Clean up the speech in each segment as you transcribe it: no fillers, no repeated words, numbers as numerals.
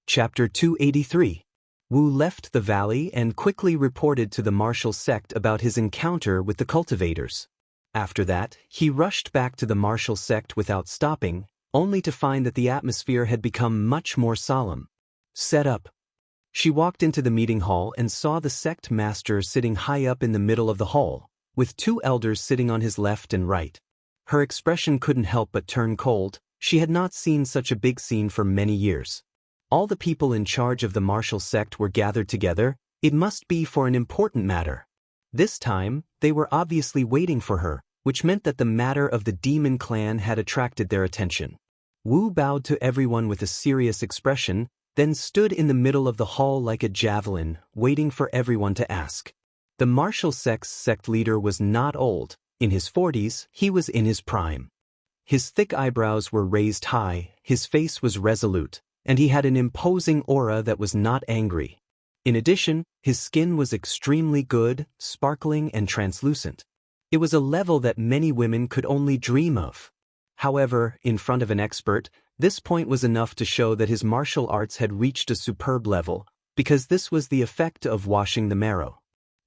Chapter 283. Wu left the valley and quickly reported to the martial sect about his encounter with the cultivators. After that, he rushed back to the martial sect without stopping, only to find that the atmosphere had become much more solemn. Set up. She walked into the meeting hall and saw the sect master sitting high up in the middle of the hall, with two elders sitting on his left and right. Her expression couldn't help but turn cold. She had not seen such a big scene for many years. All the people in charge of the martial sect were gathered together. It must be for an important matter. This time, they were obviously waiting for her, which meant that the matter of the demon clan had attracted their attention. Wu bowed to everyone with a serious expression, then stood in the middle of the hall like a javelin, waiting for everyone to ask. The martial sect's sect leader was not old. In his 40s, he was in his prime. His thick eyebrows were raised high, his face was resolute, and he had an imposing aura that was not angry. In addition, his skin was extremely good, sparkling and translucent. It was a level that many women could only dream of. However, in front of an expert, this point was enough to show that his martial arts had reached a superb level, because this was the effect of washing the marrow.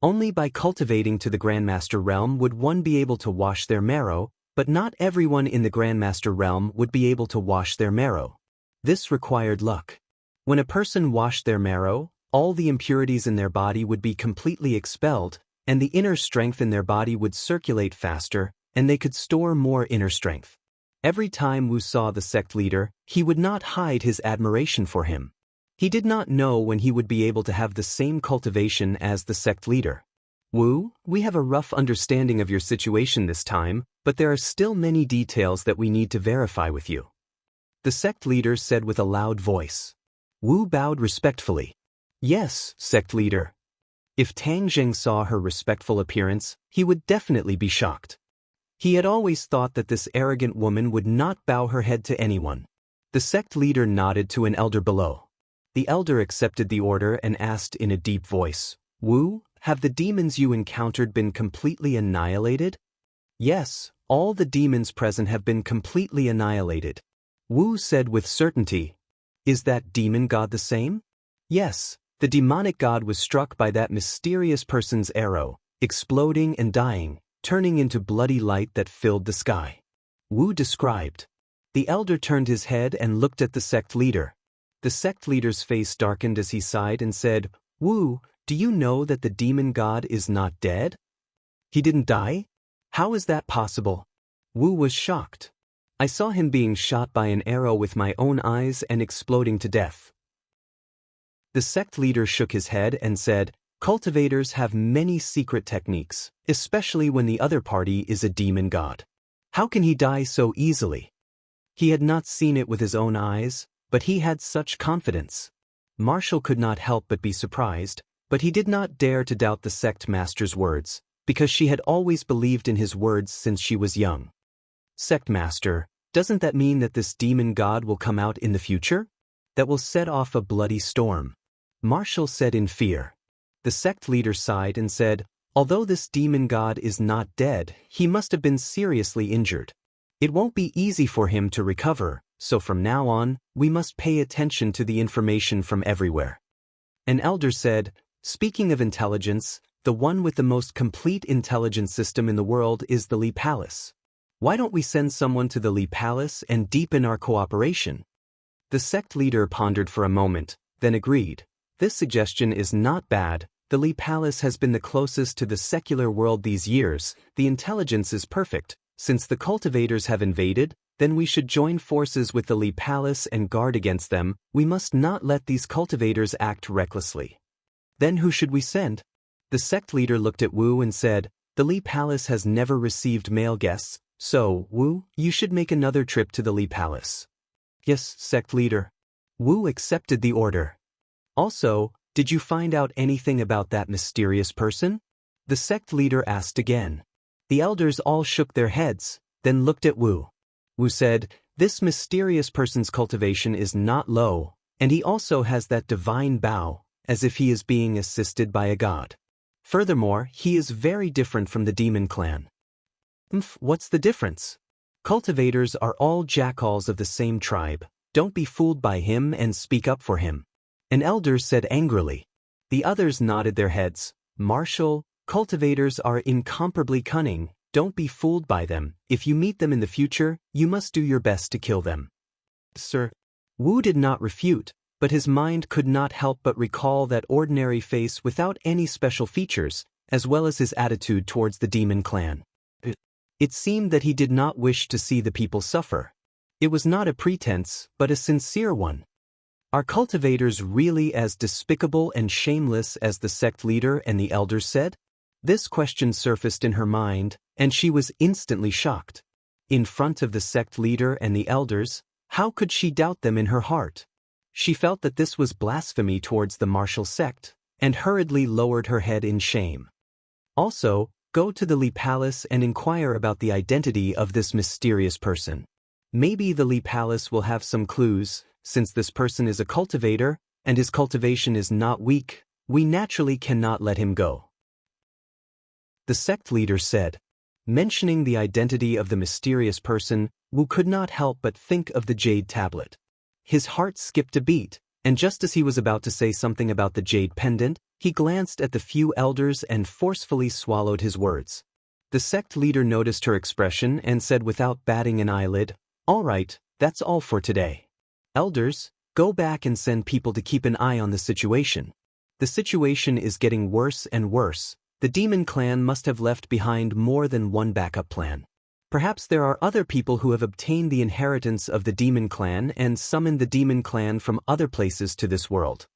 Only by cultivating to the Grandmaster realm would one be able to wash their marrow, but not everyone in the Grandmaster realm would be able to wash their marrow. This required luck. When a person washed their marrow, all the impurities in their body would be completely expelled, and the inner strength in their body would circulate faster, and they could store more inner strength. Every time Wu saw the sect leader, he would not hide his admiration for him. He did not know when he would be able to have the same cultivation as the sect leader. Wu, we have a rough understanding of your situation this time, but there are still many details that we need to verify with you. The sect leader said with a loud voice. Wu bowed respectfully. Yes, sect leader. If Tang Zheng saw her respectful appearance, he would definitely be shocked. He had always thought that this arrogant woman would not bow her head to anyone. The sect leader nodded to an elder below. The elder accepted the order and asked in a deep voice, Wu, have the demons you encountered been completely annihilated? Yes, all the demons present have been completely annihilated. Wu said with certainty. Is that demon god the same? Yes, the demonic god was struck by that mysterious person's arrow, exploding and dying, turning into bloody light that filled the sky. Wu described. The elder turned his head and looked at the sect leader. The sect leader's face darkened as he sighed and said, Wu, do you know that the demon god is not dead? He didn't die? How is that possible? Wu was shocked. I saw him being shot by an arrow with my own eyes and exploding to death. The sect leader shook his head and said, Cultivators have many secret techniques, especially when the other party is a demon god. How can he die so easily? He had not seen it with his own eyes, but he had such confidence. Marshall could not help but be surprised, but he did not dare to doubt the sect master's words, because she had always believed in his words since she was young. Sect master, doesn't that mean that this demon god will come out in the future? That will set off a bloody storm. Marshall said in fear. The sect leader sighed and said, although this demon god is not dead, he must have been seriously injured. It won't be easy for him to recover, so from now on, we must pay attention to the information from everywhere. An elder said, speaking of intelligence, the one with the most complete intelligence system in the world is the Li Palace. Why don't we send someone to the Li Palace and deepen our cooperation? The sect leader pondered for a moment, then agreed. This suggestion is not bad. The Li Palace has been the closest to the secular world these years. The intelligence is perfect. Since the cultivators have invaded, then we should join forces with the Li Palace and guard against them. We must not let these cultivators act recklessly. Then who should we send? The sect leader looked at Wu and said, the Li Palace has never received male guests. So, Wu, you should make another trip to the Li Palace. Yes, sect leader. Wu accepted the order. Also, did you find out anything about that mysterious person? The sect leader asked again. The elders all shook their heads, then looked at Wu. Wu said, this mysterious person's cultivation is not low, and he also has that divine bow, as if he is being assisted by a god. Furthermore, he is very different from the demon clan. What's the difference? Cultivators are all jackals of the same tribe. Don't be fooled by him and speak up for him. An elder said angrily. The others nodded their heads. Martial, cultivators are incomparably cunning. Don't be fooled by them. If you meet them in the future, you must do your best to kill them. Sir. Wu did not refute, but his mind could not help but recall that ordinary face without any special features, as well as his attitude towards the demon clan. It seemed that he did not wish to see the people suffer. It was not a pretense, but a sincere one. Are cultivators really as despicable and shameless as the sect leader and the elders said? This question surfaced in her mind, and she was instantly shocked. In front of the sect leader and the elders, how could she doubt them in her heart? She felt that this was blasphemy towards the martial sect, and hurriedly lowered her head in shame. Also, go to the Li Palace and inquire about the identity of this mysterious person. Maybe the Li Palace will have some clues. Since this person is a cultivator, and his cultivation is not weak, we naturally cannot let him go. The sect leader said. Mentioning the identity of the mysterious person, Wu could not help but think of the jade tablet. His heart skipped a beat, and just as he was about to say something about the jade pendant, he glanced at the few elders and forcefully swallowed his words. The sect leader noticed her expression and said without batting an eyelid, "All right, that's all for today. Elders, go back and send people to keep an eye on the situation. The situation is getting worse and worse. The demon clan must have left behind more than one backup plan. Perhaps there are other people who have obtained the inheritance of the demon clan and summoned the demon clan from other places to this world.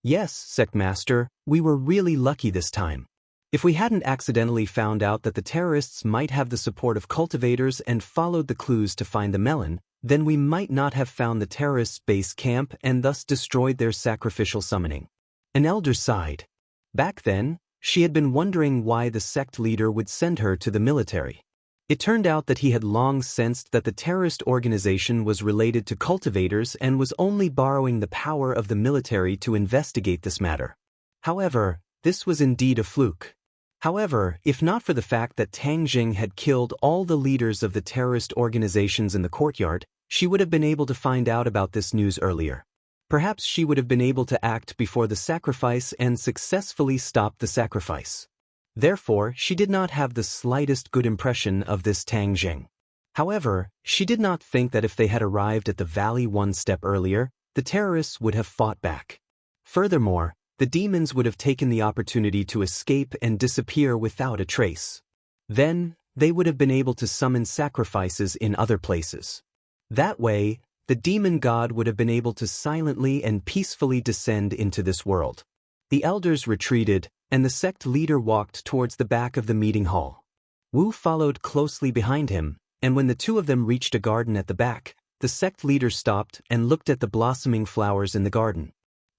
Yes, Sect Master, we were really lucky this time. If we hadn't accidentally found out that the terrorists might have the support of cultivators and followed the clues to find the melon, then we might not have found the terrorists' base camp and thus destroyed their sacrificial summoning." An elder sighed. Back then, she had been wondering why the sect leader would send her to the military. It turned out that he had long sensed that the terrorist organization was related to cultivators and was only borrowing the power of the military to investigate this matter. However, this was indeed a fluke. However, if not for the fact that Tang Jing had killed all the leaders of the terrorist organizations in the courtyard, she would have been able to find out about this news earlier. Perhaps she would have been able to act before the sacrifice and successfully stop the sacrifice. Therefore, she did not have the slightest good impression of this Tang Jing. However, she did not think that if they had arrived at the valley one step earlier, the terrorists would have fought back. Furthermore, the demons would have taken the opportunity to escape and disappear without a trace. Then, they would have been able to summon sacrifices in other places. That way, the demon god would have been able to silently and peacefully descend into this world. The elders retreated, and the sect leader walked towards the back of the meeting hall. Wu followed closely behind him, and when the two of them reached a garden at the back, the sect leader stopped and looked at the blossoming flowers in the garden.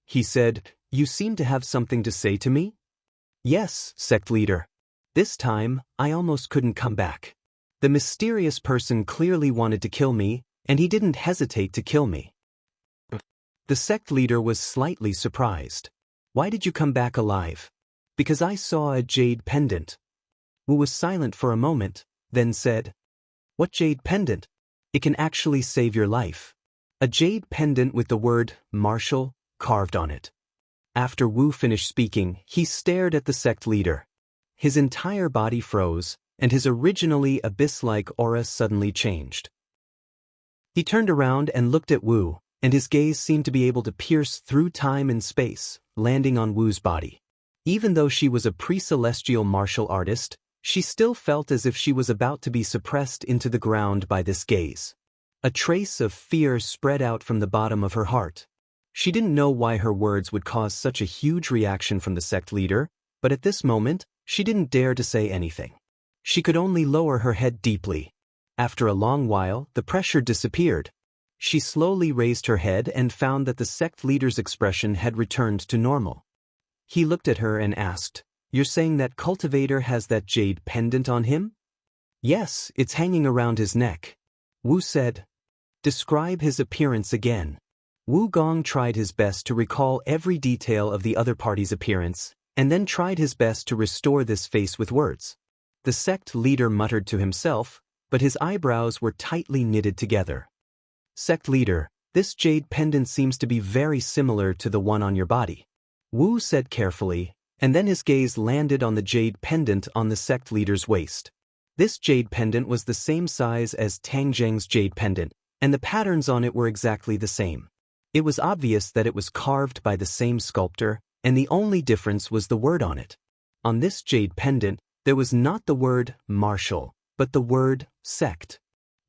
He said, "You seem to have something to say to me?" "Yes, sect leader. This time, I almost couldn't come back. The mysterious person clearly wanted to kill me, and he didn't hesitate to kill me." The sect leader was slightly surprised. "Why did you come back alive?" "Because I saw a jade pendant." Wu was silent for a moment, then said, "What jade pendant? It can actually save your life." A jade pendant with the word "martial" carved on it. After Wu finished speaking, he stared at the sect leader. His entire body froze, and his originally abyss-like aura suddenly changed. He turned around and looked at Wu, and his gaze seemed to be able to pierce through time and space, landing on Wu's body. Even though she was a pre-celestial martial artist, she still felt as if she was about to be suppressed into the ground by this gaze. A trace of fear spread out from the bottom of her heart. She didn't know why her words would cause such a huge reaction from the sect leader, but at this moment, she didn't dare to say anything. She could only lower her head deeply. After a long while, the pressure disappeared. She slowly raised her head and found that the sect leader's expression had returned to normal. He looked at her and asked, "You're saying that cultivator has that jade pendant on him?" "Yes, it's hanging around his neck." Wu said. "Describe his appearance again." Wu Gong tried his best to recall every detail of the other party's appearance, and then tried his best to restore this face with words. The sect leader muttered to himself, but his eyebrows were tightly knitted together. "Sect leader, This jade pendant seems to be very similar to the one on your body, Wu said carefully, and then his gaze landed on the jade pendant on the sect leader's waist. This jade pendant was the same size as Tang Zheng's jade pendant, and the patterns on it were exactly the same. It was obvious that it was carved by the same sculptor, and the only difference was the word on it. On this jade pendant, there was not the word martial, but the word sect.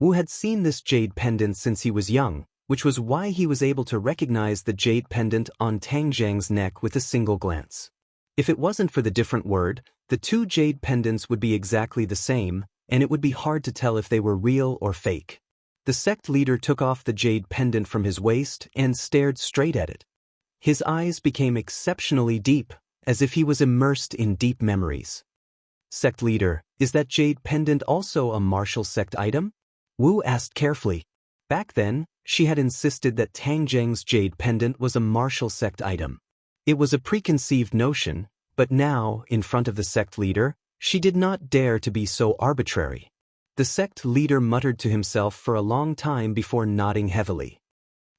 Wu had seen this jade pendant since he was young, which was why he was able to recognize the jade pendant on Tang Zheng's neck with a single glance. If it wasn't for the different word, the two jade pendants would be exactly the same, and it would be hard to tell if they were real or fake. The sect leader took off the jade pendant from his waist and stared straight at it. His eyes became exceptionally deep, as if he was immersed in deep memories. Sect leader, is that jade pendant also a martial sect item? Wu asked carefully. Back then, she had insisted that Tang Zheng's jade pendant was a martial sect item. It was a preconceived notion, but now, in front of the sect leader, she did not dare to be so arbitrary. The sect leader muttered to himself for a long time before nodding heavily.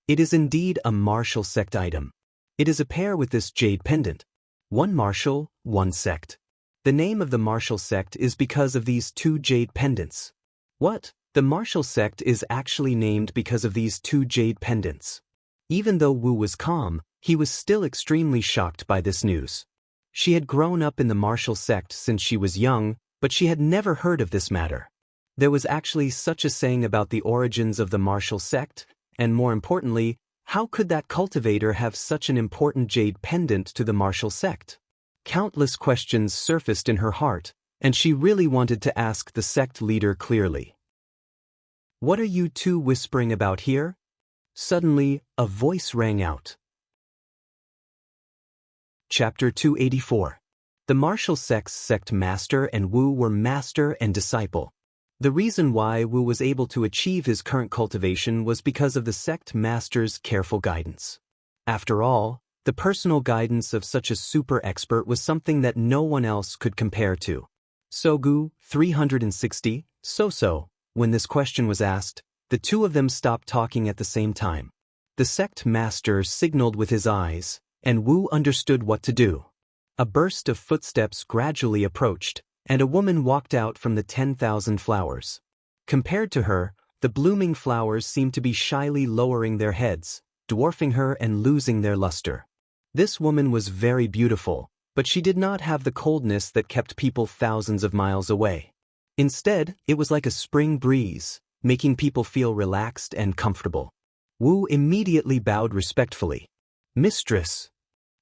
It is indeed a martial sect item. It is a pair with this jade pendant. One martial, one sect. The name of the martial sect is because of these two jade pendants. What? The martial sect is actually named because of these two jade pendants. Even though Wu was calm, he was still extremely shocked by this news. She had grown up in the martial sect since she was young, but she had never heard of this matter. There was actually such a saying about the origins of the martial sect, and more importantly, how could that cultivator have such an important jade pendant to the martial sect? Countless questions surfaced in her heart, and she really wanted to ask the sect leader clearly. What are you two whispering about here? Suddenly, a voice rang out. Chapter 284. The martial sect's sect master and Wu were master and disciple. The reason why Wu was able to achieve his current cultivation was because of the sect master's careful guidance. After all, the personal guidance of such a super expert was something that no one else could compare to. Sogu, 360, so. When this question was asked, the two of them stopped talking at the same time. The sect master signaled with his eyes, and Wu understood what to do. A burst of footsteps gradually approached, and a woman walked out from the 10,000 flowers. Compared to her, the blooming flowers seemed to be shyly lowering their heads, dwarfing her and losing their luster. This woman was very beautiful, but she did not have the coldness that kept people thousands of miles away. Instead, it was like a spring breeze, making people feel relaxed and comfortable. Wu immediately bowed respectfully. Mistress.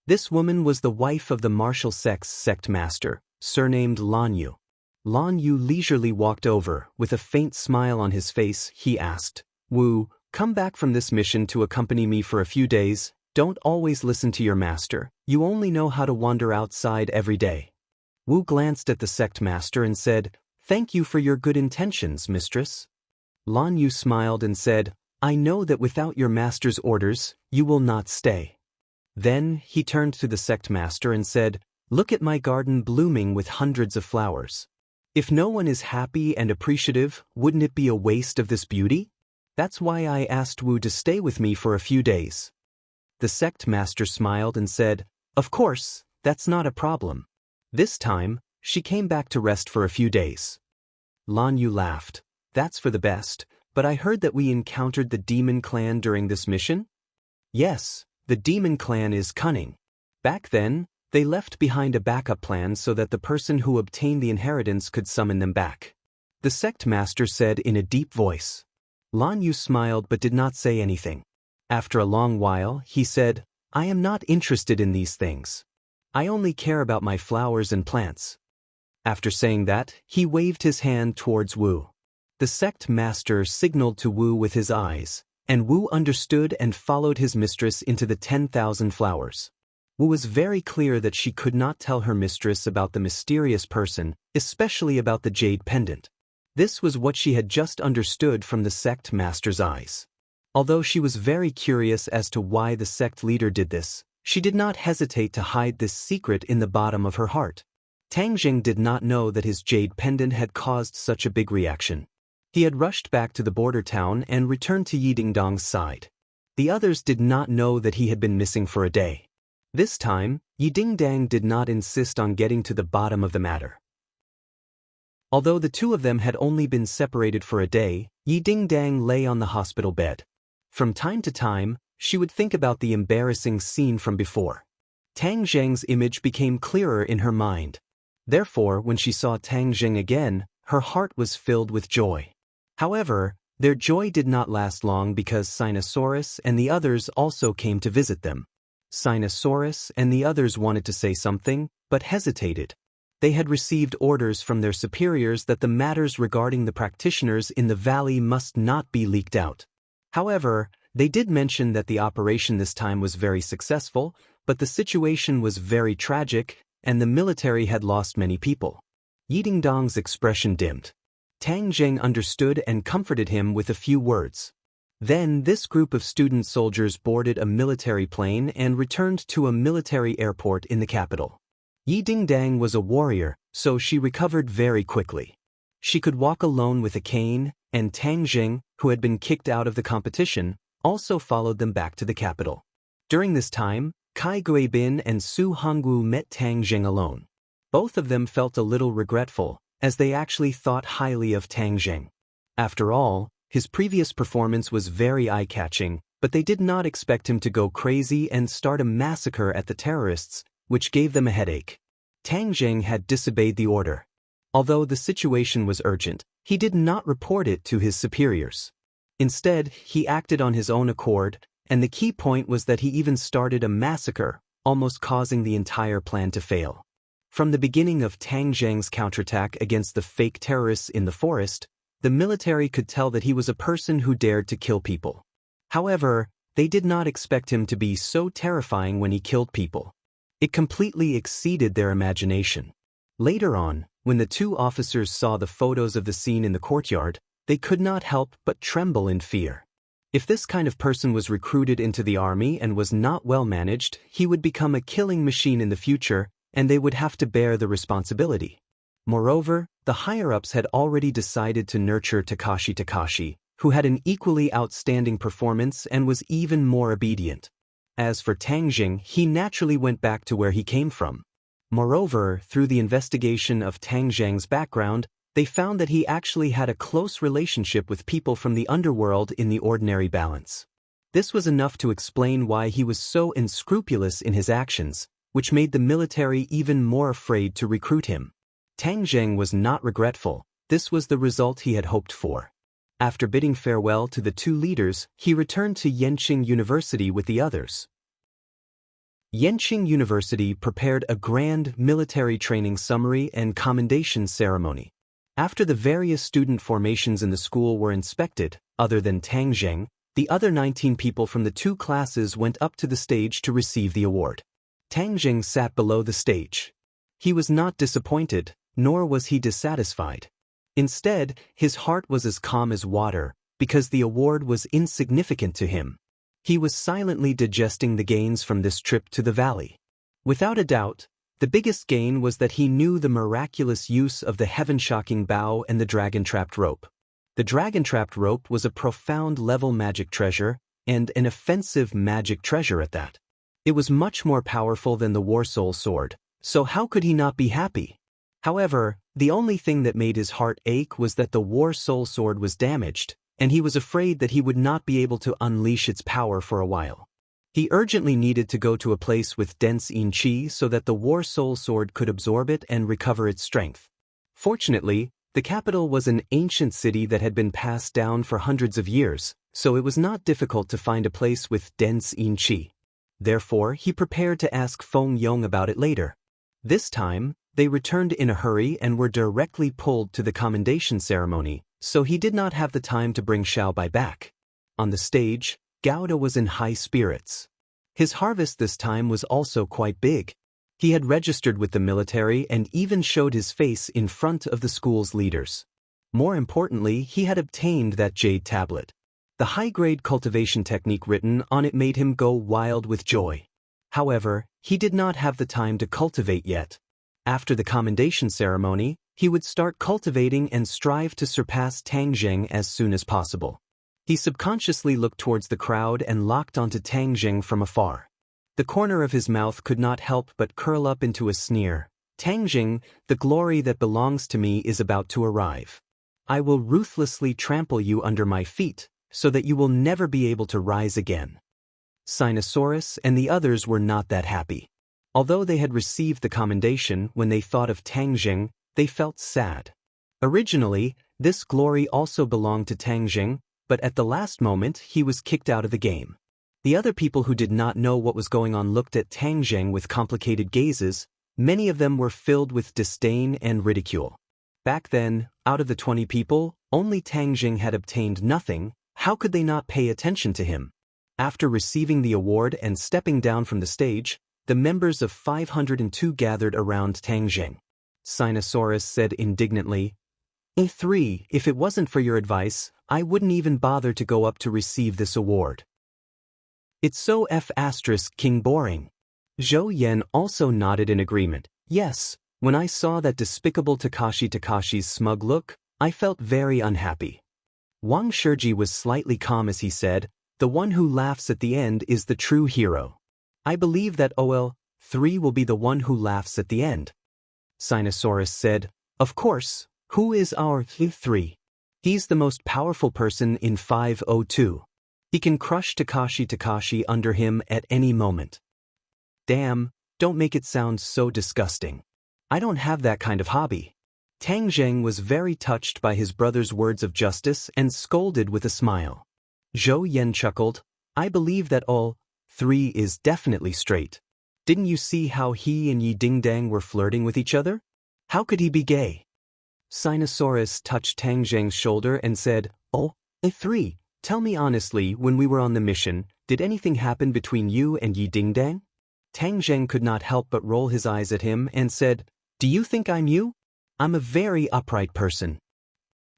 This woman was the wife of the martial sect's sect master, surnamed Lan Yu. Lan Yu leisurely walked over. With a faint smile on his face, he asked, Wu, come back from this mission to accompany me for a few days. Don't always listen to your master. You only know how to wander outside every day. Wu glanced at the sect master and said, Thank you for your good intentions, mistress. Lan Yu smiled and said, I know that without your master's orders, you will not stay. Then he turned to the sect master and said, Look at my garden blooming with hundreds of flowers. If no one is happy and appreciative, wouldn't it be a waste of this beauty? That's why I asked Wu to stay with me for a few days. The sect master smiled and said, Of course, that's not a problem. This time, she came back to rest for a few days. Lan Yu laughed. That's for the best, but I heard that we encountered the demon clan during this mission? Yes, the demon clan is cunning. Back then, they left behind a backup plan so that the person who obtained the inheritance could summon them back. The sect master said in a deep voice. Lan Yu smiled but did not say anything. After a long while, he said, I am not interested in these things. I only care about my flowers and plants. After saying that, he waved his hand towards Wu. The sect master signaled to Wu with his eyes, and Wu understood and followed his mistress into the 10,000 flowers. Wu was very clear that she could not tell her mistress about the mysterious person, especially about the jade pendant. This was what she had just understood from the sect master's eyes. Although she was very curious as to why the sect leader did this, she did not hesitate to hide this secret in the bottom of her heart. Tang Zheng did not know that his jade pendant had caused such a big reaction. He had rushed back to the border town and returned to Yidingdong's side. The others did not know that he had been missing for a day. This time, Yi Dingdang did not insist on getting to the bottom of the matter. Although the two of them had only been separated for a day, Yi Dingdang lay on the hospital bed. From time to time, she would think about the embarrassing scene from before. Tang Zheng's image became clearer in her mind. Therefore, when she saw Tang Zheng again, her heart was filled with joy. However, their joy did not last long because Sinosaurus and the others also came to visit them. Sinosaurus and the others wanted to say something, but hesitated. They had received orders from their superiors that the matters regarding the practitioners in the valley must not be leaked out. However, they did mention that the operation this time was very successful, but the situation was very tragic, and the military had lost many people. Yi Dingdang's expression dimmed. Tang Zheng understood and comforted him with a few words. Then this group of student soldiers boarded a military plane and returned to a military airport in the capital. Yi Dingdang was a warrior, so she recovered very quickly. She could walk alone with a cane, and Tang Zheng, who had been kicked out of the competition, also followed them back to the capital. During this time, Kai Guibin and Su Hongwu met Tang Zheng alone. Both of them felt a little regretful, as they actually thought highly of Tang Zheng. After all, his previous performance was very eye-catching, but they did not expect him to go crazy and start a massacre at the terrorists, which gave them a headache. Tang Zheng had disobeyed the order. Although the situation was urgent, he did not report it to his superiors. Instead, he acted on his own accord, and the key point was that he even started a massacre, almost causing the entire plan to fail. From the beginning of Tang Zheng's counterattack against the fake terrorists in the forest, the military could tell that he was a person who dared to kill people. However, they did not expect him to be so terrifying when he killed people. It completely exceeded their imagination. Later on, when the two officers saw the photos of the scene in the courtyard, they could not help but tremble in fear. If this kind of person was recruited into the army and was not well managed, he would become a killing machine in the future, and they would have to bear the responsibility. Moreover, the higher-ups had already decided to nurture Takashi, who had an equally outstanding performance and was even more obedient. As for Tang Zheng, he naturally went back to where he came from. Moreover, through the investigation of Tang Zheng's background, they found that he actually had a close relationship with people from the underworld in the ordinary balance. This was enough to explain why he was so unscrupulous in his actions, which made the military even more afraid to recruit him. Tang Zheng was not regretful. This was the result he had hoped for. After bidding farewell to the two leaders, he returned to Yenqing University with the others. Yenqing University prepared a grand military training summary and commendation ceremony. After the various student formations in the school were inspected, other than Tang Zheng, the other 19 people from the two classes went up to the stage to receive the award. Tang Zheng sat below the stage. He was not disappointed, nor was he dissatisfied. Instead, his heart was as calm as water, because the award was insignificant to him. He was silently digesting the gains from this trip to the valley. Without a doubt, the biggest gain was that he knew the miraculous use of the heaven-shocking bow and the dragon-trapped rope. The dragon-trapped rope was a profound-level magic treasure, and an offensive magic treasure at that. It was much more powerful than the War Soul sword, so how could he not be happy? However, the only thing that made his heart ache was that the War Soul sword was damaged, and he was afraid that he would not be able to unleash its power for a while. He urgently needed to go to a place with dense yin qi so that the War Soul sword could absorb it and recover its strength. Fortunately, the capital was an ancient city that had been passed down for hundreds of years, so it was not difficult to find a place with dense yin qi. Therefore, he prepared to ask Feng Yong about it later. This time, they returned in a hurry and were directly pulled to the commendation ceremony, so he did not have the time to bring Xiaobai back. On the stage, Gouda was in high spirits. His harvest this time was also quite big. He had registered with the military and even showed his face in front of the school's leaders. More importantly, he had obtained that jade tablet. The high-grade cultivation technique written on it made him go wild with joy. However, he did not have the time to cultivate yet. After the commendation ceremony, he would start cultivating and strive to surpass Tang Zheng as soon as possible. He subconsciously looked towards the crowd and locked onto Tang Jing from afar. The corner of his mouth could not help but curl up into a sneer. Tang Jing, the glory that belongs to me is about to arrive. I will ruthlessly trample you under my feet, so that you will never be able to rise again. Sinosaurus and the others were not that happy. Although they had received the commendation, when they thought of Tang Jing, they felt sad. Originally, this glory also belonged to Tang Jing, but at the last moment he was kicked out of the game. The other people who did not know what was going on looked at Tang Jing with complicated gazes. Many of them were filled with disdain and ridicule. Back then, out of the 20 people, only Tang Jing had obtained nothing. How could they not pay attention to him? After receiving the award and stepping down from the stage, the members of 502 gathered around Tang Jing. Sinosaurus said indignantly, "A3, if it wasn't for your advice, I wouldn't even bother to go up to receive this award. It's so King boring." Zhou Yan also nodded in agreement. Yes, when I saw that despicable Takashi's smug look, I felt very unhappy. Wang Shiji was slightly calm as he said, "The one who laughs at the end is the true hero. I believe that OL3 will be the one who laughs at the end." Sinosaurus said, "Of course, who is our 3? He's the most powerful person in 502. He can crush Takashi under him at any moment." Damn, don't make it sound so disgusting. I don't have that kind of hobby. Tang Jing was very touched by his brother's words of justice and scolded with a smile. Zhou Yan chuckled, "I believe that all 3 is definitely straight. Didn't you see how he and Yi Dingdang were flirting with each other? How could he be gay?" Sinosaurus touched Tang Jing's shoulder and said, "Oh, A3, tell me honestly, when we were on the mission, did anything happen between you and Yi Dingdang?" Tang Jing could not help but roll his eyes at him and said, "Do you think I'm you? I'm a very upright person."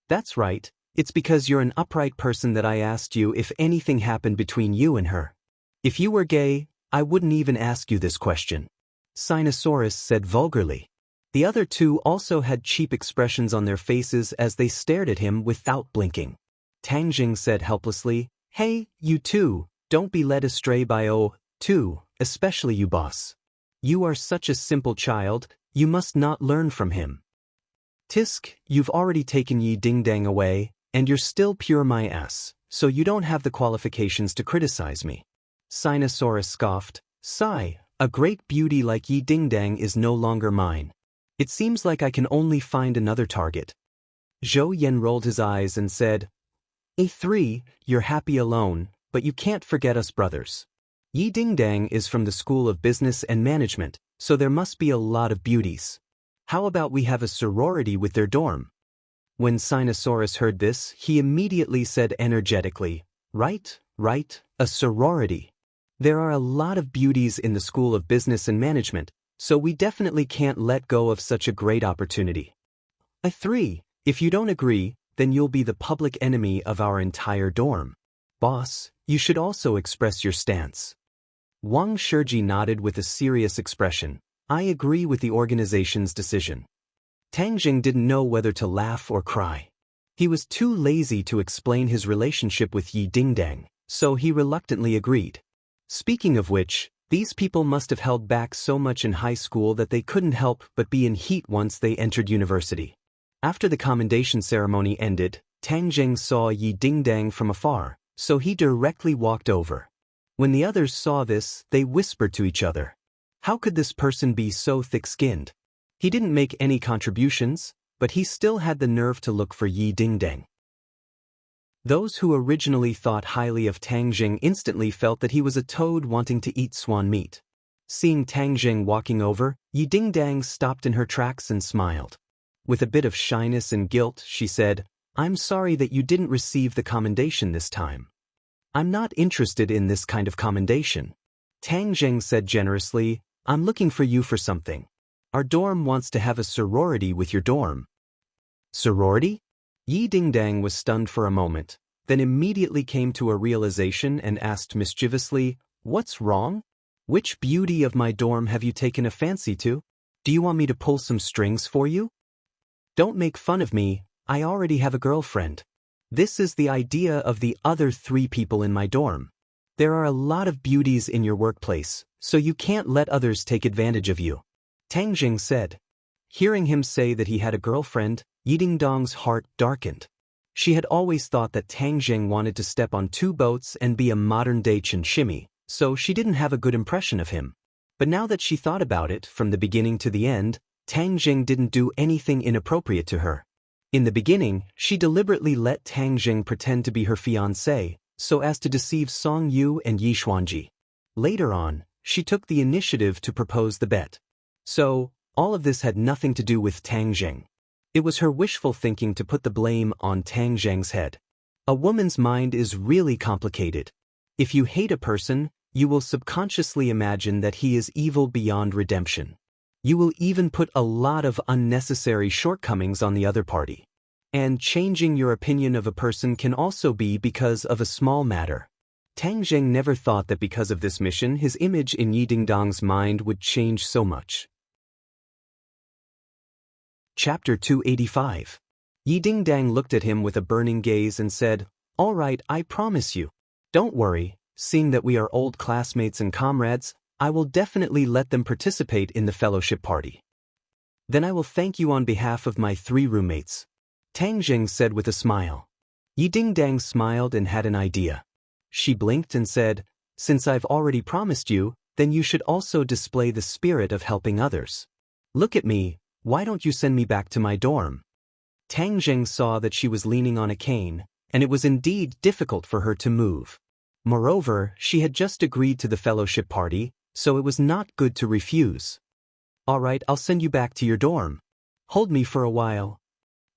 "That's right, it's because you're an upright person that I asked you if anything happened between you and her. If you were gay, I wouldn't even ask you this question," Sinosaurus said vulgarly. The other two also had cheap expressions on their faces as they stared at him without blinking. Tang Jing said helplessly, "Hey, you two, don't be led astray by O2, especially you boss. You are such a simple child, you must not learn from him. Tisk, you've already taken Yi Dingdang away, and you're still pure my ass, so you don't have the qualifications to criticize me." Sinosaurus scoffed, "Sigh, a great beauty like Yi Dingdang is no longer mine. It seems like I can only find another target." Zhou Yan rolled his eyes and said, "A3, you're happy alone, but you can't forget us brothers. Yi Dingdang is from the School of Business and Management, so there must be a lot of beauties. How about we have a sorority with their dorm?" When Sinosaurus heard this, he immediately said energetically, Right, a sorority. There are a lot of beauties in the School of Business and Management, so we definitely can't let go of such a great opportunity. A3, if you don't agree, then you'll be the public enemy of our entire dorm. Boss, you should also express your stance." Wang Shiji nodded with a serious expression. "I agree with the organization's decision." Tang Jing didn't know whether to laugh or cry. He was too lazy to explain his relationship with Yi Dingdang, so he reluctantly agreed. Speaking of which, these people must have held back so much in high school that they couldn't help but be in heat once they entered university. After the commendation ceremony ended, Tang Jing saw Yi Dingdang from afar, so he directly walked over. When the others saw this, they whispered to each other. How could this person be so thick-skinned? He didn't make any contributions, but he still had the nerve to look for Yi Dingdang. Those who originally thought highly of Tang Jing instantly felt that he was a toad wanting to eat swan meat. Seeing Tang Jing walking over, Yi Dingdang stopped in her tracks and smiled. With a bit of shyness and guilt, she said, "I'm sorry that you didn't receive the commendation this time. I'm not interested in this kind of commendation." Tang Jing said generously, "I'm looking for you for something. Our dorm wants to have a sorority with your dorm." "Sorority?" Yi Dingdang was stunned for a moment, then immediately came to a realization and asked mischievously, "What's wrong? Which beauty of my dorm have you taken a fancy to? Do you want me to pull some strings for you?" "Don't make fun of me, I already have a girlfriend." This is the idea of the other 3 people in my dorm. There are a lot of beauties in your workplace, so you can't let others take advantage of you. Tang Jing said. Hearing him say that he had a girlfriend, Yi Dingdong's heart darkened. She had always thought that Tang Jing wanted to step on 2 boats and be a modern-day Chen Shimi, so she didn't have a good impression of him. But now that she thought about it, from the beginning to the end, Tang Jing didn't do anything inappropriate to her. In the beginning, she deliberately let Tang Jing pretend to be her fiancé, so as to deceive Song Yu and Yi Xuanji. Later on, she took the initiative to propose the bet. So, all of this had nothing to do with Tang Jing. It was her wishful thinking to put the blame on Tang Jing's head. A woman's mind is really complicated. If you hate a person, you will subconsciously imagine that he is evil beyond redemption. You will even put a lot of unnecessary shortcomings on the other party. And changing your opinion of a person can also be because of a small matter. Tang Jing never thought that because of this mission his image in Yi Dingdong's mind would change so much. Chapter 285. Yi Dingdong looked at him with a burning gaze and said, "All right, I promise you. Don't worry, seeing that we are old classmates and comrades, I will definitely let them participate in the fellowship party. Then I will thank you on behalf of my 3 roommates." Tang Jing said with a smile. Yi Dingdong smiled and had an idea. She blinked and said, "Since I've already promised you, then you should also display the spirit of helping others. Look at me, why don't you send me back to my dorm?" Tang Jing saw that she was leaning on a cane, and it was indeed difficult for her to move. Moreover, she had just agreed to the fellowship party, so it was not good to refuse. "All right, I'll send you back to your dorm. Hold me for a while."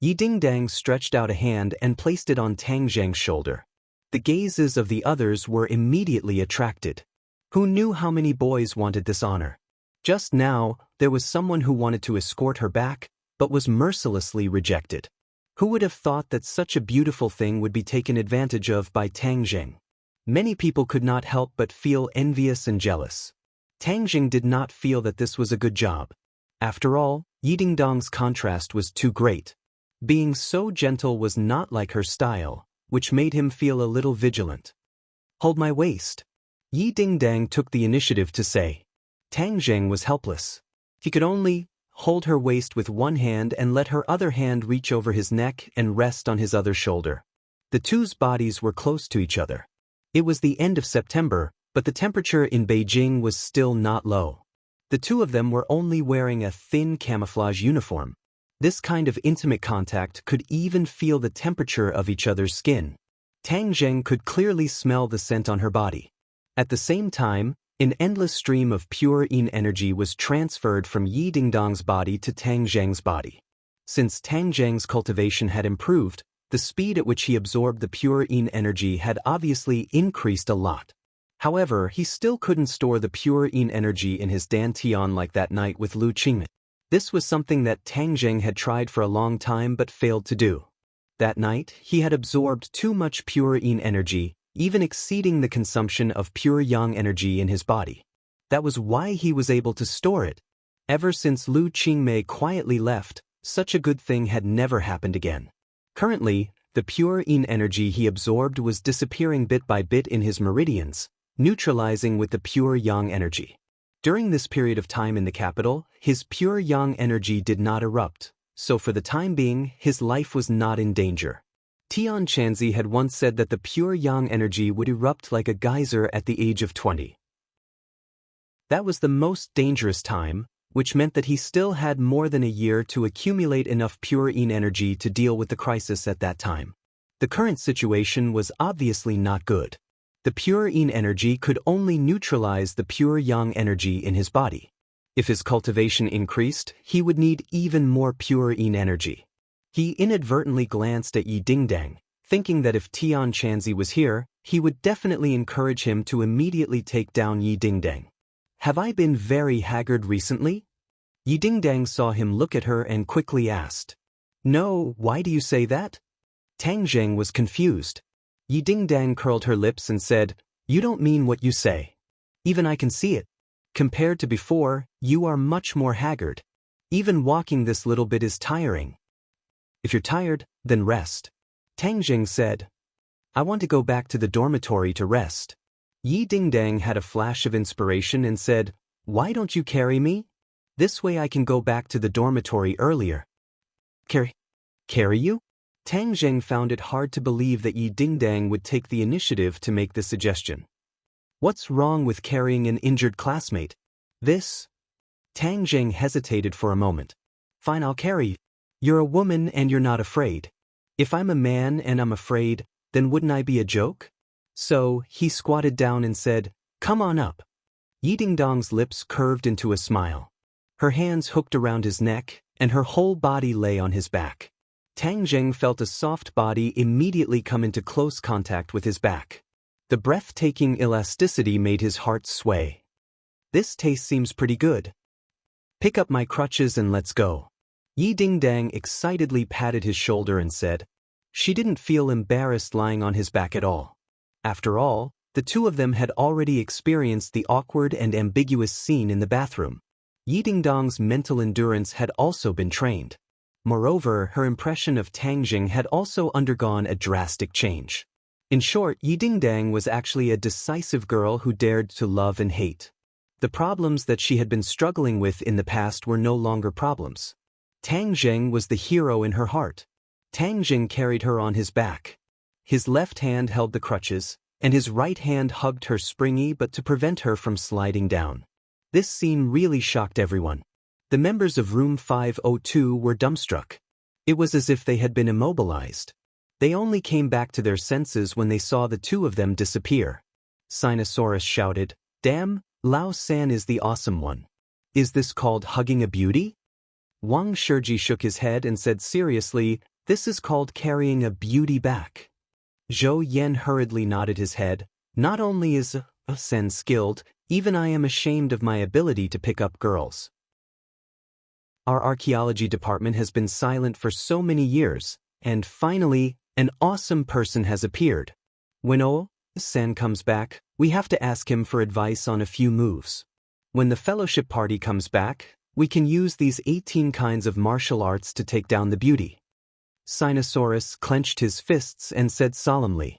Yi Dingdong stretched out a hand and placed it on Tang Jing's shoulder. The gazes of the others were immediately attracted. Who knew how many boys wanted this honor? Just now, there was someone who wanted to escort her back, but was mercilessly rejected. Who would have thought that such a beautiful thing would be taken advantage of by Tang Jing? Many people could not help but feel envious and jealous. Tang Jing did not feel that this was a good job. After all, Yi Dingdong's contrast was too great. Being so gentle was not like her style, which made him feel a little vigilant. "Hold my waist." Yi Dingdong took the initiative to say. Tang Jing was helpless. He could only hold her waist with one hand and let her other hand reach over his neck and rest on his other shoulder. The 2's bodies were close to each other. It was the end of September, but the temperature in Beijing was still not low. The 2 of them were only wearing a thin camouflage uniform. This kind of intimate contact could even feel the temperature of each other's skin. Tang Jing could clearly smell the scent on her body. At the same time, an endless stream of pure yin energy was transferred from Yi Dingdong's body to Tang Jing's body. Since Tang Jing's cultivation had improved, the speed at which he absorbed the pure yin energy had obviously increased a lot. However, he still couldn't store the pure yin energy in his dantian like that night with Lu Qingmei. This was something that Tang Jing had tried for a long time but failed to do. That night, he had absorbed too much pure yin energy, even exceeding the consumption of pure yang energy in his body. That was why he was able to store it. Ever since Lu Qingmei quietly left, such a good thing had never happened again. Currently, the pure yin energy he absorbed was disappearing bit by bit in his meridians, neutralizing with the pure yang energy. During this period of time in the capital, his pure yang energy did not erupt, so for the time being, his life was not in danger. Tian Chanzi had once said that the pure yang energy would erupt like a geyser at the age of 20. That was the most dangerous time, which meant that he still had more than a year to accumulate enough pure yin energy to deal with the crisis at that time. The current situation was obviously not good. The pure yin energy could only neutralize the pure yang energy in his body. If his cultivation increased, he would need even more pure yin energy. He inadvertently glanced at Yi Dingdong, thinking that if Tian Chanzi was here, he would definitely encourage him to immediately take down Yi Dingdong. "Have I been very haggard recently?" Yi Dingdong saw him look at her and quickly asked. "No, why do you say that?" Tang Jing was confused. Yi Dingdong curled her lips and said, "You don't mean what you say. Even I can see it. Compared to before, you are much more haggard. Even walking this little bit is tiring." "If you're tired, then rest." Tang Jing said. I want to go back to the dormitory to rest. Yi Dingdang had a flash of inspiration and said, Why don't you carry me? This way I can go back to the dormitory earlier. Carry you? Tang Jing found it hard to believe that Yi Dingdang would take the initiative to make the suggestion. What's wrong with carrying an injured classmate? Tang Jing hesitated for a moment. Fine, I'll carry you. You're a woman and you're not afraid. If I'm a man and I'm afraid, then wouldn't I be a joke? So, he squatted down and said, Come on up. Yi Dingdang's lips curved into a smile. Her hands hooked around his neck, and her whole body lay on his back. Tang Jing felt a soft body immediately come into close contact with his back. The breathtaking elasticity made his heart sway. This taste seems pretty good. Pick up my crutches and let's go. Yi Dingdang excitedly patted his shoulder and said. She didn't feel embarrassed lying on his back at all. After all, the two of them had already experienced the awkward and ambiguous scene in the bathroom. Yi Dingdang's mental endurance had also been trained. Moreover, her impression of Tang Jing had also undergone a drastic change. In short, Yi Dingdang was actually a decisive girl who dared to love and hate. The problems that she had been struggling with in the past were no longer problems. Tang Jing was the hero in her heart. Tang Jing carried her on his back. His left hand held the crutches, and his right hand hugged her springy but to prevent her from sliding down. This scene really shocked everyone. The members of Room 502 were dumbstruck. It was as if they had been immobilized. They only came back to their senses when they saw the two of them disappear. Sinosaurus shouted, Damn, Lao San is the awesome one. Is this called hugging a beauty? Wang Shiji shook his head and said seriously, This is called carrying a beauty back. Zhou Yan hurriedly nodded his head. Not only is Sen skilled, even I am ashamed of my ability to pick up girls. Our archaeology department has been silent for so many years, and finally, an awesome person has appeared. When Sen comes back, we have to ask him for advice on a few moves. When the fellowship party comes back, we can use these 18 kinds of martial arts to take down the beauty. Sinosaurus clenched his fists and said solemnly.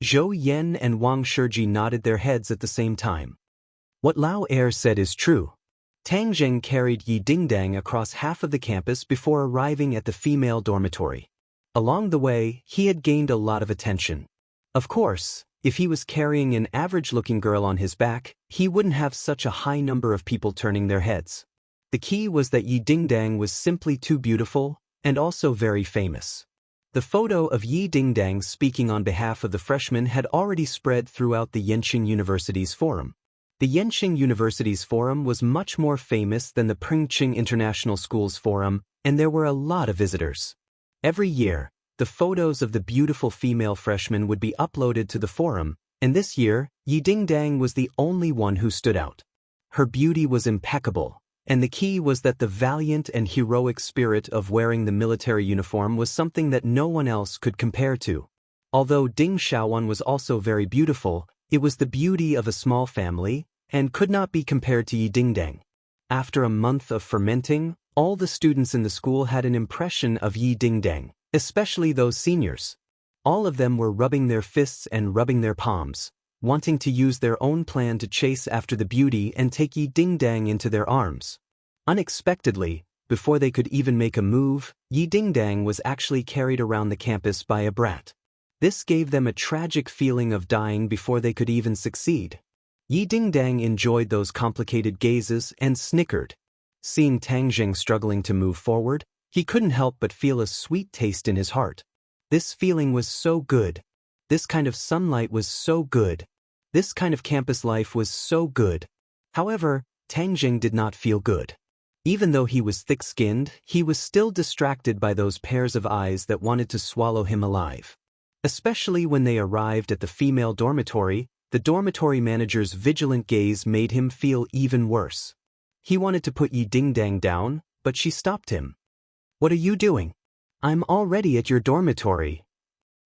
Zhou Yan and Wang Shiji nodded their heads at the same time. What Lao Er said is true. Tang Jing carried Yi Dingdang across half of the campus before arriving at the female dormitory. Along the way, he had gained a lot of attention. Of course, if he was carrying an average-looking girl on his back, he wouldn't have such a high number of people turning their heads. The key was that Yi Dingdang was simply too beautiful, and also very famous. The photo of Yi Dingdang speaking on behalf of the freshmen had already spread throughout the Yenching University's forum. The Yenching University's forum was much more famous than the Pringching International School's forum, and there were a lot of visitors. Every year, the photos of the beautiful female freshmen would be uploaded to the forum, and this year, Yi Dingdang was the only one who stood out. Her beauty was impeccable, and the key was that the valiant and heroic spirit of wearing the military uniform was something that no one else could compare to. Although Ding Xiaowan was also very beautiful, it was the beauty of a small family, and could not be compared to Yi Dingdang. After a month of fermenting, all the students in the school had an impression of Yi Dingdang, especially those seniors. All of them were rubbing their fists and rubbing their palms, wanting to use their own plan to chase after the beauty and take Yi Dingdang into their arms. Unexpectedly, before they could even make a move, Yi Dingdang was actually carried around the campus by a brat. This gave them a tragic feeling of dying before they could even succeed. Yi Dingdang enjoyed those complicated gazes and snickered. Seeing Tang Jing struggling to move forward, he couldn't help but feel a sweet taste in his heart. This feeling was so good. This kind of sunlight was so good. This kind of campus life was so good. However, Tang Jing did not feel good. Even though he was thick-skinned, he was still distracted by those pairs of eyes that wanted to swallow him alive. Especially when they arrived at the female dormitory, the dormitory manager's vigilant gaze made him feel even worse. He wanted to put Yi Dingdang down, but she stopped him. What are you doing? I'm already at your dormitory.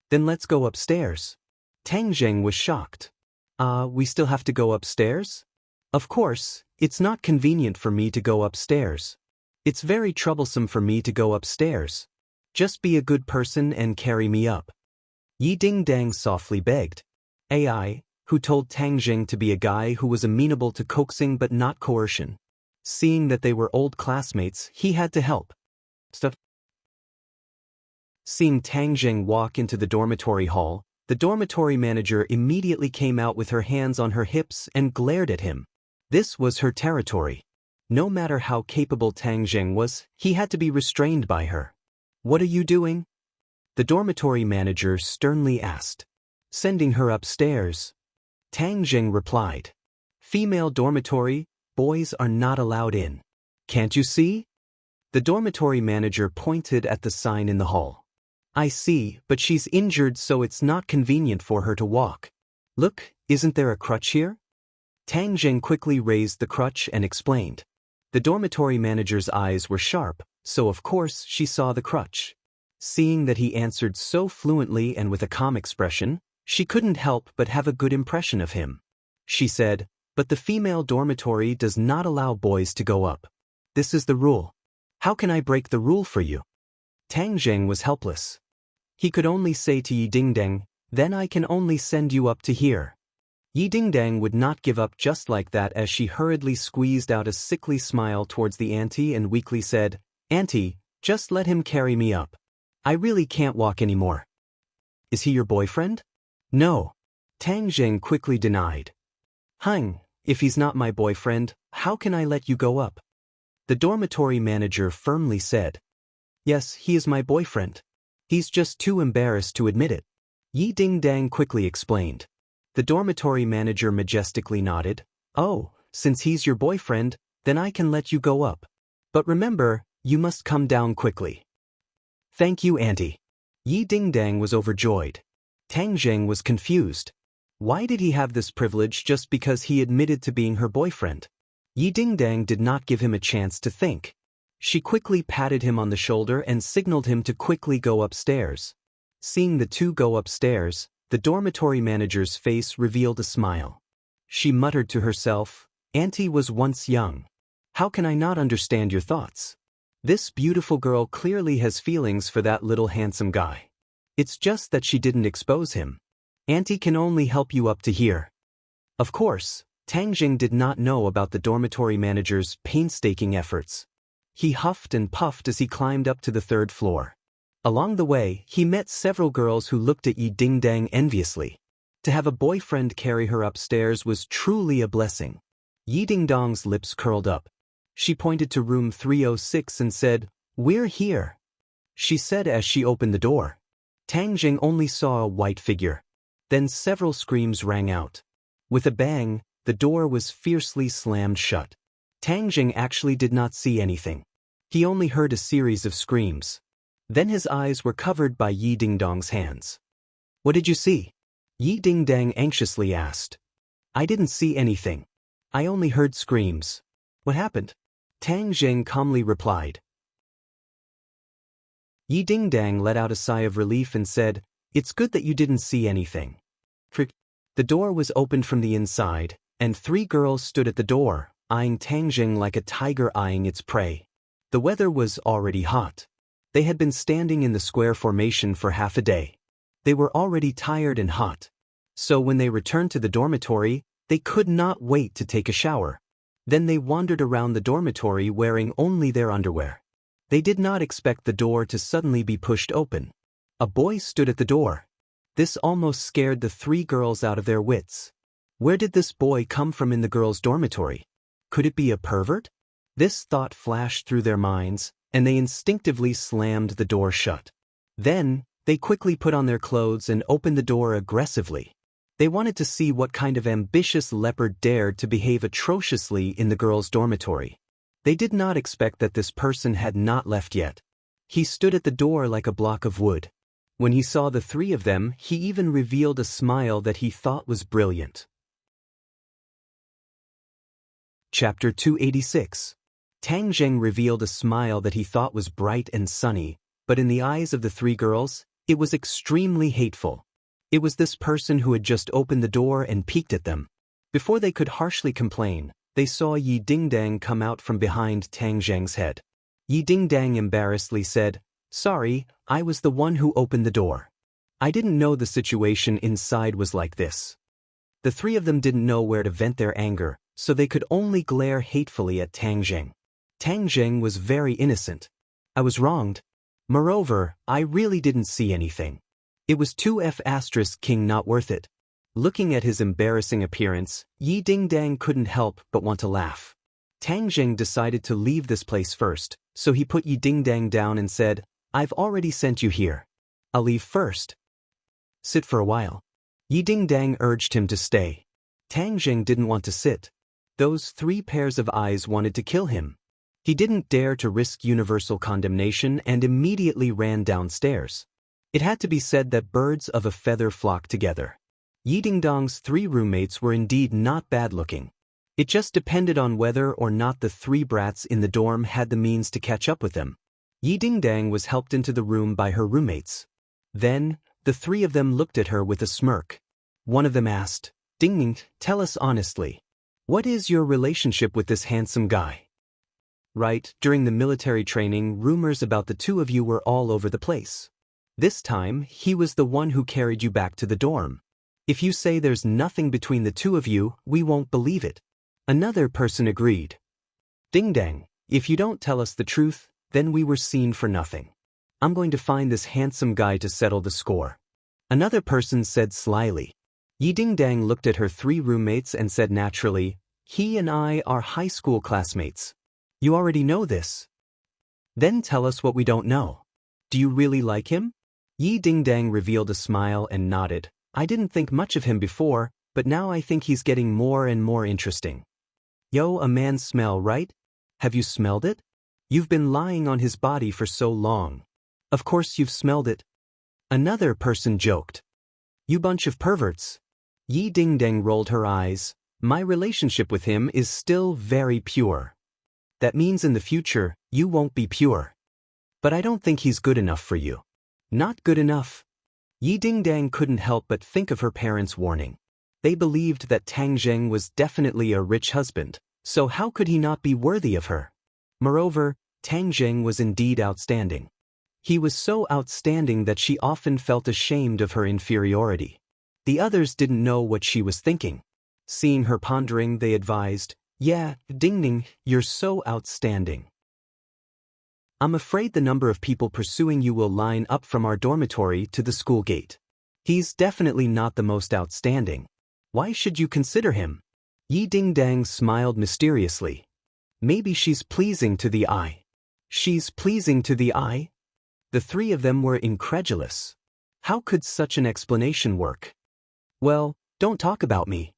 Then let's go upstairs. Tang Jing was shocked. We still have to go upstairs? Of course, it's not convenient for me to go upstairs. It's very troublesome for me to go upstairs. Just be a good person and carry me up. Yi Dingdang softly begged. AI, who told Tang Jing to be a guy who was amenable to coaxing but not coercion. Seeing that they were old classmates, he had to help. Stuff. Seeing Tang Jing walk into the dormitory hall, the dormitory manager immediately came out with her hands on her hips and glared at him. This was her territory. No matter how capable Tang Jing was, he had to be restrained by her. What are you doing? The dormitory manager sternly asked. Sending her upstairs. Tang Jing replied. Female dormitory, boys are not allowed in. Can't you see? The dormitory manager pointed at the sign in the hall. I see, but she's injured, so it's not convenient for her to walk. Look, isn't there a crutch here? Tang Jing quickly raised the crutch and explained. The dormitory manager's eyes were sharp, so of course she saw the crutch. Seeing that he answered so fluently and with a calm expression, she couldn't help but have a good impression of him. She said, but the female dormitory does not allow boys to go up. This is the rule. How can I break the rule for you? Tang Jing was helpless. He could only say to Yi Dingdang, then I can only send you up to here. Yi Dingdang would not give up just like that as she hurriedly squeezed out a sickly smile towards the auntie and weakly said, Auntie, just let him carry me up. I really can't walk anymore. Is he your boyfriend? No. Tang Jing quickly denied. Hung, if he's not my boyfriend, how can I let you go up? The dormitory manager firmly said. Yes, he is my boyfriend. He's just too embarrassed to admit it. Yi Dingdang quickly explained. The dormitory manager majestically nodded. Oh, since he's your boyfriend, then I can let you go up. But remember, you must come down quickly. Thank you, Auntie. Yi Dingdang was overjoyed. Tang Jing was confused. Why did he have this privilege just because he admitted to being her boyfriend? Yi Dingdang did not give him a chance to think. She quickly patted him on the shoulder and signaled him to quickly go upstairs. Seeing the two go upstairs, the dormitory manager's face revealed a smile. She muttered to herself, Auntie was once young. How can I not understand your thoughts? This beautiful girl clearly has feelings for that little handsome guy. It's just that she didn't expose him. Auntie can only help you up to here. Of course, Tang Jing did not know about the dormitory manager's painstaking efforts. He huffed and puffed as he climbed up to the third floor. Along the way, he met several girls who looked at Yi Dingdang enviously. To have a boyfriend carry her upstairs was truly a blessing. Yi Dingdang's lips curled up. She pointed to room 306 and said, We're here. She said as she opened the door. Tang Jing only saw a white figure. Then several screams rang out. With a bang, the door was fiercely slammed shut. Tang Jing actually did not see anything. He only heard a series of screams. Then his eyes were covered by Yi Dingdang's hands. What did you see? Yi Dingdang anxiously asked. I didn't see anything. I only heard screams. What happened? Tang Jing calmly replied. Yi Dingdang let out a sigh of relief and said, It's good that you didn't see anything. The door was opened from the inside, and 3 girls stood at the door, eyeing Tang Jing like a tiger eyeing its prey. The weather was already hot. They had been standing in the square formation for half a day. They were already tired and hot. So when they returned to the dormitory, they could not wait to take a shower. Then they wandered around the dormitory wearing only their underwear. They did not expect the door to suddenly be pushed open. A boy stood at the door. This almost scared the 3 girls out of their wits. Where did this boy come from in the girls' dormitory? Could it be a pervert? This thought flashed through their minds, and they instinctively slammed the door shut. Then, they quickly put on their clothes and opened the door aggressively. They wanted to see what kind of ambitious leopard dared to behave atrociously in the girls' dormitory. They did not expect that this person had not left yet. He stood at the door like a block of wood. When he saw the 3 of them, he even revealed a smile that he thought was brilliant. Chapter 286. Tang Jing revealed a smile that he thought was bright and sunny, but in the eyes of the 3 girls, it was extremely hateful. It was this person who had just opened the door and peeked at them. Before they could harshly complain, they saw Yi Dingdang come out from behind Tang Jing's head. Yi Dingdang embarrassedly said, Sorry, I was the one who opened the door. I didn't know the situation inside was like this. The three of them didn't know where to vent their anger, so they could only glare hatefully at Tang Zheng. Tang Zheng was very innocent. I was wronged. Moreover, I really didn't see anything. It was 2F** king not worth it. Looking at his embarrassing appearance, Yi Dingdang couldn't help but want to laugh. Tang Zheng decided to leave this place first, so he put Yi Dingdang down and said, "I've already sent you here. I'll leave first. Sit for a while." Yi Dingdang urged him to stay. Tang Zheng didn't want to sit. Those three pairs of eyes wanted to kill him. He didn't dare to risk universal condemnation and immediately ran downstairs. It had to be said that birds of a feather flock together. Yi Dingdang's three roommates were indeed not bad-looking. It just depended on whether or not the three brats in the dorm had the means to catch up with them. Yi Dingdang was helped into the room by her roommates. Then, the three of them looked at her with a smirk. One of them asked, "Dingning, tell us honestly. What is your relationship with this handsome guy?" "Right, during the military training, rumors about the two of you were all over the place. This time, he was the one who carried you back to the dorm. If you say there's nothing between the two of you, we won't believe it." Another person agreed. "Dingdang, if you don't tell us the truth, then we were seen for nothing. I'm going to find this handsome guy to settle the score." Another person said slyly. Yi Dingdang looked at her three roommates and said naturally, "He and I are high school classmates. You already know this. Then tell us what we don't know. Do you really like him?" Yi Dingdang revealed a smile and nodded. "I didn't think much of him before, but now I think he's getting more and more interesting." "Yo, a man's smell, right? Have you smelled it? You've been lying on his body for so long. Of course you've smelled it." Another person joked. "You bunch of perverts." Yi Dingdang rolled her eyes. "My relationship with him is still very pure. That means in the future, you won't be pure. But I don't think he's good enough for you." "Not good enough." Yi Dingdang couldn't help but think of her parents' warning. They believed that Tang Zheng was definitely a rich husband, so how could he not be worthy of her? Moreover, Tang Zheng was indeed outstanding. He was so outstanding that she often felt ashamed of her inferiority. The others didn't know what she was thinking. Seeing her pondering, they advised, "Yeah, Dingning, you're so outstanding. I'm afraid the number of people pursuing you will line up from our dormitory to the school gate. He's definitely not the most outstanding. Why should you consider him?" Yi Dingdang smiled mysteriously. "Maybe she's pleasing to the eye." "She's pleasing to the eye?" The three of them were incredulous. How could such an explanation work? "Well, don't talk about me.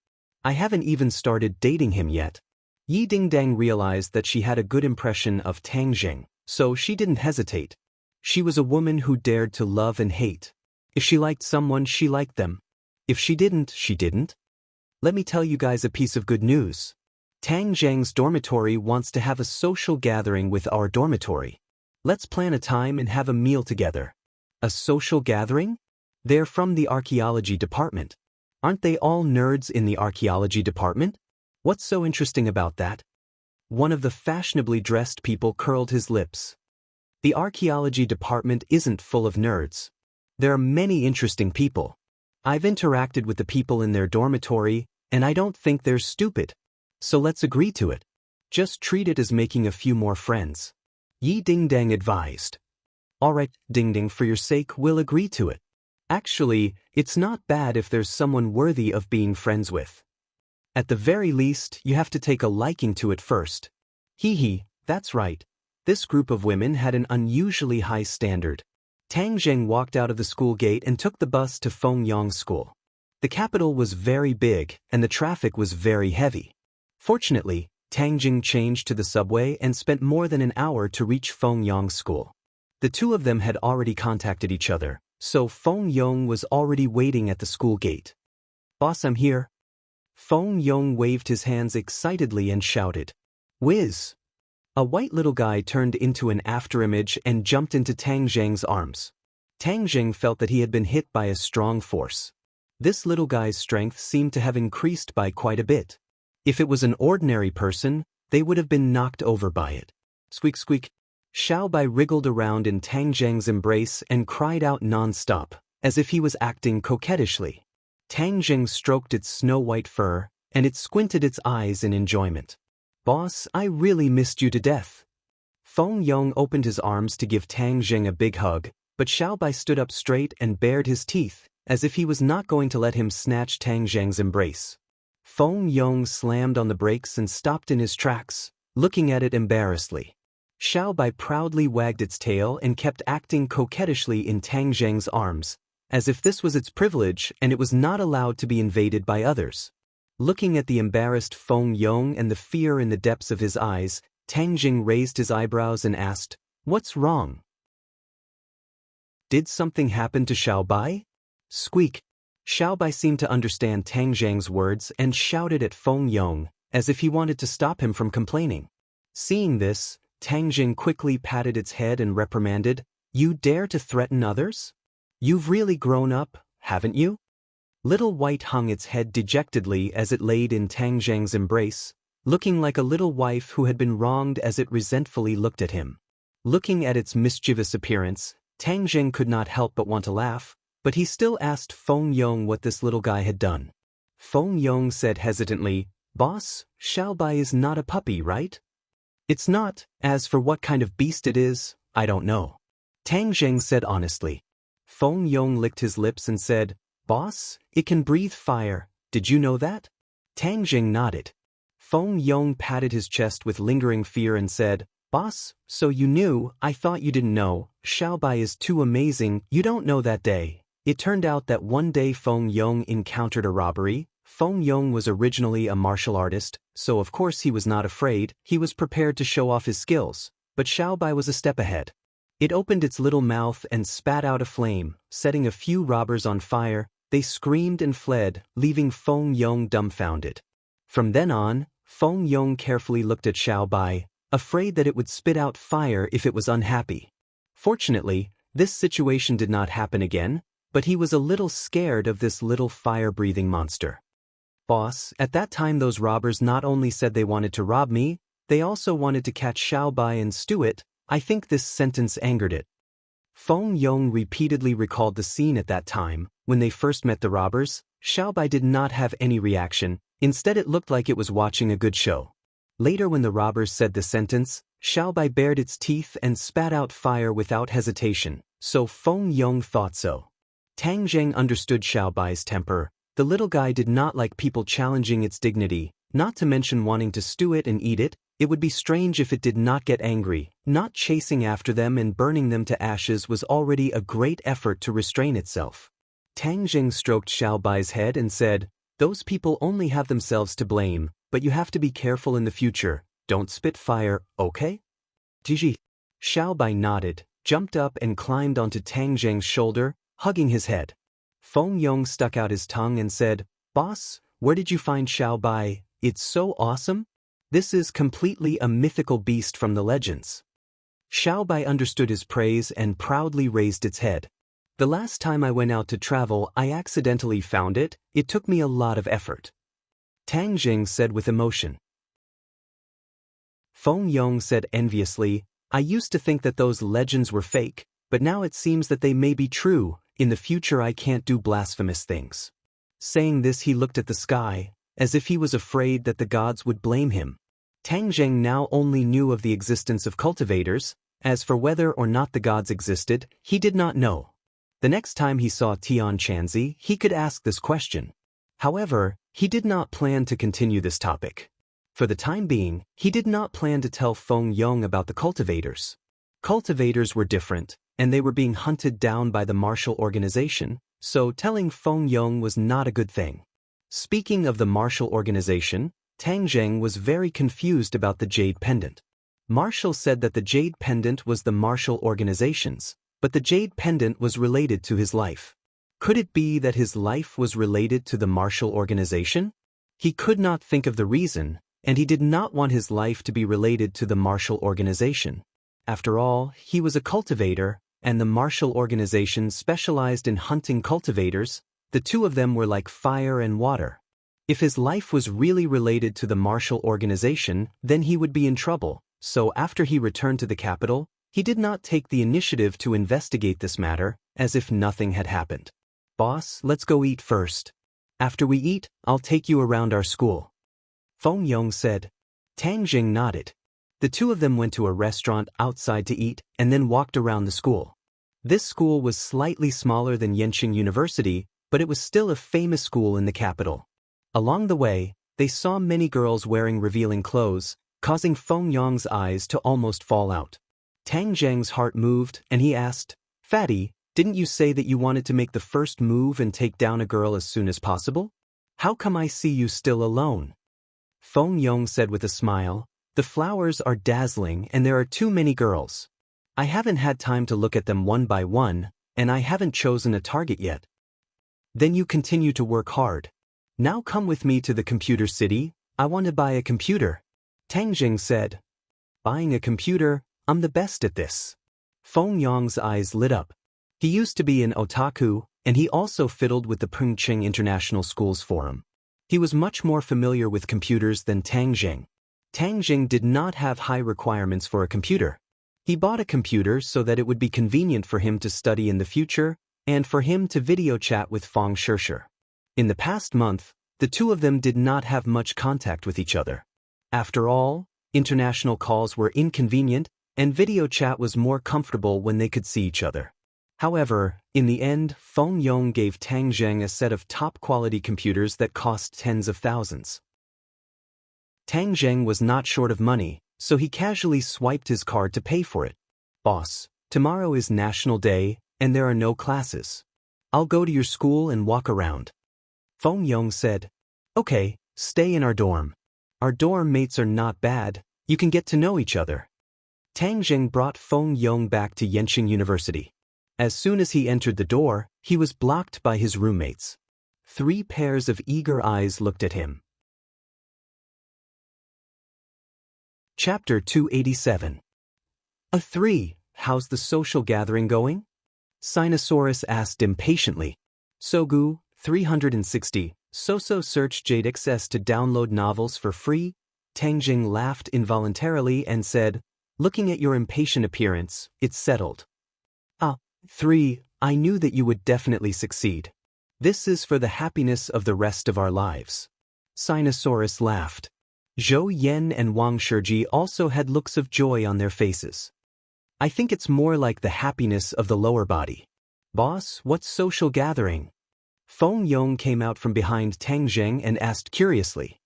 I haven't even started dating him yet." Yi Dingdang realized that she had a good impression of Tang Zheng, so she didn't hesitate. She was a woman who dared to love and hate. If she liked someone, she liked them. If she didn't, she didn't. Let me tell you guys a piece of good news. Tang Zheng's dormitory wants to have a social gathering with our dormitory. Let's plan a time and have a meal together. A social gathering? They're from the archaeology department. Aren't they all nerds in the archaeology department? What's so interesting about that? One of the fashionably dressed people curled his lips. The archaeology department isn't full of nerds. There are many interesting people. I've interacted with the people in their dormitory, and I don't think they're stupid. So let's agree to it. Just treat it as making a few more friends. Yi Dingdang advised. "All right, Dingding, for your sake, we'll agree to it. Actually, it's not bad if there's someone worthy of being friends with. At the very least, you have to take a liking to it first." Hee hee, that's right. This group of women had an unusually high standard. Tang Zheng walked out of the school gate and took the bus to Fengyang School. The capital was very big, and the traffic was very heavy. Fortunately, Tang Zheng changed to the subway and spent more than an hour to reach Fengyang School. The two of them had already contacted each other, so Fengyang was already waiting at the school gate. "Boss, I'm here." Fengyang waved his hands excitedly and shouted, "Whiz!" A white little guy turned into an afterimage and jumped into Tang Zheng's arms. Tang Zheng felt that he had been hit by a strong force. This little guy's strength seemed to have increased by quite a bit. If it was an ordinary person, they would have been knocked over by it. Squeak squeak. Xiao Bai wriggled around in Tang Zheng's embrace and cried out non-stop, as if he was acting coquettishly. Tang Jing stroked its snow-white fur, and it squinted its eyes in enjoyment. "Boss, I really missed you to death." Feng Yong opened his arms to give Tang Jing a big hug, but Xiaobai stood up straight and bared his teeth, as if he was not going to let him snatch Tang Jing's embrace. Feng Yong slammed on the brakes and stopped in his tracks, looking at it embarrassedly. Xiaobai proudly wagged its tail and kept acting coquettishly in Tang Jing's arms, as if this was its privilege and it was not allowed to be invaded by others. Looking at the embarrassed Feng Yong and the fear in the depths of his eyes, Tang Jing raised his eyebrows and asked, "What's wrong? Did something happen to Xiaobai?" Squeak. Xiaobai seemed to understand Tang Jing's words and shouted at Feng Yong, as if he wanted to stop him from complaining. Seeing this, Tang Jing quickly patted its head and reprimanded, "You dare to threaten others? You've really grown up, haven't you?" Little White hung its head dejectedly as it laid in Tang Jing's embrace, looking like a little wife who had been wronged as it resentfully looked at him. Looking at its mischievous appearance, Tang Jing could not help but want to laugh, but he still asked Feng Yong what this little guy had done. Feng Yong said hesitantly, "Boss, Xiaobai is not a puppy, right?" "It's not. As for what kind of beast it is, I don't know," Tang Jing said honestly. Feng Yong licked his lips and said, "Boss, it can breathe fire. Did you know that?" Tang Jing nodded. Feng Yong patted his chest with lingering fear and said, "Boss, so you knew. I thought you didn't know. Xiaobai is too amazing. You don't know that day." It turned out that one day Feng Yong encountered a robbery. Feng Yong was originally a martial artist, so of course he was not afraid. He was prepared to show off his skills, but Xiaobai was a step ahead. It opened its little mouth and spat out a flame, setting a few robbers on fire. They screamed and fled, leaving Feng Yong dumbfounded. From then on, Feng Yong carefully looked at Xiaobai, afraid that it would spit out fire if it was unhappy. Fortunately, this situation did not happen again, but he was a little scared of this little fire-breathing monster. "Boss, at that time those robbers not only said they wanted to rob me, they also wanted to catch Xiaobai and stew it. I think this sentence angered it." Feng Yong repeatedly recalled the scene at that time. When they first met the robbers, Xiaobai did not have any reaction. Instead it looked like it was watching a good show. Later when the robbers said the sentence, Xiaobai bared its teeth and spat out fire without hesitation, so Feng Yong thought so. Tang Jing understood Xiaobai's temper. The little guy did not like people challenging its dignity, not to mention wanting to stew it and eat it. It would be strange if it did not get angry. Not chasing after them and burning them to ashes was already a great effort to restrain itself. Tang Jing stroked Xiaobai's head and said, "Those people only have themselves to blame, but you have to be careful in the future. Don't spit fire, okay?" "Jiji." Xiaobai nodded, jumped up and climbed onto Tang Jing's shoulder, hugging his head. Feng Yong stuck out his tongue and said, "Boss, where did you find Xiaobai? It's so awesome. This is completely a mythical beast from the legends." Xiaobai understood his praise and proudly raised its head. "The last time I went out to travel, I accidentally found it. It took me a lot of effort," Tang Jing said with emotion. Feng Yong said enviously, "I used to think that those legends were fake, but now it seems that they may be true. In the future I can't do blasphemous things." Saying this he looked at the sky, as if he was afraid that the gods would blame him. Tang Jing now only knew of the existence of cultivators. As for whether or not the gods existed, he did not know. The next time he saw Tian Chanzi, he could ask this question. However, he did not plan to continue this topic. For the time being, he did not plan to tell Feng Yong about the cultivators. Cultivators were different, and they were being hunted down by the martial organization, so telling Feng Yong was not a good thing. Speaking of the martial organization, Tang Jing was very confused about the Jade Pendant. Marshall said that the Jade Pendant was the martial organization's, but the Jade Pendant was related to his life. Could it be that his life was related to the martial organization? He could not think of the reason, and he did not want his life to be related to the martial organization. After all, he was a cultivator, and the martial organization specialized in hunting cultivators. The two of them were like fire and water. If his life was really related to the martial organization, then he would be in trouble. So after he returned to the capital, he did not take the initiative to investigate this matter, as if nothing had happened. Boss, let's go eat first. After we eat, I'll take you around our school. Feng Yong said. Tang Jing nodded. The two of them went to a restaurant outside to eat and then walked around the school. This school was slightly smaller than Yenching University, but it was still a famous school in the capital. Along the way, they saw many girls wearing revealing clothes, causing Feng Yong's eyes to almost fall out. Tang Zheng's heart moved, and he asked, Fatty, didn't you say that you wanted to make the first move and take down a girl as soon as possible? How come I see you still alone? Feng Yong said with a smile, the flowers are dazzling and there are too many girls. I haven't had time to look at them one by one, and I haven't chosen a target yet. Then you continue to work hard. Now come with me to the computer city, I want to buy a computer. Tang Jing said. Buying a computer, I'm the best at this. Feng Yong's eyes lit up. He used to be an otaku, and he also fiddled with the Pengcheng International Schools Forum. He was much more familiar with computers than Tang Jing. Tang Jing did not have high requirements for a computer. He bought a computer so that it would be convenient for him to study in the future, and for him to video chat with Fang Shishir. In the past month, the two of them did not have much contact with each other. After all, international calls were inconvenient, and video chat was more comfortable when they could see each other. However, in the end, Feng Yong gave Tang Zheng a set of top-quality computers that cost tens of thousands. Tang Zheng was not short of money, so he casually swiped his card to pay for it. Boss, tomorrow is National Day, and there are no classes. I'll go to your school and walk around. Feng Yong said. Okay, stay in our dorm. Our dorm mates are not bad, you can get to know each other. Tang Zheng brought Feng Yong back to Yenching University. As soon as he entered the door, he was blocked by his roommates. 3 pairs of eager eyes looked at him. Chapter 287. A 3, how's the social gathering going? Sinosaurus asked impatiently. Sogu, 360, Soso search JDXS to download novels for free? Tang Jing laughed involuntarily and said, looking at your impatient appearance, it's settled. 3, I knew that you would definitely succeed. This is for the happiness of the rest of our lives. Sinosaurus laughed. Zhou Yen and Wang Shiji also had looks of joy on their faces. I think it's more like the happiness of the lower body. Boss, what's social gathering? Feng Yong came out from behind Tang Zheng and asked curiously.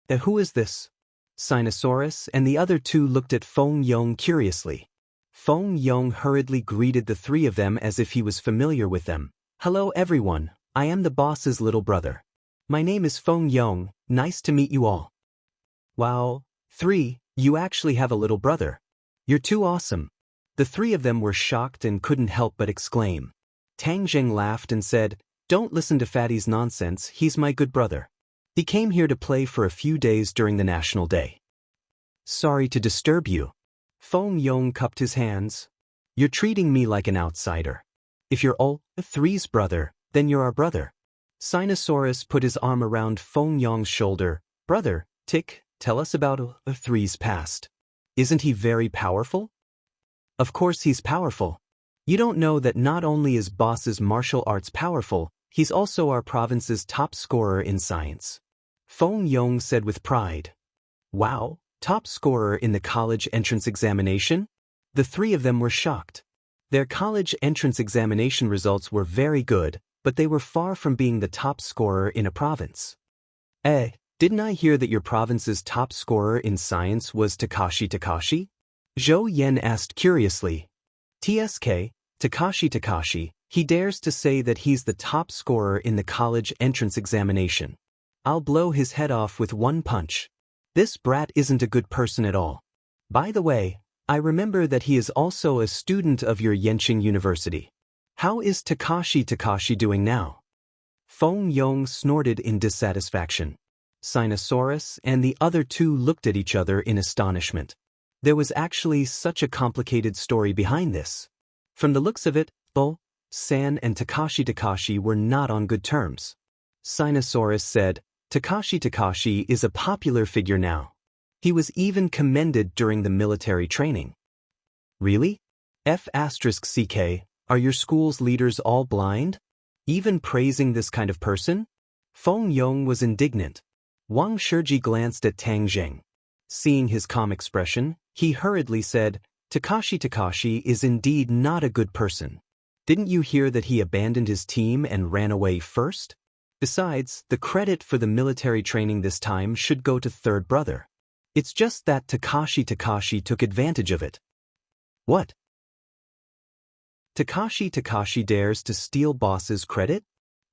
Who is this? Sinosaurus and the other two looked at Feng Yong curiously. Feng Yong hurriedly greeted the 3 of them as if he was familiar with them. Hello everyone, I am the boss's little brother. My name is Feng Yong, nice to meet you all. Wow, 3, you actually have a little brother. You're too awesome. The 3 of them were shocked and couldn't help but exclaim. Tang Zheng laughed and said, don't listen to Fatty's nonsense, he's my good brother. He came here to play for a few days during the National Day. Sorry to disturb you. Feng Yong cupped his hands. You're treating me like an outsider. If you're all 3's brother, then you're our brother. Sinosaurus put his arm around Feng Yong's shoulder. Brother, Tick, tell us about 3's past. Isn't he very powerful? Of course he's powerful. You don't know that not only is Boss's martial arts powerful, he's also our province's top scorer in science. Feng Yong said with pride. Wow. Top scorer in the college entrance examination? The 3 of them were shocked. Their college entrance examination results were very good, but they were far from being the top scorer in a province. Didn't I hear that your province's top scorer in science was Takashi? Zhou Yen asked curiously. Takashi, he dares to say that he's the top scorer in the college entrance examination. I'll blow his head off with one punch. This brat isn't a good person at all. By the way, I remember that he is also a student of your Yenching University. How is Takashi doing now? Feng Yong snorted in dissatisfaction. Sinosaurus and the other 2 looked at each other in astonishment. There was actually such a complicated story behind this. From the looks of it, San and Takashi were not on good terms. Sinosaurus said, Takashi is a popular figure now. He was even commended during the military training. Really? F***ck, Are your school's leaders all blind? Even praising this kind of person? Feng Yong was indignant. Wang Shiji glanced at Tang Zheng. Seeing his calm expression, he hurriedly said, Takashi is indeed not a good person. Didn't you hear that he abandoned his team and ran away first? Besides, the credit for the military training this time should go to third brother. It's just that Takashi took advantage of it. What? Takashi dares to steal boss's credit?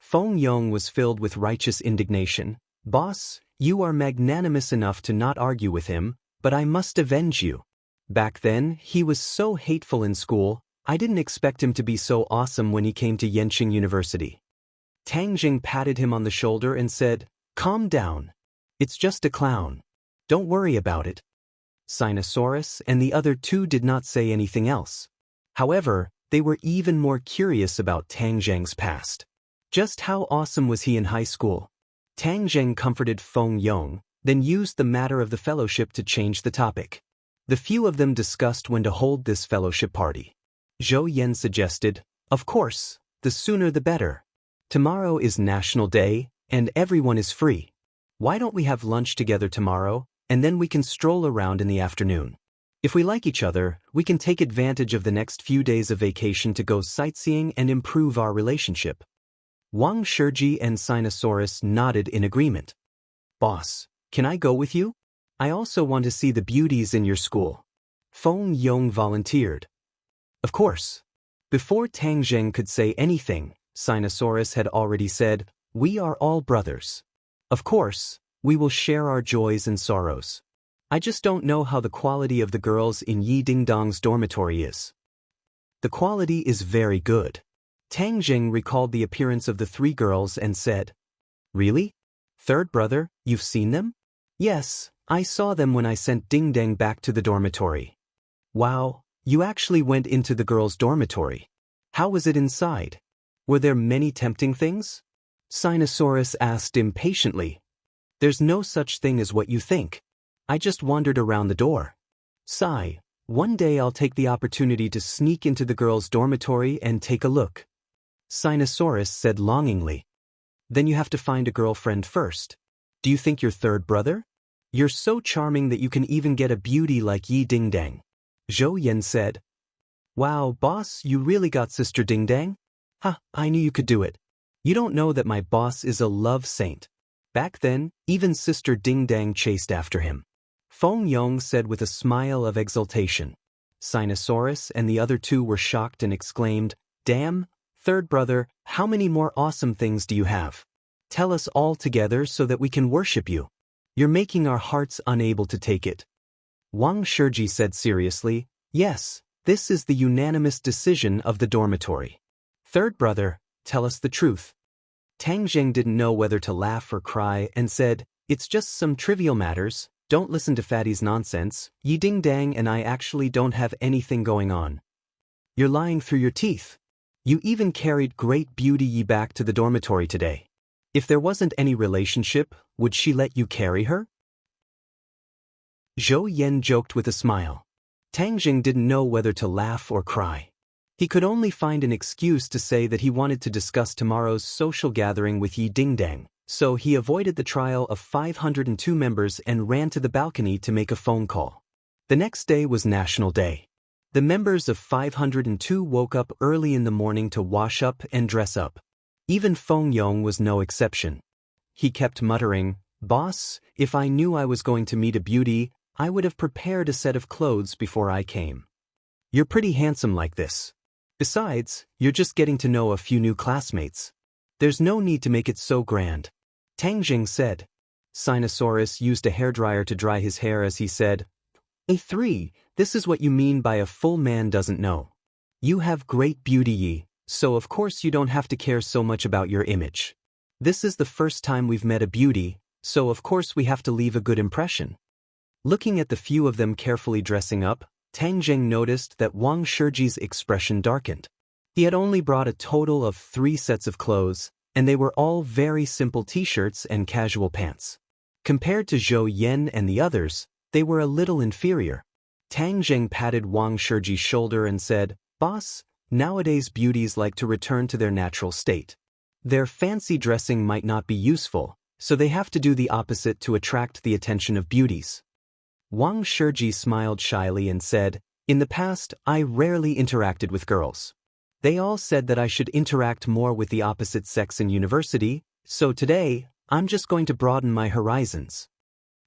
Feng Yong was filled with righteous indignation. Boss, you are magnanimous enough to not argue with him, but I must avenge you. Back then, he was so hateful in school, I didn't expect him to be so awesome when he came to Yenqing University. Tang Jing patted him on the shoulder and said, Calm down. It's just a clown. Don't worry about it. Sinosaurus and the other two did not say anything else. However, they were even more curious about Tang Zheng's past. Just how awesome was he in high school? Tang Zheng comforted Feng Yong, then used the matter of the fellowship to change the topic. The few of them discussed when to hold this fellowship party. Zhou Yen suggested, Of course, the sooner the better. Tomorrow is National Day, and everyone is free. Why don't we have lunch together tomorrow, and then we can stroll around in the afternoon? If we like each other, we can take advantage of the next few days of vacation to go sightseeing and improve our relationship. Wang Shiji and Sinosaurus nodded in agreement. Boss, can I go with you? I also want to see the beauties in your school. Feng Yong volunteered. Of course. Before Tang Zheng could say anything, Sinosaurus had already said, We are all brothers. Of course, we will share our joys and sorrows. I just don't know how the quality of the girls in Yi Dingdong's dormitory is. The quality is very good. Tang Jing recalled the appearance of the three girls and said, Really? Third brother, you've seen them? Yes, I saw them when I sent Ding Dang back to the dormitory. Wow, you actually went into the girls' dormitory. How was it inside? Were there many tempting things? Sinosaurus asked impatiently. There's no such thing as what you think. I just wandered around the door. Sigh, one day I'll take the opportunity to sneak into the girls' dormitory and take a look. Sinosaurus said longingly. Then you have to find a girlfriend first. Do you think you're third brother? You're so charming that you can even get a beauty like Yi Dingdang. Zhou Yen said. Wow, boss, you really got Sister Dingdang? Ha, I knew you could do it. You don't know that my boss is a love saint. Back then, even Sister Dingdang chased after him. Feng Yong said with a smile of exultation. Sinosaurus and the other two were shocked and exclaimed, Damn, third brother, how many more awesome things do you have? Tell us all together so that we can worship you. You're making our hearts unable to take it. Wang Shiji said seriously, Yes, this is the unanimous decision of the dormitory. Third brother, tell us the truth. Tang Zheng didn't know whether to laugh or cry and said, It's just some trivial matters, don't listen to Fatty's nonsense, Yi Dingdang and I actually don't have anything going on. You're lying through your teeth. You even carried Great Beauty Yi back to the dormitory today. If there wasn't any relationship, would she let you carry her? Zhou Yen joked with a smile. Tang Jing didn't know whether to laugh or cry. He could only find an excuse to say that he wanted to discuss tomorrow's social gathering with Yi Dingdang, so he avoided the trial of 502 members and ran to the balcony to make a phone call. The next day was National Day. The members of 502 woke up early in the morning to wash up and dress up. Even Feng Yong was no exception. He kept muttering, Boss, if I knew I was going to meet a beauty, I would have prepared a set of clothes before I came. You're pretty handsome like this. Besides, you're just getting to know a few new classmates. There's no need to make it so grand. Tang Jing said. Sinosaurus used a hairdryer to dry his hair as he said, A3, this is what you mean by a full man doesn't know. You have great beauty Yi, so of course you don't have to care so much about your image. This is the first time we've met a beauty, so of course we have to leave a good impression. Looking at the few of them carefully dressing up, Tang Jing noticed that Wang Shiji's expression darkened. He had only brought a total of 3 sets of clothes, and they were all very simple t-shirts and casual pants. Compared to Zhou Yen and the others, they were a little inferior. Tang Jing patted Wang Shiji's shoulder and said, Boss, Nowadays beauties like to return to their natural state. Their fancy dressing might not be useful, so they have to do the opposite to attract the attention of beauties. Wang Shiji smiled shyly and said, "In the past, I rarely interacted with girls. They all said that I should interact more with the opposite sex in university, so today, I'm just going to broaden my horizons."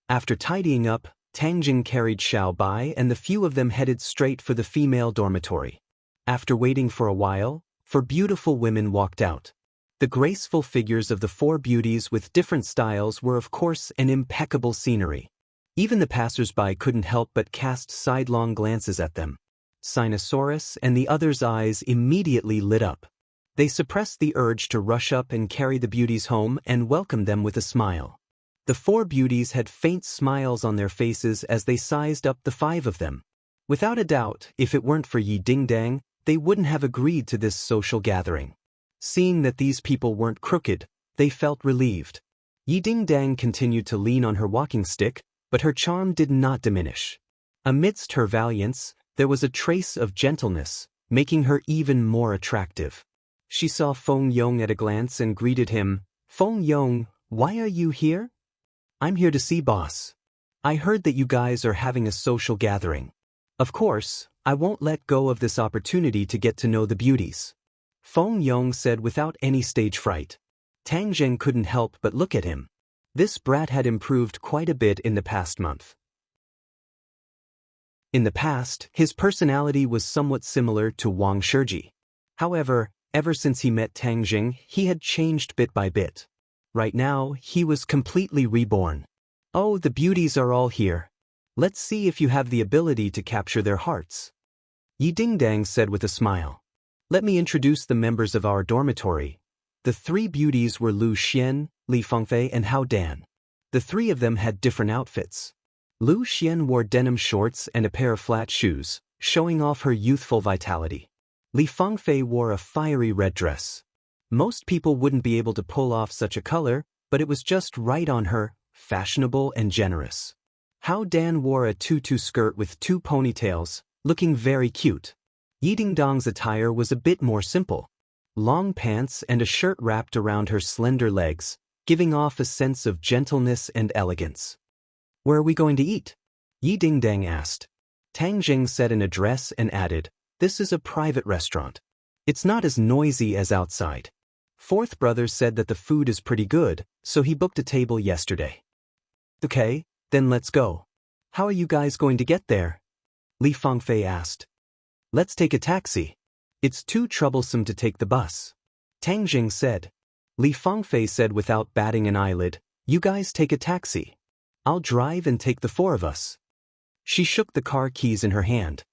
After tidying up, Tang Jing carried Xiao Bai and the few of them headed straight for the female dormitory. After waiting for a while, four beautiful women walked out. The graceful figures of the four beauties with different styles were of course an impeccable scenery. Even the passers-by couldn't help but cast sidelong glances at them. Sinosaurus and the others' eyes immediately lit up. They suppressed the urge to rush up and carry the beauties home and welcome them with a smile. The four beauties had faint smiles on their faces as they sized up the five of them. Without a doubt, if it weren't for Yi Dingdang, they wouldn't have agreed to this social gathering. Seeing that these people weren't crooked, they felt relieved. Yi Dingdang continued to lean on her walking stick, but her charm did not diminish. Amidst her valiance, there was a trace of gentleness, making her even more attractive. She saw Feng Yong at a glance and greeted him. "Feng Yong, why are you here?" "I'm here to see boss. I heard that you guys are having a social gathering. Of course, I won't let go of this opportunity to get to know the beauties," Feng Yong said without any stage fright. Tang Zheng couldn't help but look at him. This brat had improved quite a bit in the past month. In the past, his personality was somewhat similar to Wang Shiji. However, ever since he met Tang Jing, he had changed bit by bit. Right now, he was completely reborn. "Oh, the beauties are all here. Let's see if you have the ability to capture their hearts," Yi Dingdang said with a smile. "Let me introduce the members of our dormitory." The three beauties were Lu Xian, Li Fengfei and Hao Dan. The three of them had different outfits. Lu Xian wore denim shorts and a pair of flat shoes, showing off her youthful vitality. Li Fengfei wore a fiery red dress. Most people wouldn't be able to pull off such a color, but it was just right on her, fashionable and generous. Hao Dan wore a tutu skirt with two ponytails, looking very cute. Yi Dingdang's attire was a bit more simple. Long pants and a shirt wrapped around her slender legs, giving off a sense of gentleness and elegance. "Where are we going to eat?" Yi Dingdang asked. Tang Jing said an address and added, "This is a private restaurant. It's not as noisy as outside." Fourth brother said that the food is pretty good, so he booked a table yesterday. "Okay, then let's go. How are you guys going to get there?" Li Fengfei asked. "Let's take a taxi. It's too troublesome to take the bus," Tang Jing said. Li Fengfei said without batting an eyelid, "You guys take a taxi. I'll drive and take the four of us." She shook the car keys in her hand.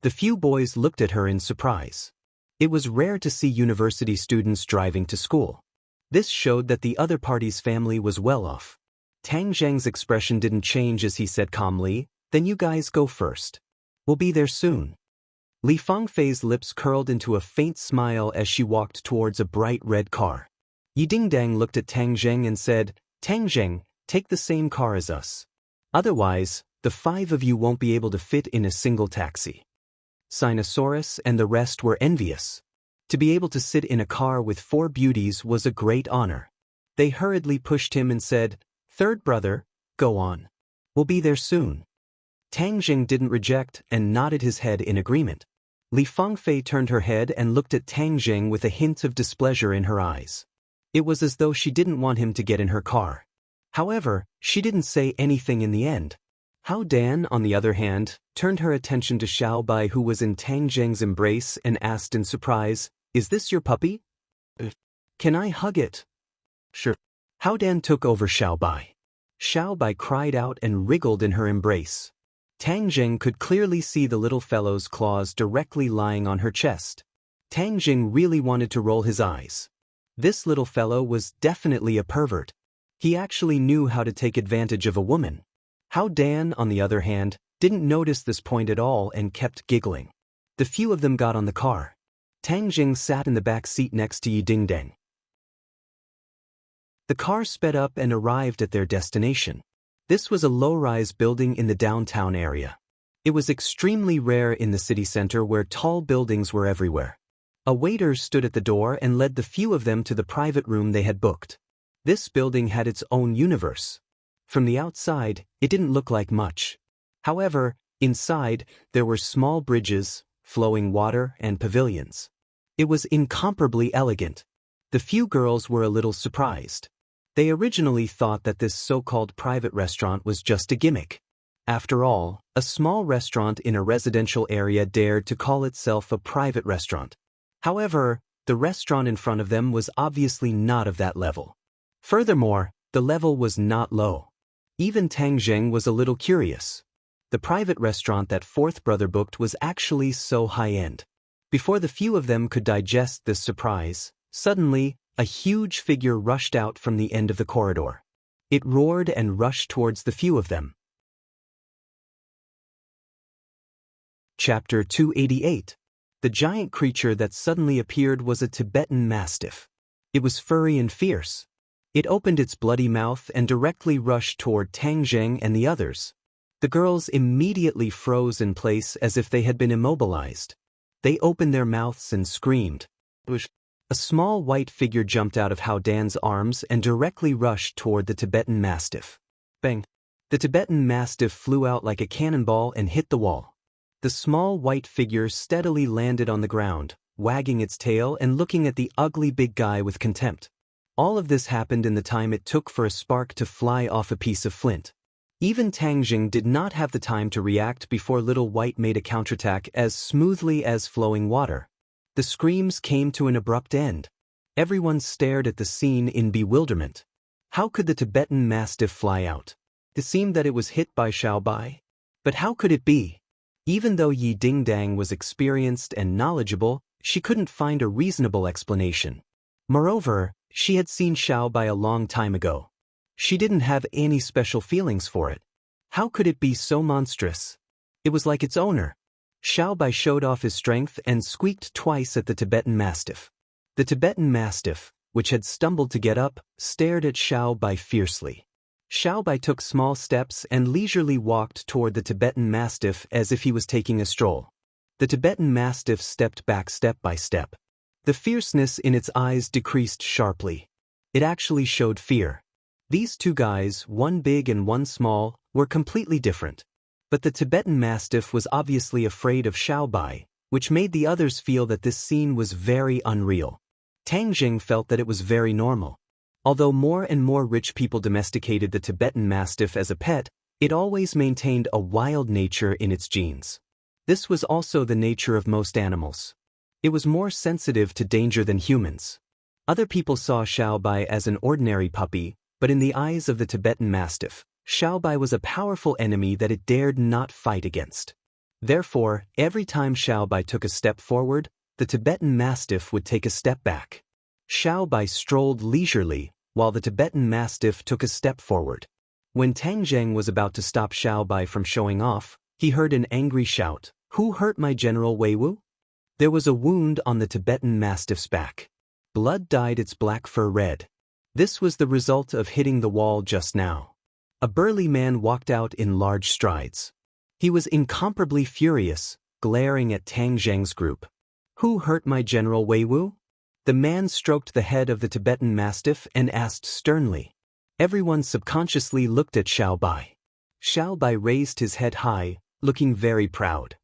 The few boys looked at her in surprise. It was rare to see university students driving to school. This showed that the other party's family was well off. Tang Zheng's expression didn't change as he said calmly, "Then you guys go first. We'll be there soon." Li Fengfei's lips curled into a faint smile as she walked towards a bright red car. Yi Dingdang looked at Tang Zheng and said, "Tang Zheng, take the same car as us. Otherwise, the five of you won't be able to fit in a single taxi." Sinosaurus and the rest were envious. To be able to sit in a car with four beauties was a great honor. They hurriedly pushed him and said, "Third brother, go on. We'll be there soon." Tang Jing didn't reject and nodded his head in agreement. Li Fengfei turned her head and looked at Tang Jing with a hint of displeasure in her eyes. It was as though she didn't want him to get in her car. However, she didn't say anything in the end. Hao Dan, on the other hand, turned her attention to Xiao Bai, who was in Tang Zheng's embrace, and asked in surprise, "Is this your puppy? Can I hug it?" "Sure." Hao Dan took over Xiao Bai. Xiao Bai cried out and wriggled in her embrace. Tang Zheng could clearly see the little fellow's claws directly lying on her chest. Tang Jing really wanted to roll his eyes. This little fellow was definitely a pervert. He actually knew how to take advantage of a woman. Hao Dan, on the other hand, didn't notice this point at all and kept giggling. The few of them got on the car. Tang Jing sat in the back seat next to Yi Dingdang. The car sped up and arrived at their destination. This was a low-rise building in the downtown area. It was extremely rare in the city center where tall buildings were everywhere. A waiter stood at the door and led the few of them to the private room they had booked. This building had its own universe. From the outside, it didn't look like much. However, inside, there were small bridges, flowing water, and pavilions. It was incomparably elegant. The few girls were a little surprised. They originally thought that this so-called private restaurant was just a gimmick. After all, a small restaurant in a residential area dared to call itself a private restaurant. However, the restaurant in front of them was obviously not of that level. Furthermore, the level was not low. Even Tang Zheng was a little curious. The private restaurant that fourth brother booked was actually so high-end. Before the few of them could digest this surprise, suddenly, a huge figure rushed out from the end of the corridor. It roared and rushed towards the few of them. Chapter 288. The giant creature that suddenly appeared was a Tibetan Mastiff. It was furry and fierce. It opened its bloody mouth and directly rushed toward Tang Zheng and the others. The girls immediately froze in place as if they had been immobilized. They opened their mouths and screamed. A small white figure jumped out of Hao Dan's arms and directly rushed toward the Tibetan Mastiff. Bang! The Tibetan Mastiff flew out like a cannonball and hit the wall. The small white figure steadily landed on the ground, wagging its tail and looking at the ugly big guy with contempt. All of this happened in the time it took for a spark to fly off a piece of flint. Even Tang Jing did not have the time to react before Little White made a counterattack as smoothly as flowing water. The screams came to an abrupt end. Everyone stared at the scene in bewilderment. How could the Tibetan Mastiff fly out? It seemed that it was hit by Xiaobai. But how could it be? Even though Yi Dingdang was experienced and knowledgeable, she couldn't find a reasonable explanation. Moreover, she had seen Xiaobai a long time ago. She didn't have any special feelings for it. How could it be so monstrous? It was like its owner. Xiaobai showed off his strength and squeaked twice at the Tibetan Mastiff. The Tibetan Mastiff, which had stumbled to get up, stared at Xiaobai fiercely. Xiaobai took small steps and leisurely walked toward the Tibetan Mastiff as if he was taking a stroll. The Tibetan Mastiff stepped back step by step. The fierceness in its eyes decreased sharply. It actually showed fear. These two guys, one big and one small, were completely different. But the Tibetan Mastiff was obviously afraid of Xiaobai, which made the others feel that this scene was very unreal. Tang Jing felt that it was very normal. Although more and more rich people domesticated the Tibetan Mastiff as a pet, it always maintained a wild nature in its genes. This was also the nature of most animals. It was more sensitive to danger than humans. Other people saw Xiaobai as an ordinary puppy, but in the eyes of the Tibetan Mastiff, Xiaobai was a powerful enemy that it dared not fight against. Therefore, every time Xiaobai took a step forward, the Tibetan Mastiff would take a step back. Xiaobai strolled leisurely, while the Tibetan Mastiff took a step forward. When Tang Zheng was about to stop Xiaobai from showing off, he heard an angry shout, "Who hurt my General Weiwu?" There was a wound on the Tibetan Mastiff's back. Blood dyed its black fur red. This was the result of hitting the wall just now. A burly man walked out in large strides. He was incomparably furious, glaring at Tang Zheng's group. "Who hurt my General Weiwu?" The man stroked the head of the Tibetan Mastiff and asked sternly. Everyone subconsciously looked at Xiaobai. Xiaobai raised his head high, looking very proud.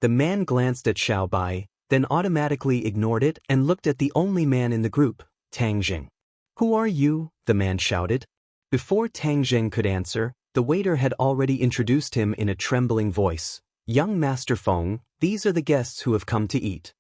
The man glanced at Xiaobai, then automatically ignored it and looked at the only man in the group, Tang Jing. "Who are you?" the man shouted. Before Tang Jing could answer, the waiter had already introduced him in a trembling voice. "Young Master Feng, these are the guests who have come to eat."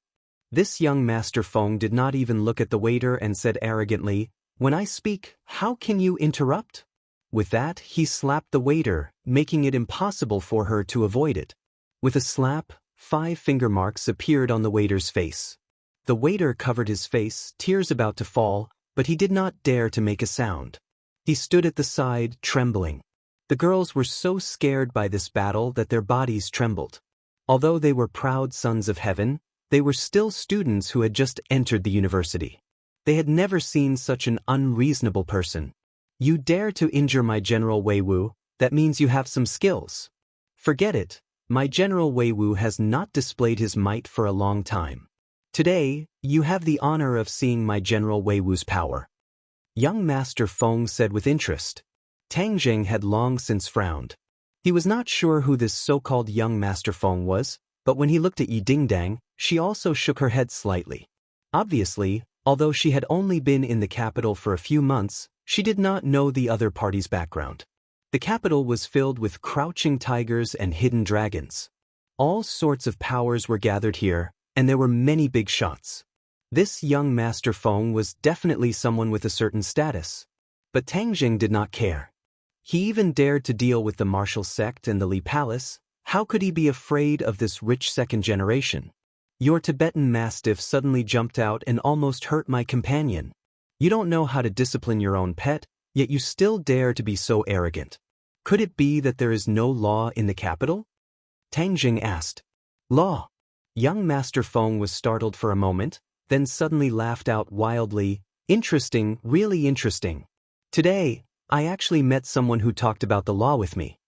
This young Master Feng did not even look at the waiter and said arrogantly, "When I speak, how can you interrupt?" With that, he slapped the waiter, making it impossible for her to avoid it. With a slap, 5 finger marks appeared on the waiter's face. The waiter covered his face, tears about to fall, but he did not dare to make a sound. He stood at the side, trembling. The girls were so scared by this battle that their bodies trembled. Although they were proud sons of heaven, they were still students who had just entered the university. They had never seen such an unreasonable person. "You dare to injure my General Weiwu, that means you have some skills." "Forget it. My General Weiwu has not displayed his might for a long time. Today, you have the honor of seeing my General Weiwu's power. Young Master Feng said with interest. Tang Jing had long since frowned. He was not sure who this so-called young Master Feng was, but when he looked at Yi Dingdang, she also shook her head slightly. Obviously, although she had only been in the capital for a few months, she did not know the other party's background. The capital was filled with crouching tigers and hidden dragons. All sorts of powers were gathered here, and there were many big shots. This young Master Feng was definitely someone with a certain status. But Tang Jing did not care. He even dared to deal with the martial sect and the Li Palace. How could he be afraid of this rich second generation? Your Tibetan Mastiff suddenly jumped out and almost hurt my companion. You don't know how to discipline your own pet, yet you still dare to be so arrogant. Could it be that there is no law in the capital? Tang Jing asked. Law? Young Master Feng was startled for a moment, then suddenly laughed out wildly. Interesting, really interesting. Today, I actually met someone who talked about the law with me.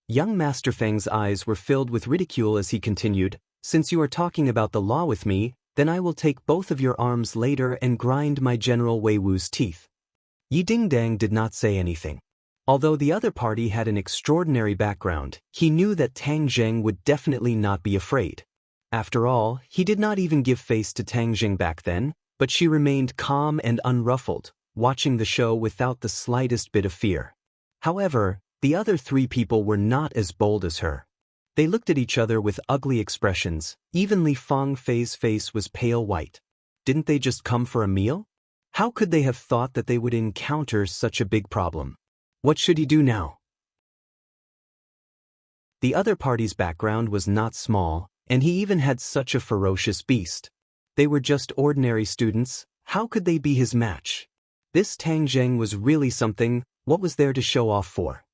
Young Master Feng's eyes were filled with ridicule as he continued, since you are talking about the law with me, then I will take both of your arms later and grind my General Weiwu's teeth. Yi Dingdang did not say anything. Although the other party had an extraordinary background, he knew that Tang Jing would definitely not be afraid. After all, he did not even give face to Tang Jing back then, but she remained calm and unruffled, watching the show without the slightest bit of fear. However, the other three people were not as bold as her. They looked at each other with ugly expressions. Even Li Fangfei's face was pale white. Didn't they just come for a meal? How could they have thought that they would encounter such a big problem? What should he do now? The other party's background was not small, and he even had such a ferocious beast. They were just ordinary students. How could they be his match? This Tang Jing was really something. What was there to show off for?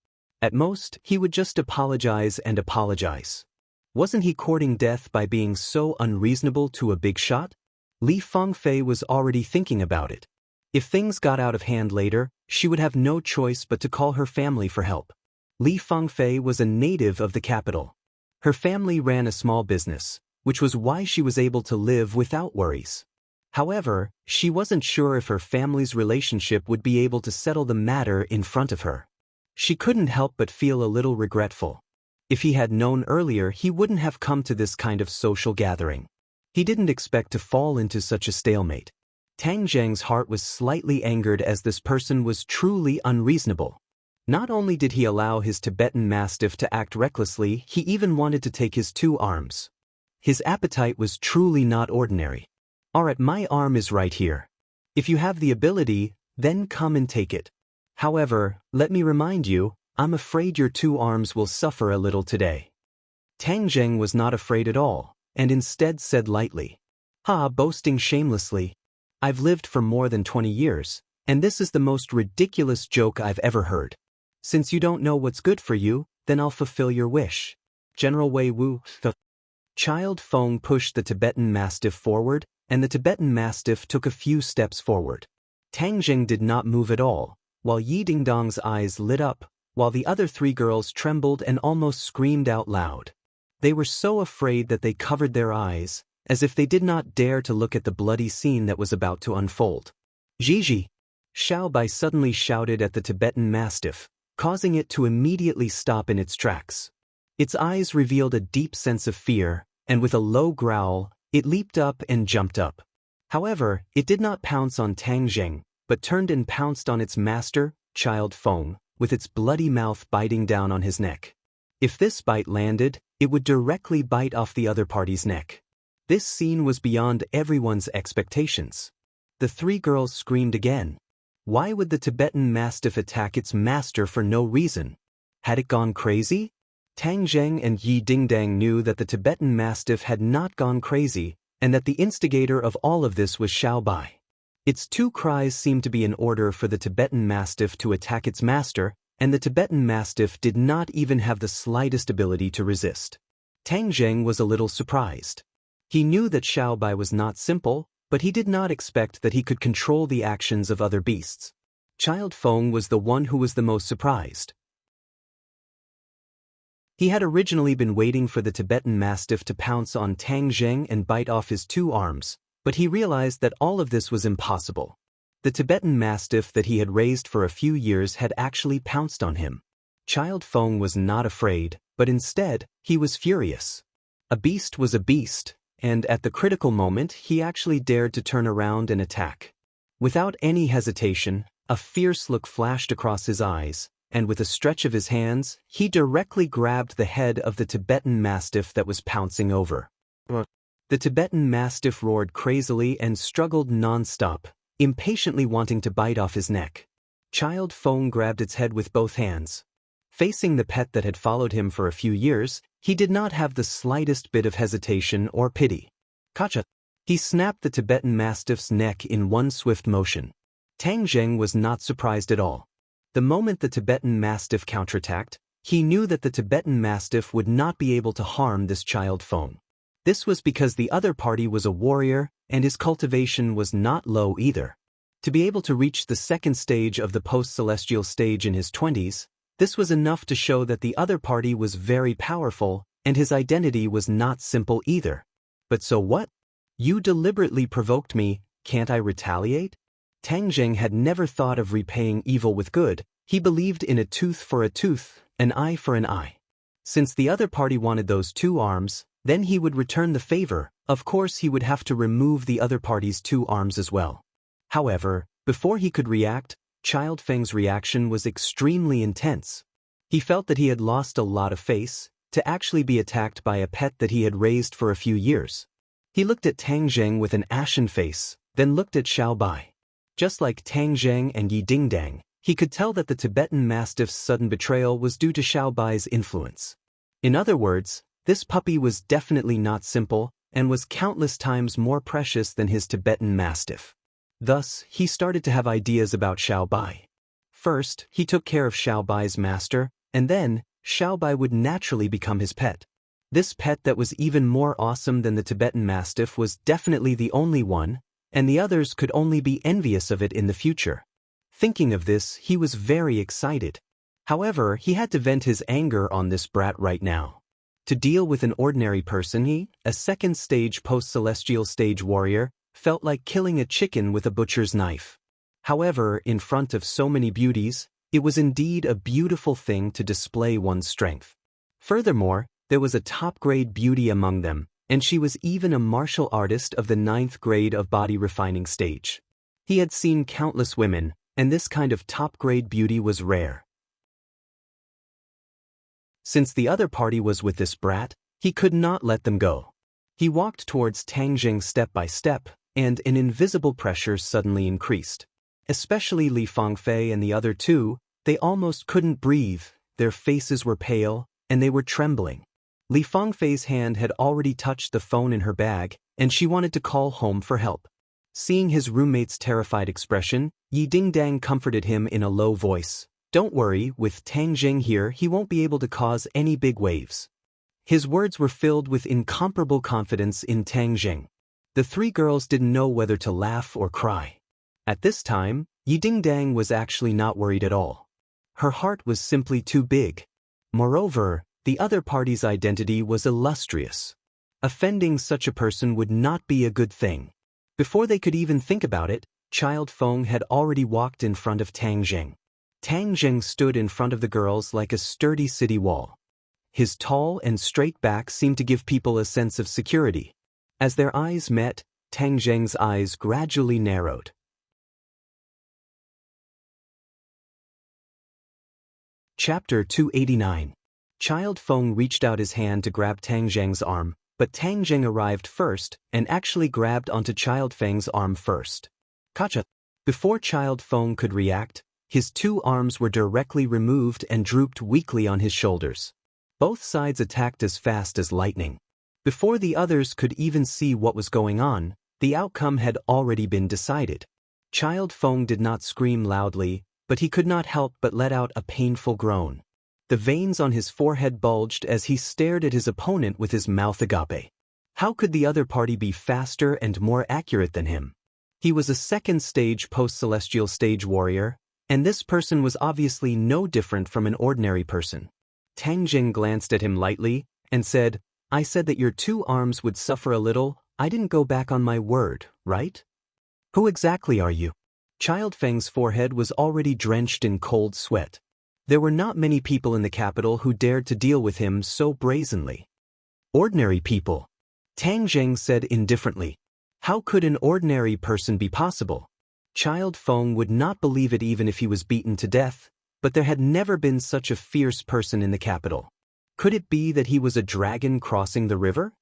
At most, he would just apologize and apologize. Wasn't he courting death by being so unreasonable to a big shot? Li Fangfei was already thinking about it. If things got out of hand later, she would have no choice but to call her family for help. Li Fangfei was a native of the capital. Her family ran a small business, which was why she was able to live without worries. However, she wasn't sure if her family's relationship would be able to settle the matter in front of her. She couldn't help but feel a little regretful. If he had known earlier, he wouldn't have come to this kind of social gathering. He didn't expect to fall into such a stalemate. Tang Jing's heart was slightly angered as this person was truly unreasonable. Not only did he allow his Tibetan Mastiff to act recklessly, he even wanted to take his 2 arms. His appetite was truly not ordinary. Alright, my arm is right here. If you have the ability, then come and take it. However, let me remind you, I'm afraid your 2 arms will suffer a little today. Tang Jing was not afraid at all, and instead said lightly, boasting shamelessly. I've lived for more than 20 years, and this is the most ridiculous joke I've ever heard. Since you don't know what's good for you, then I'll fulfill your wish. General Weiwu, the Child Feng pushed the Tibetan Mastiff forward, and the Tibetan Mastiff took a few steps forward. Tang Jing did not move at all, while Yi Dingdang's eyes lit up, while the other 3 girls trembled and almost screamed out loud. They were so afraid that they covered their eyes, as if they did not dare to look at the bloody scene that was about to unfold. Gigi! Xiao Bai suddenly shouted at the Tibetan Mastiff, causing it to immediately stop in its tracks. Its eyes revealed a deep sense of fear, and with a low growl, it leaped up and jumped up. However, it did not pounce on Tang Jing, but turned and pounced on its master, Child Feng, with its bloody mouth biting down on his neck. If this bite landed, it would directly bite off the other party's neck. This scene was beyond everyone's expectations. The 3 girls screamed again. Why would the Tibetan Mastiff attack its master for no reason? Had it gone crazy? Tang Jing and Yi Dingdang knew that the Tibetan Mastiff had not gone crazy, and that the instigator of all of this was Xiao Bai. Its 2 cries seemed to be an order for the Tibetan Mastiff to attack its master, and the Tibetan Mastiff did not even have the slightest ability to resist. Tang Jing was a little surprised. He knew that Xiao Bai was not simple, but he did not expect that he could control the actions of other beasts. Child Feng was the one who was the most surprised. He had originally been waiting for the Tibetan Mastiff to pounce on Tang Zheng and bite off his 2 arms, but he realized that all of this was impossible. The Tibetan Mastiff that he had raised for a few years had actually pounced on him. Child Feng was not afraid, but instead, he was furious. A beast was a beast, and at the critical moment he actually dared to turn around and attack. Without any hesitation, a fierce look flashed across his eyes, and with a stretch of his hands, he directly grabbed the head of the Tibetan Mastiff that was pouncing over. The Tibetan Mastiff roared crazily and struggled non-stop, impatiently wanting to bite off his neck. Child Feng grabbed its head with both hands. Facing the pet that had followed him for a few years, he did not have the slightest bit of hesitation or pity. Kacha! He snapped the Tibetan Mastiff's neck in one swift motion. Tang Zheng was not surprised at all. The moment the Tibetan Mastiff counterattacked, he knew that the Tibetan Mastiff would not be able to harm this Child Feng. This was because the other party was a warrior, and his cultivation was not low either. To be able to reach the second stage of the post-celestial stage in his 20s, this was enough to show that the other party was very powerful, and his identity was not simple either. But so what? You deliberately provoked me, can't I retaliate? Tang Zheng had never thought of repaying evil with good. He believed in a tooth for a tooth, an eye for an eye. Since the other party wanted those 2 arms, then he would return the favor. Of course he would have to remove the other party's 2 arms as well. However, before he could react, Child Feng's reaction was extremely intense. He felt that he had lost a lot of face, to actually be attacked by a pet that he had raised for a few years. He looked at Tang Zheng with an ashen face, then looked at Xiao Bai. Just like Tang Zheng and Yi Dingdang, he could tell that the Tibetan Mastiff's sudden betrayal was due to Xiao Bai's influence. In other words, this puppy was definitely not simple, and was countless times more precious than his Tibetan Mastiff. Thus, he started to have ideas about Xiao Bai. First, he took care of Xiao Bai's master, and then, Xiao Bai would naturally become his pet. This pet that was even more awesome than the Tibetan Mastiff was definitely the only one, and the others could only be envious of it in the future. Thinking of this, he was very excited. However, he had to vent his anger on this brat right now. To deal with an ordinary person, he, a second-stage post-celestial stage warrior, felt like killing a chicken with a butcher's knife. However, in front of so many beauties, it was indeed a beautiful thing to display one's strength. Furthermore, there was a top-grade beauty among them, and she was even a martial artist of the 9th grade of body refining stage. He had seen countless women, and this kind of top-grade beauty was rare. Since the other party was with this brat, he could not let them go. He walked towards Tang Zheng step by step, and an invisible pressure suddenly increased. Especially Li Fangfei and the other 2, they almost couldn't breathe, their faces were pale, and they were trembling. Li Fangfei's hand had already touched the phone in her bag, and she wanted to call home for help. Seeing his roommate's terrified expression, Yi Dingdang comforted him in a low voice. Don't worry, with Tang Zheng here he won't be able to cause any big waves. His words were filled with incomparable confidence in Tang Zheng. The 3 girls didn't know whether to laugh or cry. At this time, Yi Dingdang was actually not worried at all. Her heart was simply too big. Moreover, the other party's identity was illustrious. Offending such a person would not be a good thing. Before they could even think about it, Child Feng had already walked in front of Tang Zheng. Tang Zheng stood in front of the girls like a sturdy city wall. His tall and straight back seemed to give people a sense of security. As their eyes met, Tang Zheng's eyes gradually narrowed. Chapter 289. Child Feng reached out his hand to grab Tang Zheng's arm, but Tang Zheng arrived first and actually grabbed onto Child Feng's arm first. Kacha! Before Child Feng could react, his 2 arms were directly removed and drooped weakly on his shoulders. Both sides attacked as fast as lightning. Before the others could even see what was going on, the outcome had already been decided. Child Feng did not scream loudly, but he could not help but let out a painful groan. The veins on his forehead bulged as he stared at his opponent with his mouth agape. How could the other party be faster and more accurate than him? He was a second-stage post-celestial stage warrior, and this person was obviously no different from an ordinary person. Tang Jing glanced at him lightly and said, I said that your 2 arms would suffer a little. I didn't go back on my word, right? Who exactly are you? Child Feng's forehead was already drenched in cold sweat. There were not many people in the capital who dared to deal with him so brazenly. Ordinary people. Tang Jing said indifferently. How could an ordinary person be possible? Child Feng would not believe it even if he was beaten to death, but there had never been such a fierce person in the capital. Could it be that he was a dragon crossing the river?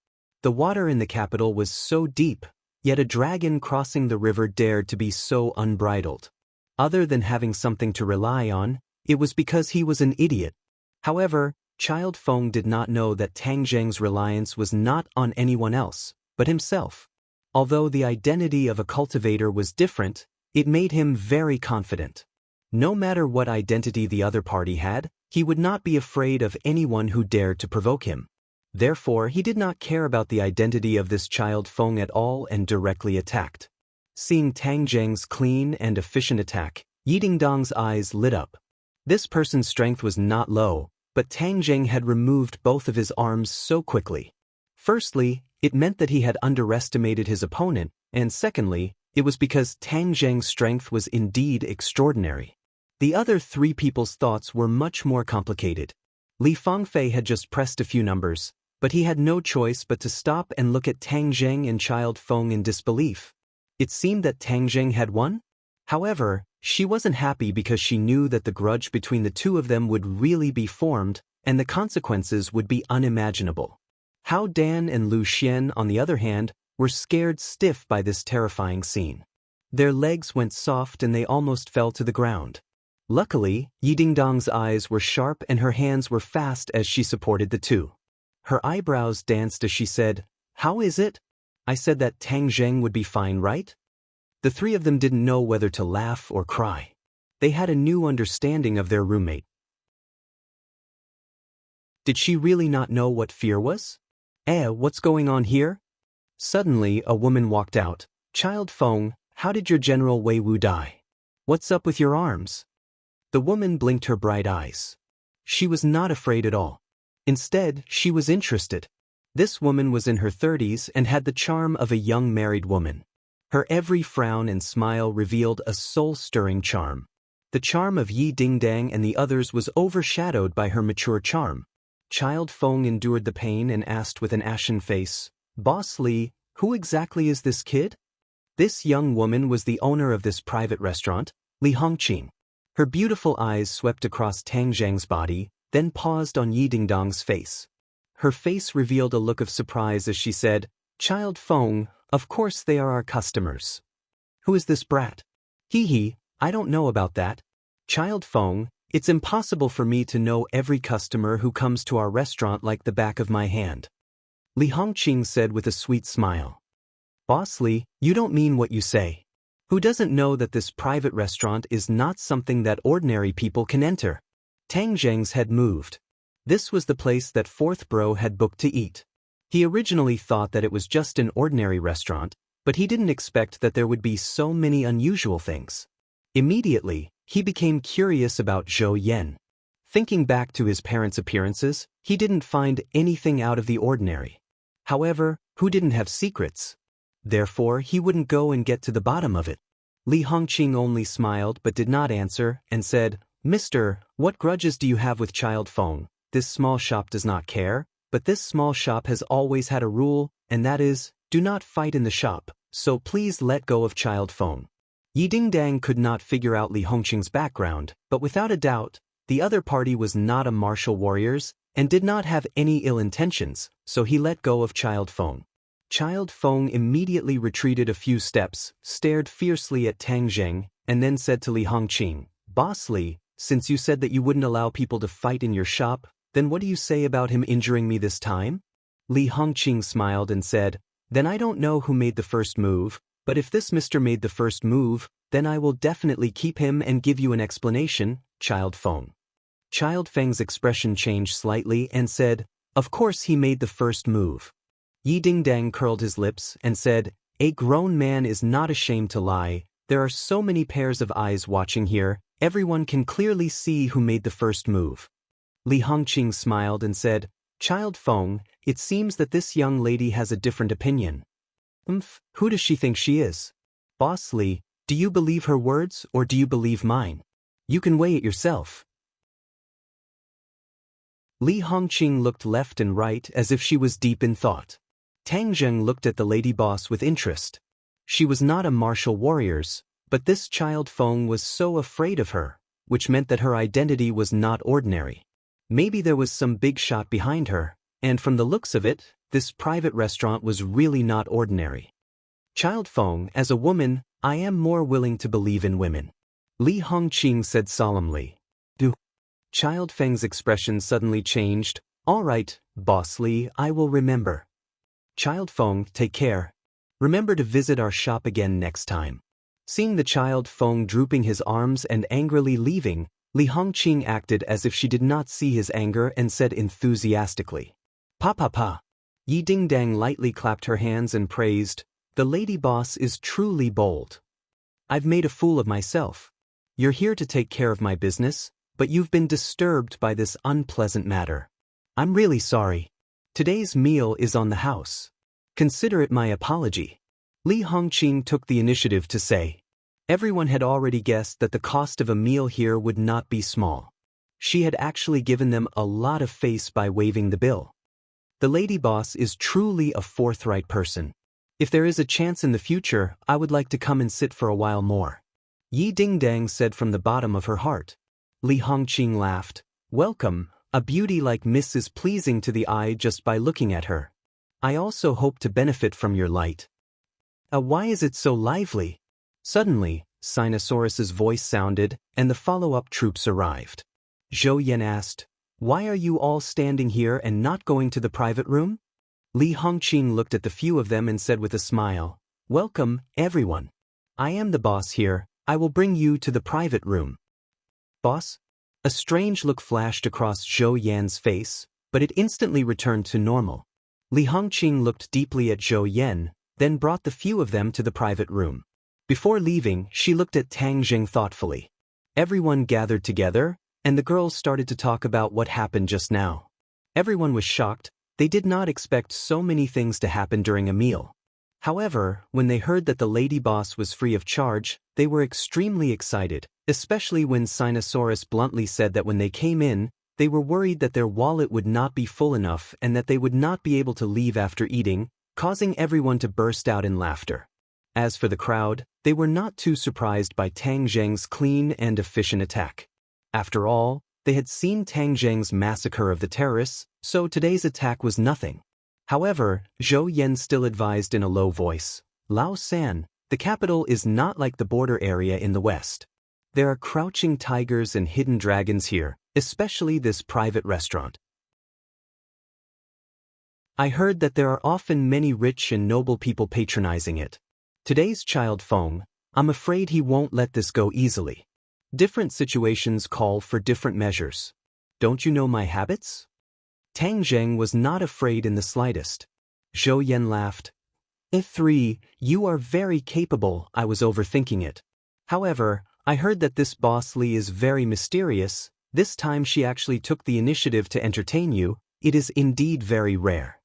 The water in the capital was so deep, yet a dragon crossing the river dared to be so unbridled. Other than having something to rely on, it was because he was an idiot. However, Child Feng did not know that Tang Jing's reliance was not on anyone else, but himself. Although the identity of a cultivator was different, it made him very confident. No matter what identity the other party had, he would not be afraid of anyone who dared to provoke him. Therefore, he did not care about the identity of this Child Feng at all and directly attacked. Seeing Tang Jing's clean and efficient attack, Yi Dingdong's eyes lit up. This person's strength was not low, but Tang Jing had removed both of his arms so quickly. Firstly, it meant that he had underestimated his opponent, and secondly, it was because Tang Jing's strength was indeed extraordinary. The other 3 people's thoughts were much more complicated. Li Fangfei had just pressed a few numbers, but he had no choice but to stop and look at Tang Jing and Child Feng in disbelief. It seemed that Tang Jing had won? However, she wasn't happy because she knew that the grudge between the 2 of them would really be formed, and the consequences would be unimaginable. Hao Dan and Lu Xian, on the other hand, were scared stiff by this terrifying scene. Their legs went soft and they almost fell to the ground. Luckily, Yi Dingdong's eyes were sharp and her hands were fast as she supported the 2. Her eyebrows danced as she said, How is it? I said that Tang Jing would be fine, right? The 3 of them didn't know whether to laugh or cry. They had a new understanding of their roommate. Did she really not know what fear was? What's going on here? Suddenly, a woman walked out. Child Feng, how did your General Wei Wu die? What's up with your arms? The woman blinked her bright eyes. She was not afraid at all. Instead, she was interested. This woman was in her 30s and had the charm of a young married woman. Her every frown and smile revealed a soul-stirring charm. The charm of Yi Dingdang and the others was overshadowed by her mature charm. Child Feng endured the pain and asked with an ashen face, Boss Li, who exactly is this kid? This young woman was the owner of this private restaurant, Li Hongqing. Her beautiful eyes swept across Tang Jing's body, then paused on Yi Dingdong's face. Her face revealed a look of surprise as she said, Child Feng, of course they are our customers. Who is this brat? Hee, I don't know about that. Child Feng, it's impossible for me to know every customer who comes to our restaurant like the back of my hand. Li Hongqing said with a sweet smile. Boss Li, you don't mean what you say. Who doesn't know that this private restaurant is not something that ordinary people can enter? Tang Jing's head moved. This was the place that Fourth Bro had booked to eat. He originally thought that it was just an ordinary restaurant, but he didn't expect that there would be so many unusual things. Immediately, he became curious about Zhou Yan. Thinking back to his parents' appearances, he didn't find anything out of the ordinary. However, who didn't have secrets? Therefore, he wouldn't go and get to the bottom of it. Li Hongqing only smiled but did not answer and said, Mister, what grudges do you have with Child Feng? This small shop does not care, but this small shop has always had a rule, and that is, do not fight in the shop, so please let go of Child Feng. Yi Dingdang could not figure out Li Hongqing's background, but without a doubt, the other party was not a martial warriors and did not have any ill intentions, so he let go of Child Feng. Child Feng immediately retreated a few steps, stared fiercely at Tang Jing, and then said to Li Hongqing, Boss Li, since you said that you wouldn't allow people to fight in your shop, then what do you say about him injuring me this time? Li Hongqing smiled and said, Then I don't know who made the first move, but if this Mr. made the first move, then I will definitely keep him and give you an explanation, Child Feng. Child Feng's expression changed slightly and said, Of course he made the first move. Yi Dingdang curled his lips and said, A grown man is not ashamed to lie. There are so many pairs of eyes watching here, everyone can clearly see who made the first move. Li Hongqing smiled and said, Child Feng, it seems that this young lady has a different opinion. Who does she think she is? Boss Li, do you believe her words or do you believe mine? You can weigh it yourself. Li Hongqing looked left and right as if she was deep in thought. Tang Zheng looked at the lady boss with interest. She was not a martial warrior, but this Child Feng was so afraid of her, which meant that her identity was not ordinary. Maybe there was some big shot behind her, and from the looks of it, this private restaurant was really not ordinary. Child Feng, as a woman, I am more willing to believe in women. Li Hongqing said solemnly. Child Feng's expression suddenly changed. All right, Boss Li, I will remember. Child Feng, take care. Remember to visit our shop again next time. Seeing the Child Feng drooping his arms and angrily leaving, Li Hongqing acted as if she did not see his anger and said enthusiastically, Pa. Yi Dingdang lightly clapped her hands and praised, the lady boss is truly bold. I've made a fool of myself. You're here to take care of my business, but you've been disturbed by this unpleasant matter. I'm really sorry. Today's meal is on the house. Consider it my apology. Li Hongqing took the initiative to say. Everyone had already guessed that the cost of a meal here would not be small. She had actually given them a lot of face by waiving the bill. The lady boss is truly a forthright person. If there is a chance in the future, I would like to come and sit for a while more. Yi Dingdang said from the bottom of her heart. Li Hongqing laughed. Welcome, a beauty like Miss is pleasing to the eye just by looking at her. I also hope to benefit from your light. Why is it so lively? Suddenly, Sinosaurus's voice sounded, and the follow-up troops arrived. Zhou Yan asked, Why are you all standing here and not going to the private room? Li Hongqing looked at the few of them and said with a smile, Welcome, everyone. I am the boss here, I will bring you to the private room. Boss? A strange look flashed across Zhou Yan's face, but it instantly returned to normal. Li Hongqing looked deeply at Zhou Yan, then brought the few of them to the private room. Before leaving, she looked at Tang Zheng thoughtfully. Everyone gathered together, and the girls started to talk about what happened just now. Everyone was shocked. They did not expect so many things to happen during a meal. However, when they heard that the lady boss was free of charge, they were extremely excited, especially when Sinosaurus bluntly said that when they came in, they were worried that their wallet would not be full enough and that they would not be able to leave after eating, causing everyone to burst out in laughter. As for the crowd, they were not too surprised by Tang Zheng's clean and efficient attack. After all, they had seen Tang Zheng's massacre of the terrorists, so today's attack was nothing. However, Zhou Yan still advised in a low voice, Lao San, the capital is not like the border area in the west. There are crouching tigers and hidden dragons here, especially this private restaurant. I heard that there are often many rich and noble people patronizing it. Today's Child Feng, I'm afraid he won't let this go easily. Different situations call for different measures. Don't you know my habits? Tang Zheng was not afraid in the slightest. Zhou Yan laughed. "3, you are very capable, I was overthinking it. However, I heard that this Boss Li is very mysterious. This time she actually took the initiative to entertain you. It is indeed very rare."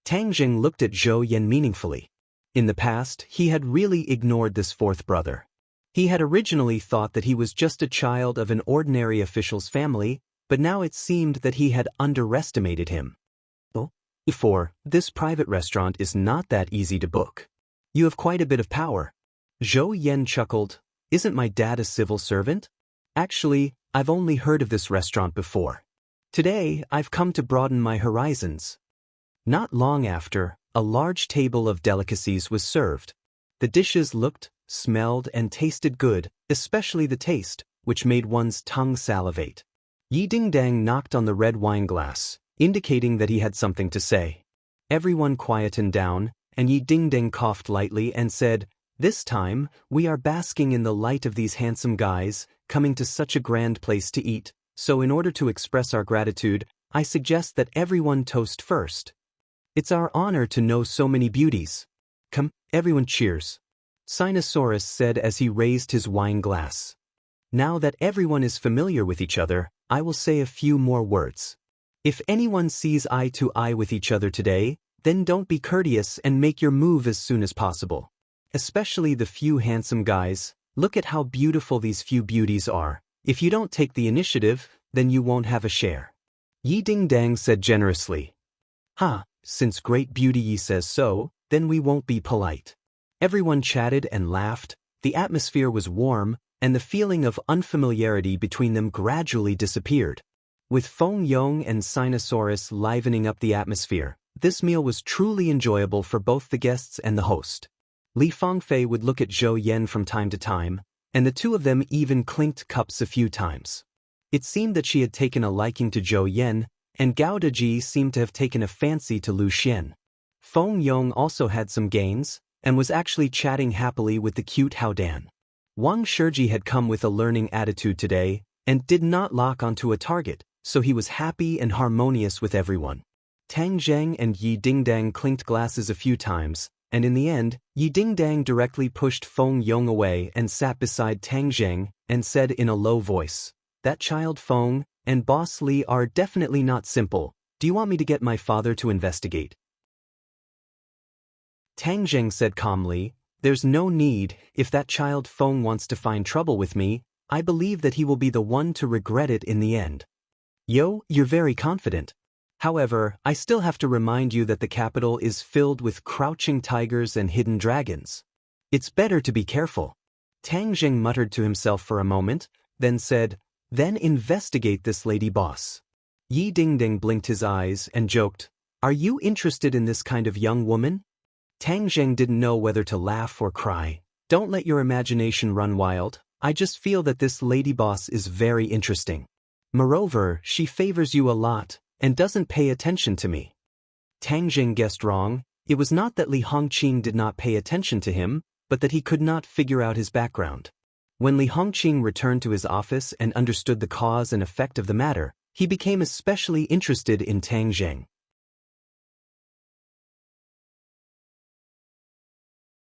Tang Zheng looked at Zhou Yan meaningfully. In the past, he had really ignored this fourth brother. He had originally thought that he was just a child of an ordinary official's family, but now it seemed that he had underestimated him. Before, this private restaurant is not that easy to book. You have quite a bit of power. Zhou Yan chuckled. Isn't my dad a civil servant? Actually, I've only heard of this restaurant before. Today, I've come to broaden my horizons. Not long after, a large table of delicacies was served. The dishes looked, smelled, and tasted good, especially the taste, which made one's tongue salivate. Yi Dingdang knocked on the red wine glass, indicating that he had something to say. Everyone quietened down, and Yi Dingdang coughed lightly and said, "This time, we are basking in the light of these handsome guys, coming to such a grand place to eat, so in order to express our gratitude, I suggest that everyone toast first. It's our honor to know so many beauties. Come, everyone cheers." Sinosaurus said as he raised his wine glass. Now that everyone is familiar with each other, I will say a few more words. If anyone sees eye to eye with each other today, then don't be courteous and make your move as soon as possible. Especially the few handsome guys. Look at how beautiful these few beauties are. If you don't take the initiative, then you won't have a share. Yi Ding-dang said generously. Since great beauty Yi says so, then we won't be polite. Everyone chatted and laughed, the atmosphere was warm, and the feeling of unfamiliarity between them gradually disappeared. With Feng Yong and Sinosaurus livening up the atmosphere, this meal was truly enjoyable for both the guests and the host. Li Fangfei would look at Zhou Yan from time to time, and the two of them even clinked cups a few times. It seemed that she had taken a liking to Zhou Yan, and Gao Deji seemed to have taken a fancy to Lu Xian. Feng Yong also had some gains, and was actually chatting happily with the cute Hao Dan. Wang Shiji had come with a learning attitude today, and did not lock onto a target, so he was happy and harmonious with everyone. Tang Zheng and Yi Dingdang clinked glasses a few times, and in the end, Yi Dingdang directly pushed Feng Yong away and sat beside Tang Zheng, and said in a low voice, "That child Feng and Boss Li are definitely not simple. Do you want me to get my father to investigate?" Tang Zheng said calmly, "There's no need. If that child Feng wants to find trouble with me, I believe that he will be the one to regret it in the end." "Yo, you're very confident. However, I still have to remind you that the capital is filled with crouching tigers and hidden dragons. It's better to be careful." Tang Zheng muttered to himself for a moment, then said, "Then investigate this lady boss." Yi Dingding blinked his eyes and joked, "Are you interested in this kind of young woman?" Tang Zheng didn't know whether to laugh or cry. "Don't let your imagination run wild. I just feel that this lady boss is very interesting. Moreover, she favors you a lot, and doesn't pay attention to me." Tang Zheng guessed wrong. It was not that Li Hongqing did not pay attention to him, but that he could not figure out his background. When Li Hongqing returned to his office and understood the cause and effect of the matter, he became especially interested in Tang Zheng.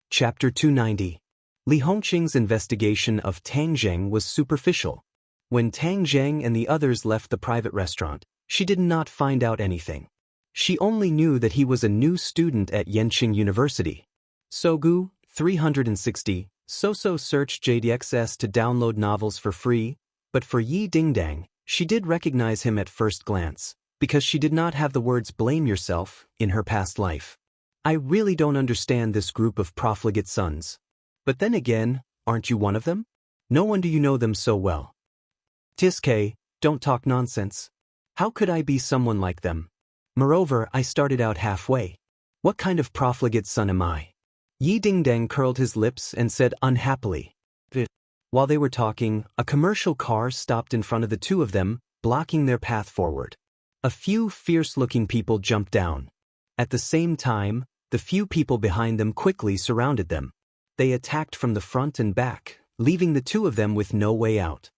Chapter 290. Li Hongqing's investigation of Tang Zheng was superficial. When Tang Zheng and the others left the private restaurant, she did not find out anything. She only knew that he was a new student at Yenqing University. Sogu, 360, So searched JDXS to download novels for free, but for Yi Dingdang, she did recognize him at first glance, because she did not have the words "blame yourself" in her past life. "I really don't understand this group of profligate sons. But then again, aren't you one of them? No wonder you know them so well." "Tiske, don't talk nonsense. How could I be someone like them? Moreover, I started out halfway. What kind of profligate son am I?" Yi Dingdang curled his lips and said unhappily. While they were talking, a commercial car stopped in front of the two of them, blocking their path forward. A few fierce-looking people jumped down. At the same time, the few people behind them quickly surrounded them. They attacked from the front and back, leaving the two of them with no way out.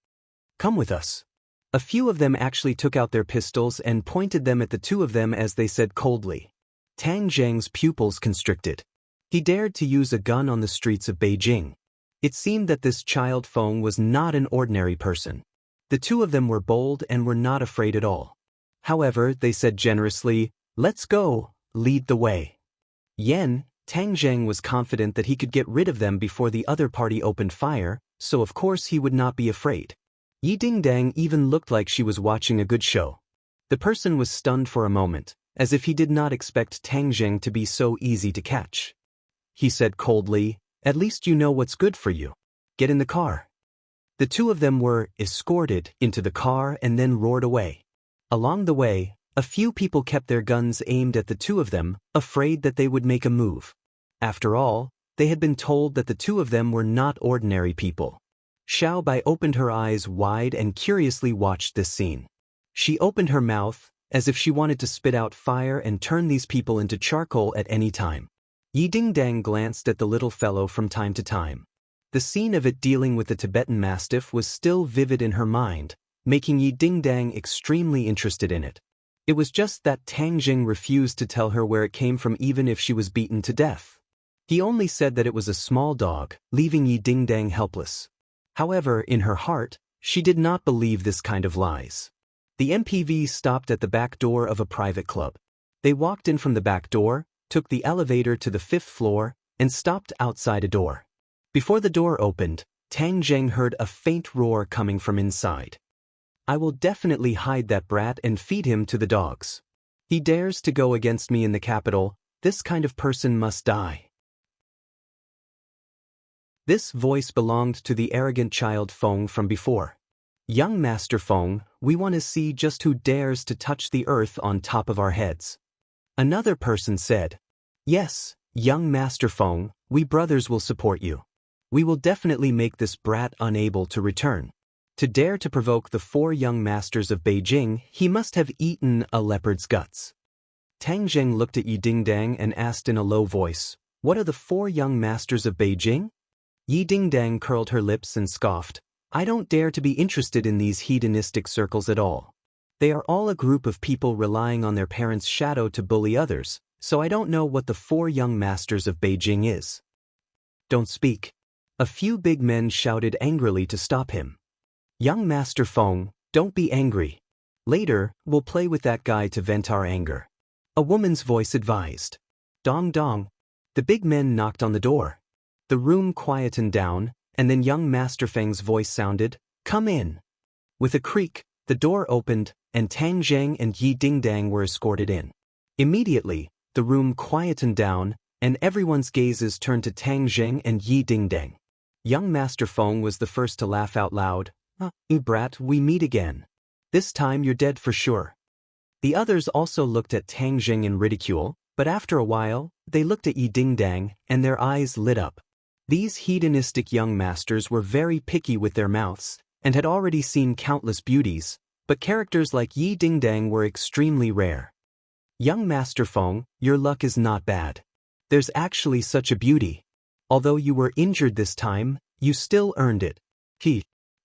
"Come with us." A few of them actually took out their pistols and pointed them at the two of them as they said coldly. Tang Zheng's pupils constricted. He dared to use a gun on the streets of Beijing. It seemed that this child Feng was not an ordinary person. The two of them were bold and were not afraid at all. However, they said generously, "Let's go, lead the way." Tang Zheng was confident that he could get rid of them before the other party opened fire, so of course he would not be afraid. Yi Dingdang even looked like she was watching a good show. The person was stunned for a moment, as if he did not expect Tang Zheng to be so easy to catch. He said coldly, "At least you know what's good for you. Get in the car." The two of them were escorted into the car and then roared away. Along the way, a few people kept their guns aimed at the two of them, afraid that they would make a move. After all, they had been told that the two of them were not ordinary people. Xiao Bai opened her eyes wide and curiously watched this scene. She opened her mouth, as if she wanted to spit out fire and turn these people into charcoal at any time. Yi Dingdang glanced at the little fellow from time to time. The scene of it dealing with the Tibetan Mastiff was still vivid in her mind, making Yi Dingdang extremely interested in it. It was just that Tang Zheng refused to tell her where it came from even if she was beaten to death. He only said that it was a small dog, leaving Yi Dingdang helpless. However, in her heart, She did not believe this kind of lies. The MPV stopped at the back door of a private club. They walked in from the back door, took the elevator to the 5th floor, and stopped outside a door. Before the door opened, Tang Zheng heard a faint roar coming from inside. I will definitely hide that brat and feed him to the dogs. He dares to go against me in the capital. This kind of person must die. This voice belonged to the arrogant child Feng from before. Young Master Feng, we want to see just who dares to touch the earth on top of our heads. Another person said, Yes, young Master Feng, we brothers will support you. We will definitely make this brat unable to return. To dare to provoke the 4 young masters of Beijing, he must have eaten a leopard's guts. Tang Zheng looked at Yi Dingdang and asked in a low voice, What are the 4 young masters of Beijing? Yi Dingdang curled her lips and scoffed, I don't dare to be interested in these hedonistic circles at all. They are all a group of people relying on their parents' shadow to bully others, so I don't know what the 4 young masters of Beijing is. Don't speak. A few big men shouted angrily to stop him. Young Master Feng, don't be angry. Later, we'll play with that guy to vent our anger. A woman's voice advised. Dong dong. The big men knocked on the door. The room quietened down, and then young Master Feng's voice sounded, Come in. With a creak, the door opened, and Tang Zheng and Yi Dingdang were escorted in. Immediately, the room quietened down, and everyone's gazes turned to Tang Zheng and Yi Dingdang. Young Master Feng was the first to laugh out loud. You brat, we meet again. This time you're dead for sure. The others also looked at Tang Zheng in ridicule, but after a while, they looked at Yi Dingdang, and their eyes lit up. These hedonistic young masters were very picky with their mouths, and had already seen countless beauties, but characters like Yi Dingdang were extremely rare. Young Master Feng, your luck is not bad. There's actually such a beauty. Although you were injured this time, you still earned it.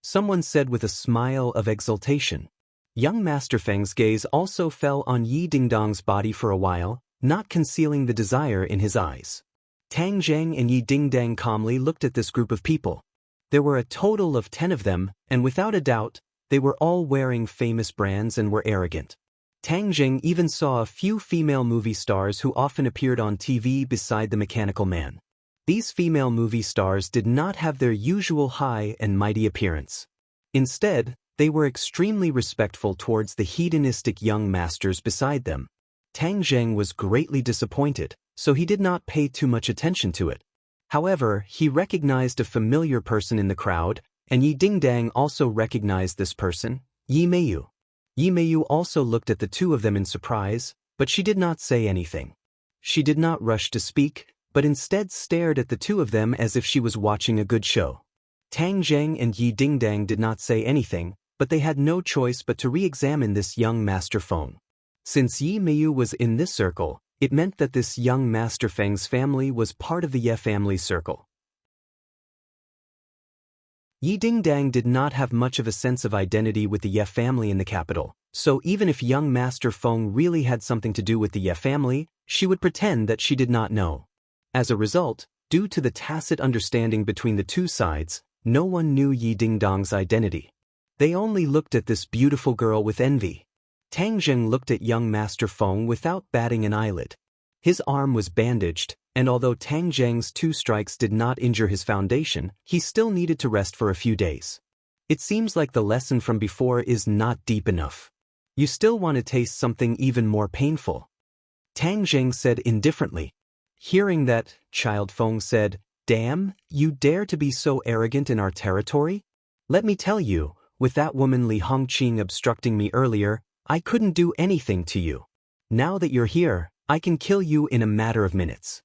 Someone said with a smile of exultation. Young Master Feng's gaze also fell on Yi Dingdang's body for a while, not concealing the desire in his eyes. Tang Zheng and Yi Dingdang calmly looked at this group of people. There were a total of 10 of them, and without a doubt, they were all wearing famous brands and were arrogant. Tang Zheng even saw a few female movie stars who often appeared on TV beside the mechanical man. These female movie stars did not have their usual high and mighty appearance. Instead, they were extremely respectful towards the hedonistic young masters beside them. Tang Zheng was greatly disappointed, so he did not pay too much attention to it. However, he recognized a familiar person in the crowd, and Yi Dingdang also recognized this person, Yi Meiyu. Yi Meiyu also looked at the 2 of them in surprise, but she did not say anything. She did not rush to speak, but instead stared at the 2 of them as if she was watching a good show. Tang Zheng and Yi Dingdang did not say anything, but they had no choice but to re-examine this young Master Feng. Since Yi Meiyu was in this circle, it meant that this young Master Feng's family was part of the Ye family circle. Yi Dingdang did not have much of a sense of identity with the Ye family in the capital, so even if young Master Feng really had something to do with the Ye family, she would pretend that she did not know. As a result, due to the tacit understanding between the 2 sides, no one knew Yi Dingdang's identity. They only looked at this beautiful girl with envy. Tang Zheng looked at young Master Feng without batting an eyelid. His arm was bandaged, and although Tang Zheng's 2 strikes did not injure his foundation, he still needed to rest for a few days. It seems like the lesson from before is not deep enough. You still want to taste something even more painful. Tang Zheng said indifferently. Hearing that, Child Feng said, Damn, you dare to be so arrogant in our territory? Let me tell you, with that woman Li Hongqing obstructing me earlier, I couldn't do anything to you. Now that you're here, I can kill you in a matter of minutes.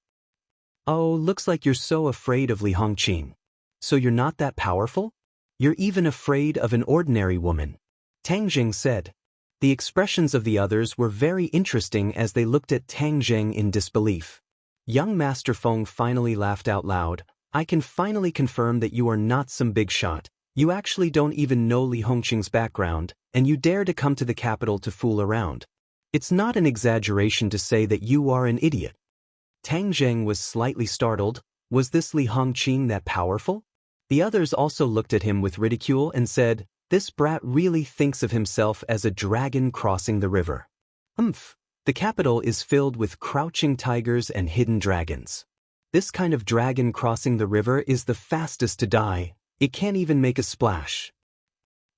Oh, looks like you're so afraid of Li Hongqing. So you're not that powerful? You're even afraid of an ordinary woman. Tang Zheng said. The expressions of the others were very interesting as they looked at Tang Zheng in disbelief. Young Master Feng finally laughed out loud. I can finally confirm that you are not some big shot. You actually don't even know Li Hongqing's background, and you dare to come to the capital to fool around. It's not an exaggeration to say that you are an idiot. Tang Zheng was slightly startled. Was this Li Hongqing that powerful? The others also looked at him with ridicule and said, This brat really thinks of himself as a dragon crossing the river. The capital is filled with crouching tigers and hidden dragons. This kind of dragon crossing the river is the fastest to die. It can't even make a splash.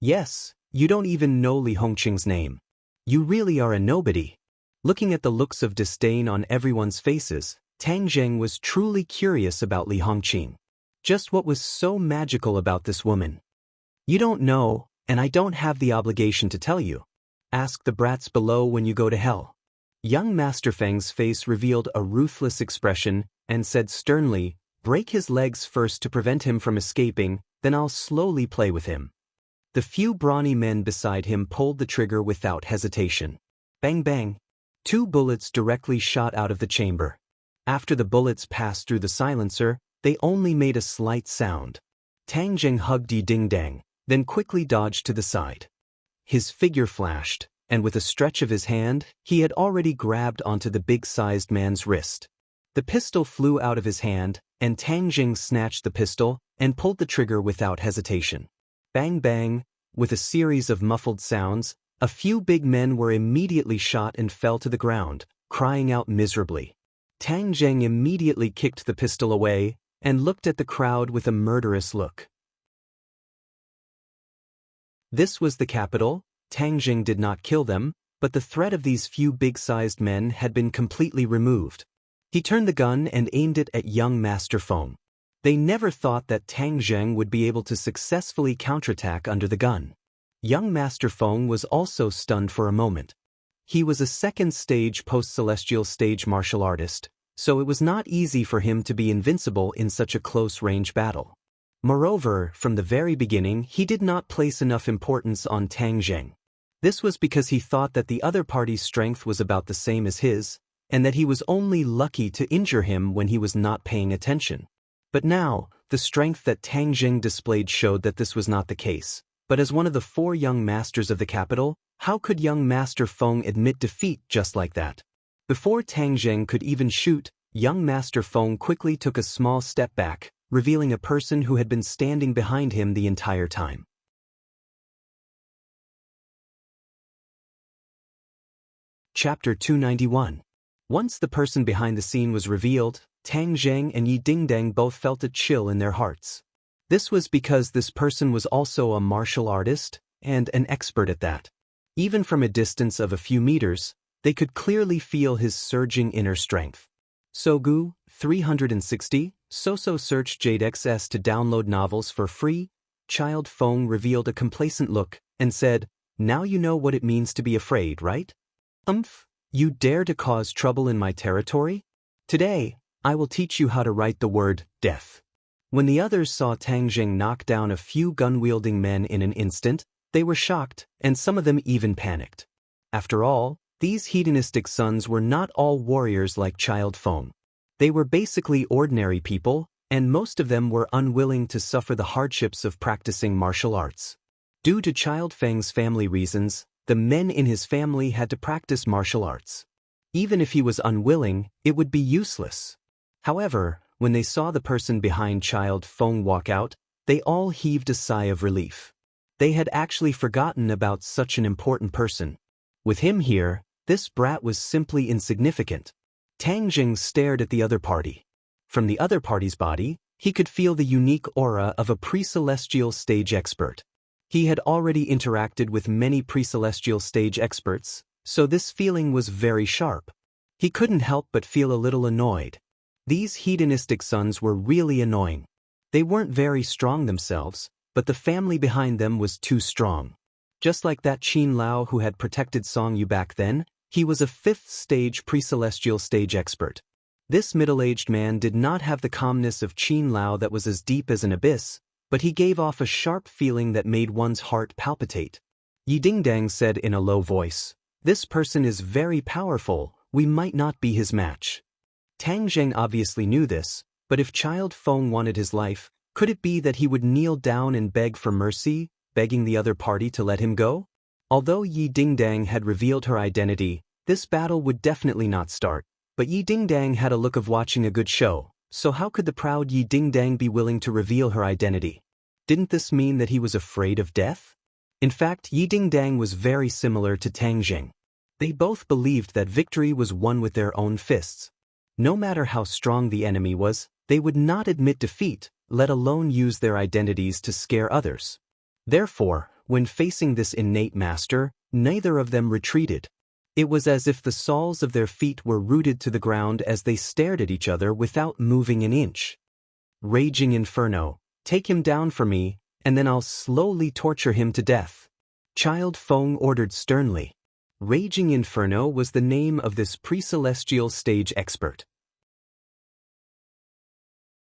Yes, you don't even know Li Hongqing's name. You really are a nobody. Looking at the looks of disdain on everyone's faces, Tang Zheng was truly curious about Li Hongqing. Just what was so magical about this woman? You don't know, and I don't have the obligation to tell you. Ask the brats below when you go to hell. Young Master Feng's face revealed a ruthless expression and said sternly, break his legs first to prevent him from escaping, then I'll slowly play with him. The few brawny men beside him pulled the trigger without hesitation. Bang bang. 2 bullets directly shot out of the chamber. After the bullets passed through the silencer, they only made a slight sound. Tang Zheng hugged Yi Dingdang, then quickly dodged to the side. His figure flashed, and with a stretch of his hand, he had already grabbed onto the big-sized man's wrist. The pistol flew out of his hand, and Tang Zheng snatched the pistol and pulled the trigger without hesitation. Bang bang, with a series of muffled sounds, a few big men were immediately shot and fell to the ground, crying out miserably. Tang Zheng immediately kicked the pistol away and looked at the crowd with a murderous look. This was the capital. Tang Zheng did not kill them, but the threat of these few big-sized men had been completely removed. He turned the gun and aimed it at young Master Feng. They never thought that Tang Zheng would be able to successfully counterattack under the gun. Young Master Feng was also stunned for a moment. He was a second-stage post-celestial stage martial artist, so it was not easy for him to be invincible in such a close-range battle. Moreover, from the very beginning he did not place enough importance on Tang Zheng. This was because he thought that the other party's strength was about the same as his, and that he was only lucky to injure him when he was not paying attention. But now, the strength that Tang Zheng displayed showed that this was not the case. But as one of the 4 young masters of the capital, how could young Master Feng admit defeat just like that? Before Tang Zheng could even shoot, young Master Feng quickly took a small step back, revealing a person who had been standing behind him the entire time. Chapter 291. Once the person behind the scene was revealed, Tang Zheng and Yi Dingdang both felt a chill in their hearts. This was because this person was also a martial artist, and an expert at that. Even from a distance of a few meters, they could clearly feel his surging inner strength. Sogu, 360, Soso search JadeXS to download novels for free. Child Feng revealed a complacent look, and said, now you know what it means to be afraid, right? You dare to cause trouble in my territory? Today, I will teach you how to write the word, death. When the others saw Tang Zheng knock down a few gun-wielding men in an instant, they were shocked, and some of them even panicked. After all, these hedonistic sons were not all warriors like Child Feng. They were basically ordinary people, and most of them were unwilling to suffer the hardships of practicing martial arts. Due to Child Feng's family reasons, the men in his family had to practice martial arts. Even if he was unwilling, it would be useless. However, when they saw the person behind Child Feng walk out, they all heaved a sigh of relief. They had actually forgotten about such an important person. With him here, this brat was simply insignificant. Tang Zheng stared at the other party. From the other party's body, he could feel the unique aura of a pre-celestial stage expert. He had already interacted with many pre-celestial stage experts, so this feeling was very sharp. He couldn't help but feel a little annoyed. These hedonistic sons were really annoying. They weren't very strong themselves, but the family behind them was too strong. Just like that Qin Lao who had protected Song Yu back then, he was a 5th stage pre-celestial stage expert. This middle-aged man did not have the calmness of Qin Lao that was as deep as an abyss, but he gave off a sharp feeling that made one's heart palpitate. Yi Dingdang said in a low voice, this person is very powerful, we might not be his match. Tang Zheng obviously knew this, but if Child Feng wanted his life, could it be that he would kneel down and beg for mercy, begging the other party to let him go? Although Yi Dingdang had revealed her identity, this battle would definitely not start, but Yi Dingdang had a look of watching a good show, so how could the proud Yi Dingdang be willing to reveal her identity? Didn't this mean that he was afraid of death? In fact, Yi Dingdang was very similar to Tang Jing. They both believed that victory was won with their own fists. No matter how strong the enemy was, they would not admit defeat, let alone use their identities to scare others. Therefore, when facing this innate master, neither of them retreated. It was as if the soles of their feet were rooted to the ground as they stared at each other without moving an inch. Raging Inferno, take him down for me, and then I'll slowly torture him to death. Child Feng ordered sternly. Raging Inferno was the name of this pre-celestial stage expert.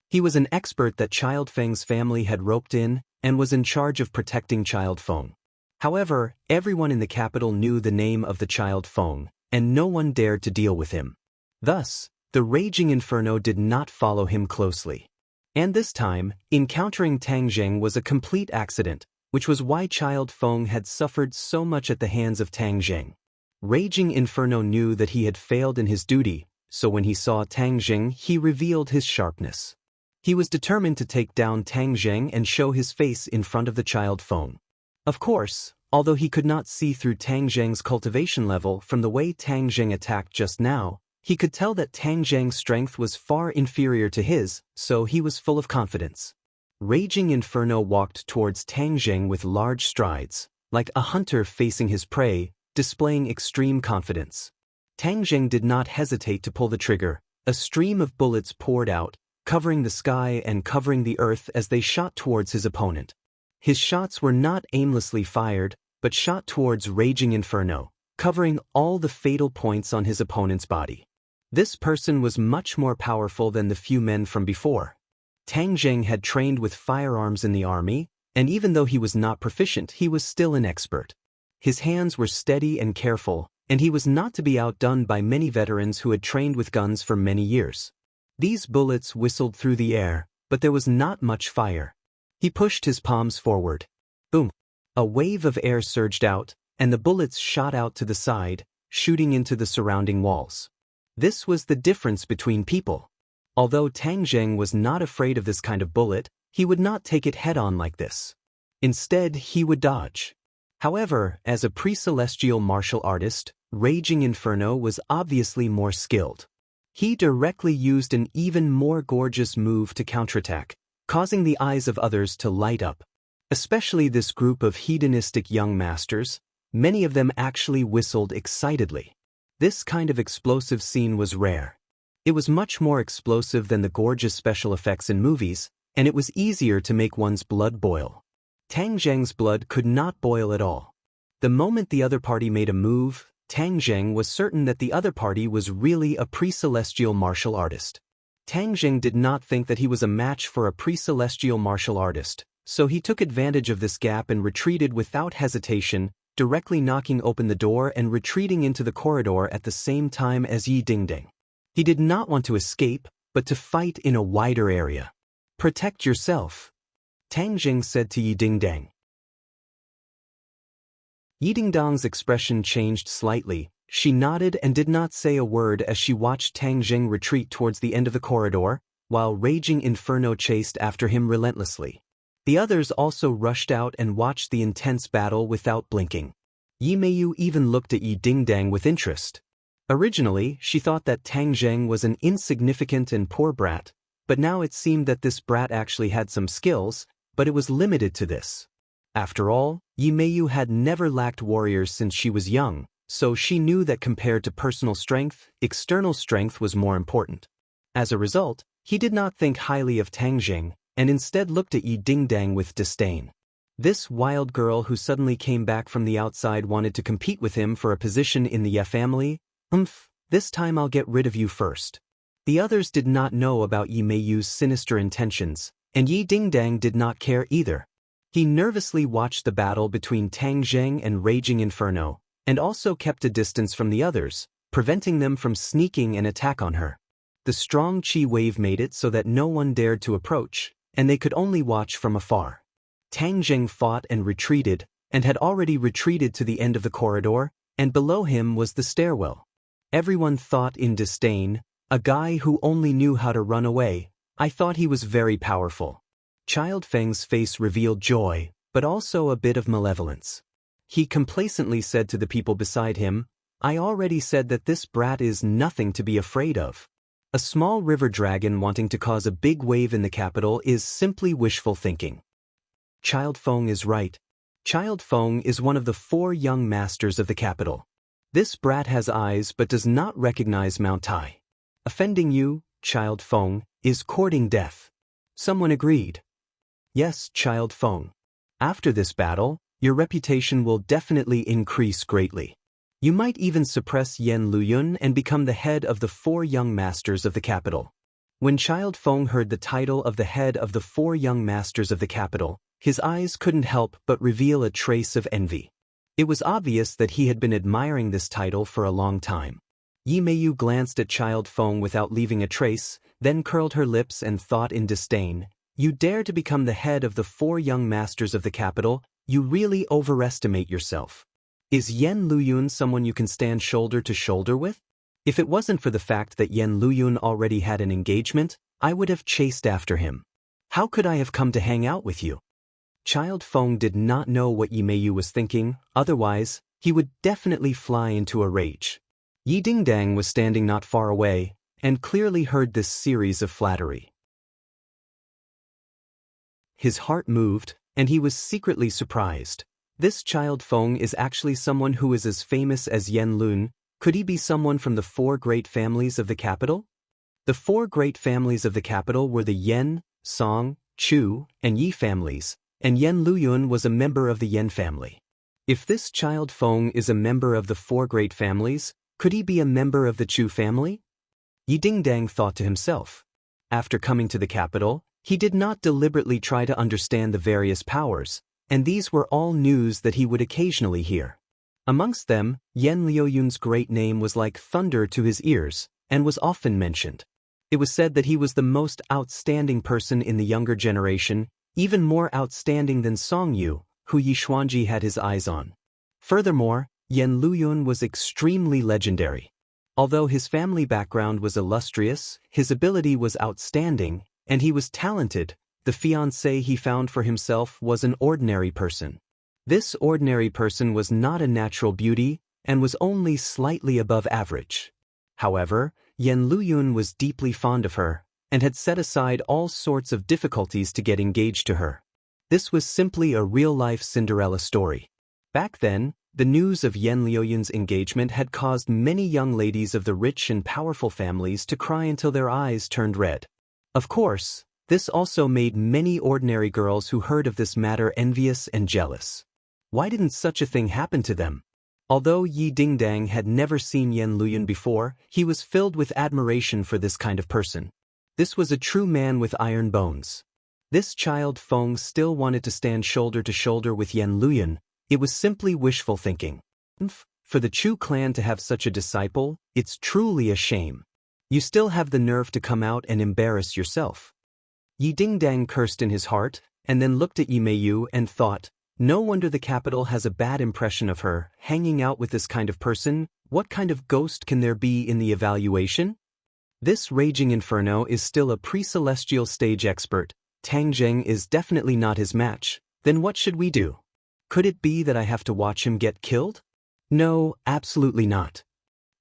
He was an expert that Child Feng's family had roped in, and was in charge of protecting Child Feng. However, everyone in the capital knew the name of the Child Feng, and no one dared to deal with him. Thus, the Raging Inferno did not follow him closely. And this time, encountering Tang Jing was a complete accident, which was why Child Feng had suffered so much at the hands of Tang Jing. Raging Inferno knew that he had failed in his duty, so when he saw Tang Jing, he revealed his sharpness. He was determined to take down Tang Jing and show his face in front of the Child Feng. Of course, although he could not see through Tang Jing's cultivation level from the way Tang Jing attacked just now, he could tell that Tang Jing's strength was far inferior to his, so he was full of confidence. Raging Inferno walked towards Tang Jing with large strides, like a hunter facing his prey, displaying extreme confidence. Tang Jing did not hesitate to pull the trigger. A stream of bullets poured out, covering the sky and covering the earth as they shot towards his opponent. His shots were not aimlessly fired, but shot towards Raging Inferno, covering all the fatal points on his opponent's body. This person was much more powerful than the few men from before. Tang Jing had trained with firearms in the army, and even though he was not proficient, he was still an expert. His hands were steady and careful, and he was not to be outdone by many veterans who had trained with guns for many years. These bullets whistled through the air, but there was not much fire. He pushed his palms forward. Boom! A wave of air surged out, and the bullets shot out to the side, shooting into the surrounding walls. This was the difference between people. Although Tang Jing was not afraid of this kind of bullet, he would not take it head-on like this. Instead, he would dodge. However, as a pre-celestial martial artist, Raging Inferno was obviously more skilled. He directly used an even more gorgeous move to counterattack, causing the eyes of others to light up. Especially this group of hedonistic young masters, many of them actually whistled excitedly. This kind of explosive scene was rare. It was much more explosive than the gorgeous special effects in movies, and it was easier to make one's blood boil. Tang Jing's blood could not boil at all. The moment the other party made a move, Tang Jing was certain that the other party was really a pre-celestial martial artist. Tang Jing did not think that he was a match for a pre-celestial martial artist, so he took advantage of this gap and retreated without hesitation, directly knocking open the door and retreating into the corridor at the same time as Yi Dingdang. He did not want to escape, but to fight in a wider area. Protect yourself, Tang Jing said to Yi Dingdang. Yi Dingdang's expression changed slightly. She nodded and did not say a word as she watched Tang Jing retreat towards the end of the corridor, while Raging Inferno chased after him relentlessly. The others also rushed out and watched the intense battle without blinking. Yi Meiyu even looked at Yi Dingdang with interest. Originally, she thought that Tang Jing was an insignificant and poor brat, but now it seemed that this brat actually had some skills, but it was limited to this. After all, Yi Meiyu had never lacked warriors since she was young, so she knew that compared to personal strength, external strength was more important. As a result, he did not think highly of Tang Jing, and instead looked at Yi Dingdang with disdain. This wild girl who suddenly came back from the outside wanted to compete with him for a position in the Ye family? This time I'll get rid of you first. The others did not know about Yi Meiyu's sinister intentions, and Yi Dingdang did not care either. He nervously watched the battle between Tang Jing and Raging Inferno, and also kept a distance from the others, preventing them from sneaking an attack on her. The strong chi wave made it so that no one dared to approach, and they could only watch from afar. Tang Jing fought and retreated, and had already retreated to the end of the corridor, and below him was the stairwell. Everyone thought in disdain, a guy who only knew how to run away. I thought he was very powerful. Child Feng's face revealed joy. but also a bit of malevolence. He complacently said to the people beside him, "I already said that this brat is nothing to be afraid of. A small river dragon wanting to cause a big wave in the capital is simply wishful thinking." Child Feng is right. Child Feng is one of the 4 young masters of the capital. This brat has eyes but does not recognize Mount Tai. Offending you, Child Feng, is courting death. Someone agreed. Yes, Child Feng. After this battle, your reputation will definitely increase greatly. You might even suppress Yen Luyun and become the head of the 4 young masters of the capital. When Child Feng heard the title of the head of the 4 young masters of the capital, his eyes couldn't help but reveal a trace of envy. It was obvious that he had been admiring this title for a long time. Yi Meiyu glanced at Child Feng without leaving a trace, then curled her lips and thought in disdain, "You dare to become the head of the 4 young masters of the capital? You really overestimate yourself. Is Yen Luyun someone you can stand shoulder to shoulder with? If it wasn't for the fact that Yen Luyun already had an engagement, I would have chased after him. How could I have come to hang out with you?" Child Feng did not know what Yi Meiyu was thinking, otherwise, he would definitely fly into a rage. Yi Dingdang was standing not far away, and clearly heard this series of flattery. His heart moved, and he was secretly surprised. This Child Feng is actually someone who is as famous as Yen Lun. Could he be someone from the 4 great families of the capital? The 4 great families of the capital were the Yen, Song, Chu, and Yi families, and Yen Luyun was a member of the Yen family. If this Child Feng is a member of the 4 great families, could he be a member of the Chu family? Yi Dingdang thought to himself. After coming to the capital, he did not deliberately try to understand the various powers, and these were all news that he would occasionally hear. Amongst them, Yen Liuyun's great name was like thunder to his ears, and was often mentioned. It was said that he was the most outstanding person in the younger generation, even more outstanding than Song Yu, who Yi Xuanji had his eyes on. Furthermore, Yen Luyun was extremely legendary. Although his family background was illustrious, his ability was outstanding, and he was talented. The fiancé he found for himself was an ordinary person. This ordinary person was not a natural beauty, and was only slightly above average. However, Yen Luyun was deeply fond of her, and had set aside all sorts of difficulties to get engaged to her. This was simply a real-life Cinderella story. Back then, the news of Yen Liuyun's engagement had caused many young ladies of the rich and powerful families to cry until their eyes turned red. Of course, this also made many ordinary girls who heard of this matter envious and jealous. Why didn't such a thing happen to them? Although Yi Dingdang had never seen Yen Luyun before, he was filled with admiration for this kind of person. This was a true man with iron bones. This Child Feng still wanted to stand shoulder to shoulder with Yen Luyun. It was simply wishful thinking. For the Chu clan to have such a disciple, it's truly a shame. You still have the nerve to come out and embarrass yourself. Yi Dingdang cursed in his heart, and then looked at Yi Meiyu and thought, no wonder the capital has a bad impression of her, hanging out with this kind of person. What kind of ghost can there be in the evaluation? This raging inferno is still a pre-celestial stage expert. Tang Zheng is definitely not his match. Then what should we do? Could it be that I have to watch him get killed? No, absolutely not.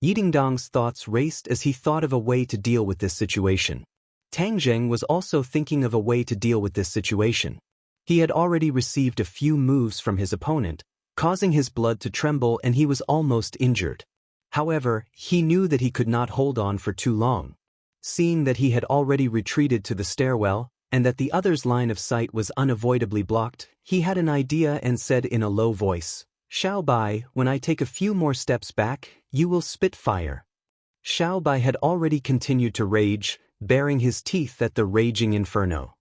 Yi Dingdang's thoughts raced as he thought of a way to deal with this situation. Tang Zheng was also thinking of a way to deal with this situation. He had already received a few moves from his opponent, causing his blood to tremble, and he was almost injured. However, he knew that he could not hold on for too long. Seeing that he had already retreated to the stairwell, and that the other's line of sight was unavoidably blocked, he had an idea and said in a low voice, "Xiao Bai, when I take a few more steps back, you will spit fire." Xiao Bai had already continued to rage, baring his teeth at the raging inferno.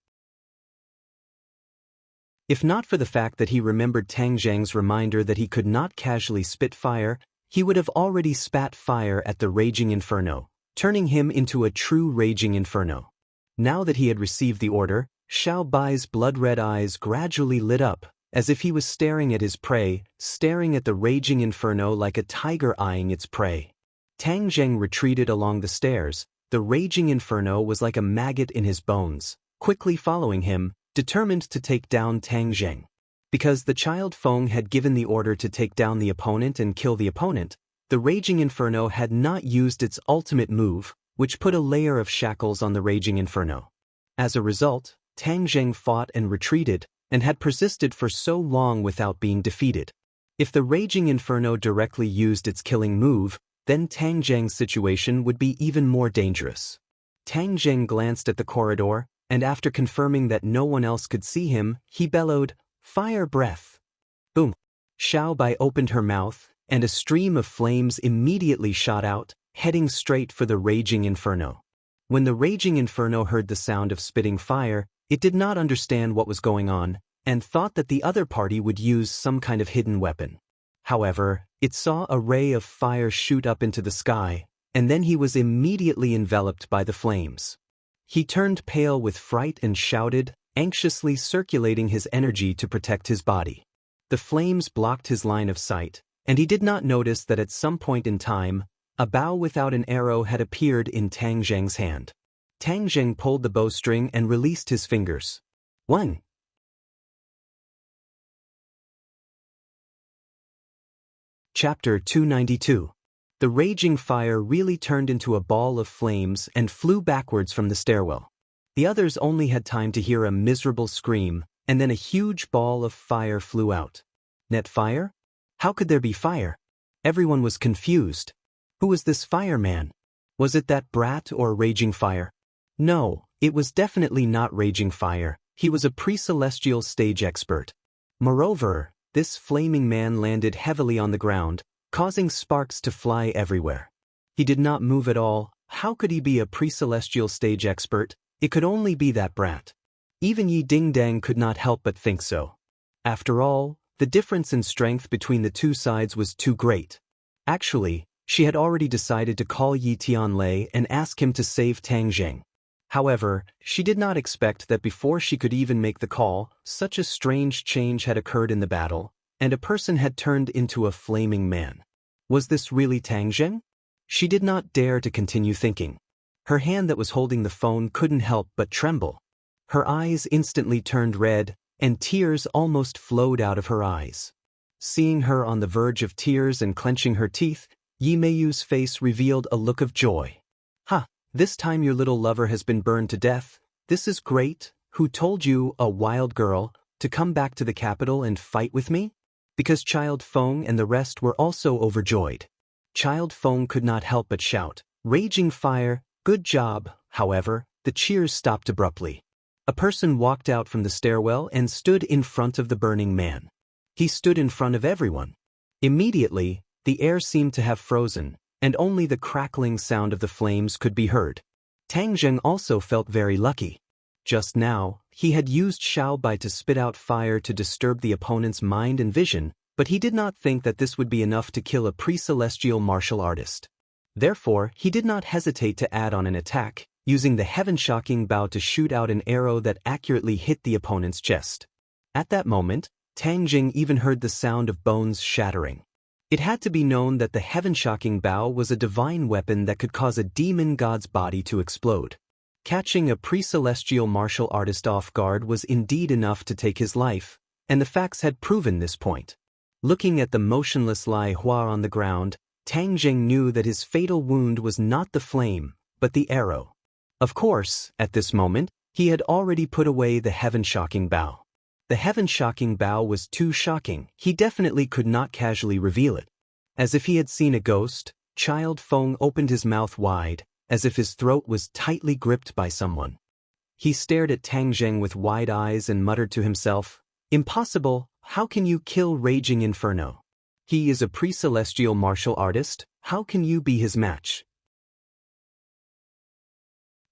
If not for the fact that he remembered Tang Zheng's reminder that he could not casually spit fire, he would have already spat fire at the raging inferno, turning him into a true raging inferno. Now that he had received the order, Xiao Bai's blood-red eyes gradually lit up, as if he was staring at his prey, staring at the raging inferno like a tiger eyeing its prey. Tang Zheng retreated along the stairs. The raging inferno was like a maggot in his bones, quickly following him, determined to take down Tang Zheng. Because the child Feng had given the order to take down the opponent and kill the opponent, the Raging Inferno had not used its ultimate move, which put a layer of shackles on the Raging Inferno. As a result, Tang Zheng fought and retreated, and had persisted for so long without being defeated. If the Raging Inferno directly used its killing move, then Tang Zheng's situation would be even more dangerous. Tang Zheng glanced at the corridor, and after confirming that no one else could see him, he bellowed, "Fire breath!" Boom! Xiao Bai opened her mouth, and a stream of flames immediately shot out, heading straight for the Raging Inferno. When the Raging Inferno heard the sound of spitting fire, it did not understand what was going on, and thought that the other party would use some kind of hidden weapon. However, it saw a ray of fire shoot up into the sky, and then he was immediately enveloped by the flames. He turned pale with fright and shouted, anxiously circulating his energy to protect his body. The flames blocked his line of sight, and he did not notice that at some point in time, a bow without an arrow had appeared in Tang Zheng's hand. Tang Zheng pulled the bowstring and released his fingers. 1. Chapter 292. The raging fire really turned into a ball of flames and flew backwards from the stairwell. The others only had time to hear a miserable scream, and then a huge ball of fire flew out. Net fire? How could there be fire? Everyone was confused. Who was this fireman? Was it that brat or Raging Fire? No, it was definitely not Raging Fire. He was a pre-celestial stage expert. Moreover, this flaming man landed heavily on the ground, causing sparks to fly everywhere. He did not move at all. How could he be a pre-celestial stage expert? It could only be that brat. Even Yi Dingdang could not help but think so. After all, the difference in strength between the two sides was too great. Actually, she had already decided to call Yi Tianlei and ask him to save Tang Zheng. However, she did not expect that before she could even make the call, such a strange change had occurred in the battle, and a person had turned into a flaming man. Was this really Tang Zheng? She did not dare to continue thinking. Her hand that was holding the phone couldn't help but tremble. Her eyes instantly turned red, and tears almost flowed out of her eyes. Seeing her on the verge of tears and clenching her teeth, Yi Meiyu's face revealed a look of joy. "Ha, this time your little lover has been burned to death. This is great. Who told you, a wild girl, to come back to the capital and fight with me?" Because Child Feng and the rest were also overjoyed. Child Feng could not help but shout, "Raging Fire, good job." However, the cheers stopped abruptly. A person walked out from the stairwell and stood in front of the burning man. He stood in front of everyone. Immediately, the air seemed to have frozen, and only the crackling sound of the flames could be heard. Tang Zheng also felt very lucky. Just now, he had used Xiao Bai to spit out fire to disturb the opponent's mind and vision, but he did not think that this would be enough to kill a pre-celestial martial artist. Therefore, he did not hesitate to add on an attack, using the heaven-shocking bow to shoot out an arrow that accurately hit the opponent's chest. At that moment, Tang Zheng even heard the sound of bones shattering. It had to be known that the heaven-shocking bow was a divine weapon that could cause a demon god's body to explode. Catching a pre-celestial martial artist off guard was indeed enough to take his life, and the facts had proven this point. Looking at the motionless Lai Hua on the ground, Tang Zheng knew that his fatal wound was not the flame, but the arrow. Of course, at this moment, he had already put away the heaven-shocking bow. The heaven-shocking bow was too shocking. He definitely could not casually reveal it. As if he had seen a ghost, Child Feng opened his mouth wide, as if his throat was tightly gripped by someone. He stared at Tang Zheng with wide eyes and muttered to himself, "Impossible, how can you kill Raging Inferno? He is a pre-celestial martial artist, how can you be his match?"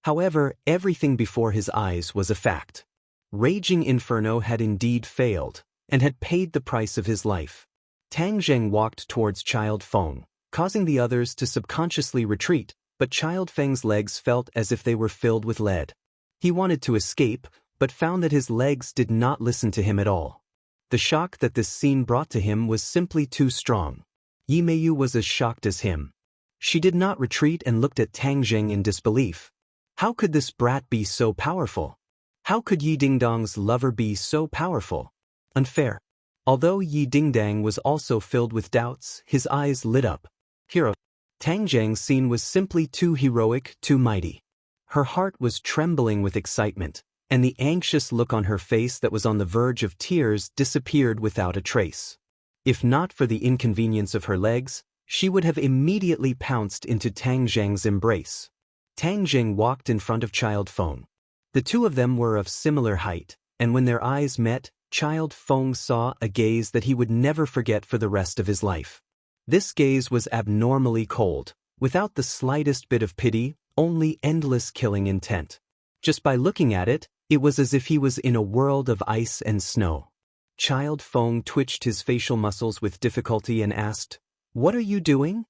However, everything before his eyes was a fact. Raging Inferno had indeed failed, and had paid the price of his life. Tang Zheng walked towards Child Feng, causing the others to subconsciously retreat, but Child Feng's legs felt as if they were filled with lead. He wanted to escape, but found that his legs did not listen to him at all. The shock that this scene brought to him was simply too strong. Yi Meiyu was as shocked as him. She did not retreat and looked at Tang Zheng in disbelief. How could this brat be so powerful? How could Yi Dingdong's lover be so powerful? Unfair. Although Yi Dingdang was also filled with doubts, his eyes lit up. Hero. Tang Zheng's scene was simply too heroic, too mighty. Her heart was trembling with excitement, and the anxious look on her face that was on the verge of tears disappeared without a trace. If not for the inconvenience of her legs, she would have immediately pounced into Tang Zheng's embrace. Tang Zheng walked in front of Child Feng. The two of them were of similar height, and when their eyes met, Child Feng saw a gaze that he would never forget for the rest of his life. This gaze was abnormally cold, without the slightest bit of pity, only endless killing intent. Just by looking at it, it was as if he was in a world of ice and snow. Child Feng twitched his facial muscles with difficulty and asked, "What are you doing?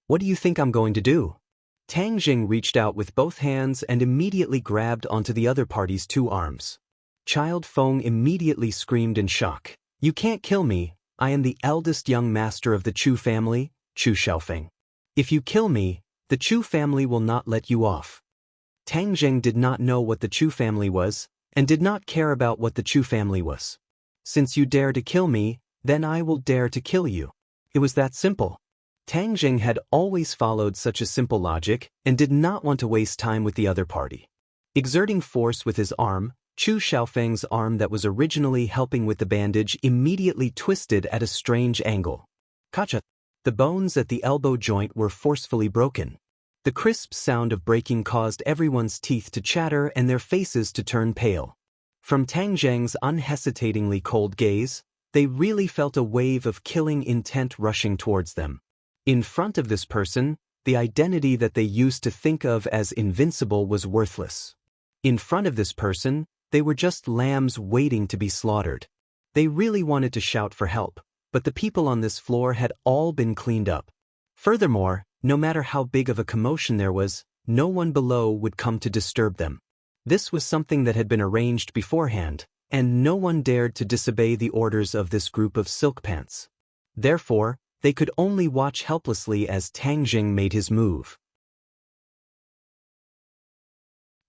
What do you think I'm going to do?" Tang Zheng reached out with both hands and immediately grabbed onto the other party's two arms. Child Feng immediately screamed in shock, "You can't kill me, I am the eldest young master of the Chu family, Chu Xiaofeng. If you kill me, the Chu family will not let you off." Tang Zheng did not know what the Chu family was, and did not care about what the Chu family was. "Since you dare to kill me, then I will dare to kill you." It was that simple. Tang Zheng had always followed such a simple logic, and did not want to waste time with the other party. Exerting force with his arm, Chu Xiaofeng's arm that was originally helping with the bandage immediately twisted at a strange angle. Kacha! The bones at the elbow joint were forcefully broken. The crisp sound of breaking caused everyone's teeth to chatter and their faces to turn pale. From Tang Zheng's unhesitatingly cold gaze, they really felt a wave of killing intent rushing towards them. In front of this person, the identity that they used to think of as invincible was worthless. In front of this person, they were just lambs waiting to be slaughtered. They really wanted to shout for help, but the people on this floor had all been cleaned up. Furthermore, no matter how big of a commotion there was, no one below would come to disturb them. This was something that had been arranged beforehand, and no one dared to disobey the orders of this group of silk pants. Therefore, they could only watch helplessly as Tang Zheng made his move.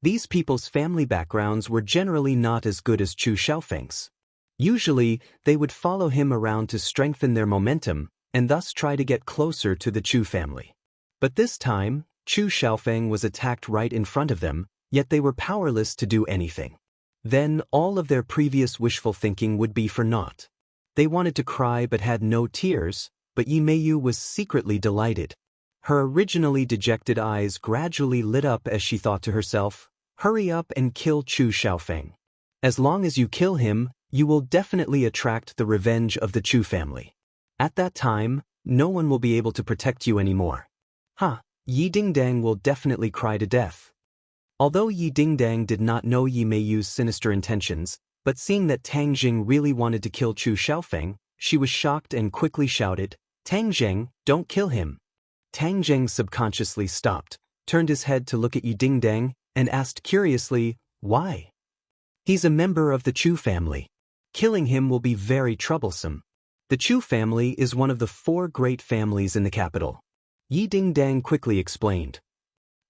These people's family backgrounds were generally not as good as Chu Xiaofeng's. Usually, they would follow him around to strengthen their momentum, and thus try to get closer to the Chu family. But this time, Chu Xiaofeng was attacked right in front of them, yet they were powerless to do anything. Then all of their previous wishful thinking would be for naught. They wanted to cry but had no tears, but Yi Meiyu was secretly delighted. Her originally dejected eyes gradually lit up as she thought to herself, "Hurry up and kill Chu Xiaofeng. As long as you kill him, you will definitely attract the revenge of the Chu family. At that time, no one will be able to protect you anymore." Yi Dingdang will definitely cry to death. Although Yi Dingdang did not know Yi Meiyu's sinister intentions, but seeing that Tang Zheng really wanted to kill Chu Xiaofeng, she was shocked and quickly shouted, "Tang Zheng, don't kill him." Tang Zheng subconsciously stopped, turned his head to look at Yi Dingdang, and asked curiously, "Why?" "He's a member of the Chu family. Killing him will be very troublesome. The Chu family is one of the 4 great families in the capital." Yi Dingdang quickly explained.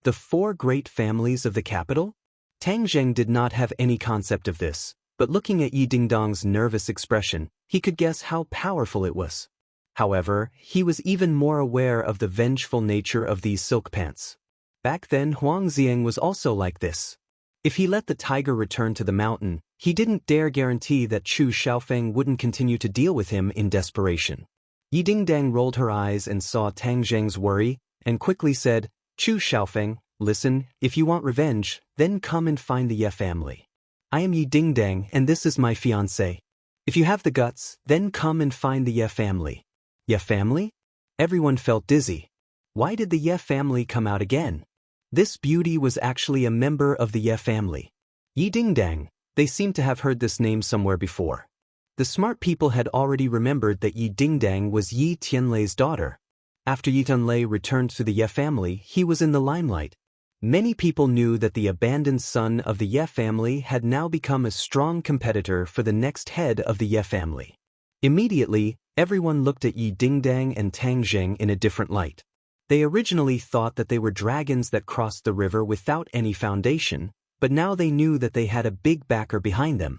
The 4 great families of the capital? Tang Zheng did not have any concept of this, but looking at Yi Dingdang's nervous expression, he could guess how powerful it was. However, he was even more aware of the vengeful nature of these silk pants. Back then Huang Xiang was also like this. If he let the tiger return to the mountain, he didn't dare guarantee that Chu Xiaofeng wouldn't continue to deal with him in desperation. Yi Dingdang rolled her eyes and saw Tang Zheng's worry, and quickly said, "Chu Xiaofeng, listen, if you want revenge, then come and find the Ye family. I am Yi Dingdang and this is my fiancé. If you have the guts, then come and find the Ye family." Ye family? Everyone felt dizzy. Why did the Ye family come out again? This beauty was actually a member of the Ye family. Yi Dingdang, they seemed to have heard this name somewhere before. The smart people had already remembered that Yi Dingdang was Yi Tianlei's daughter. After Yi Tianlei returned to the Ye family, he was in the limelight. Many people knew that the abandoned son of the Ye family had now become a strong competitor for the next head of the Ye family. Immediately, everyone looked at Yi Dingdang and Tang Zheng in a different light. They originally thought that they were dragons that crossed the river without any foundation, but now they knew that they had a big backer behind them.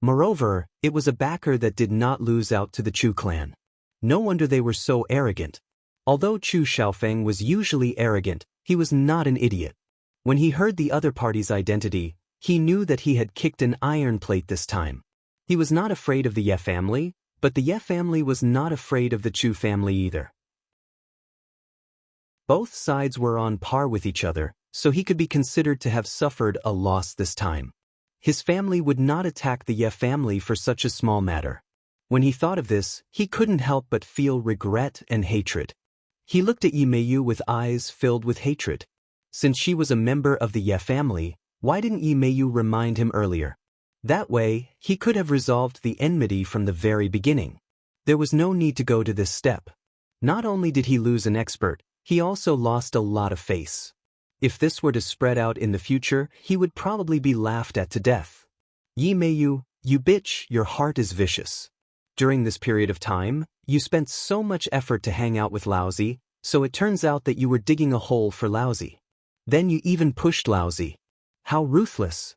Moreover, it was a backer that did not lose out to the Chu clan. No wonder they were so arrogant. Although Chu Xiaofeng was usually arrogant, he was not an idiot. When he heard the other party's identity, he knew that he had kicked an iron plate this time. He was not afraid of the Ye family, but the Ye family was not afraid of the Chu family either. Both sides were on par with each other, so he could be considered to have suffered a loss this time. His family would not attack the Ye family for such a small matter. When he thought of this, he couldn't help but feel regret and hatred. He looked at Yi Meiyu with eyes filled with hatred. Since she was a member of the Ye family, why didn't Yi Meiyu remind him earlier? That way, he could have resolved the enmity from the very beginning. There was no need to go to this step. Not only did he lose an expert, he also lost a lot of face. If this were to spread out in the future, he would probably be laughed at to death. Yi Meiyu, you bitch, your heart is vicious. During this period of time, you spent so much effort to hang out with Laozi, so it turns out that you were digging a hole for Laozi. Then you even pushed Laozi. How ruthless.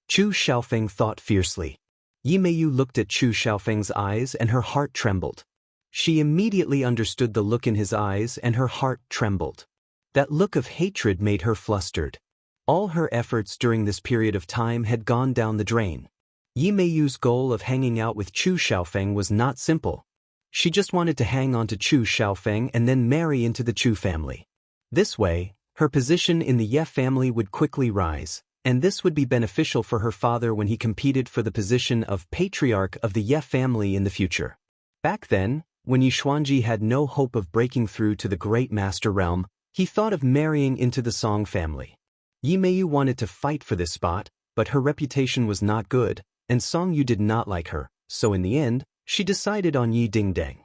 Chu Xiaofeng thought fiercely. Yi Meiyu looked at Chu Xiaofeng's eyes and her heart trembled. She immediately understood the look in his eyes and her heart trembled. That look of hatred made her flustered. All her efforts during this period of time had gone down the drain. Yi Meiyu's goal of hanging out with Chu Xiaofeng was not simple. She just wanted to hang on to Chu Xiaofeng and then marry into the Chu family. This way, her position in the Ye family would quickly rise, and this would be beneficial for her father when he competed for the position of patriarch of the Ye family in the future. Back then, when Yi Xuanji had no hope of breaking through to the great master realm, he thought of marrying into the Song family. Yi Meiyu wanted to fight for this spot, but her reputation was not good, and Song Yu did not like her, so in the end, she decided on Yi Dingdang.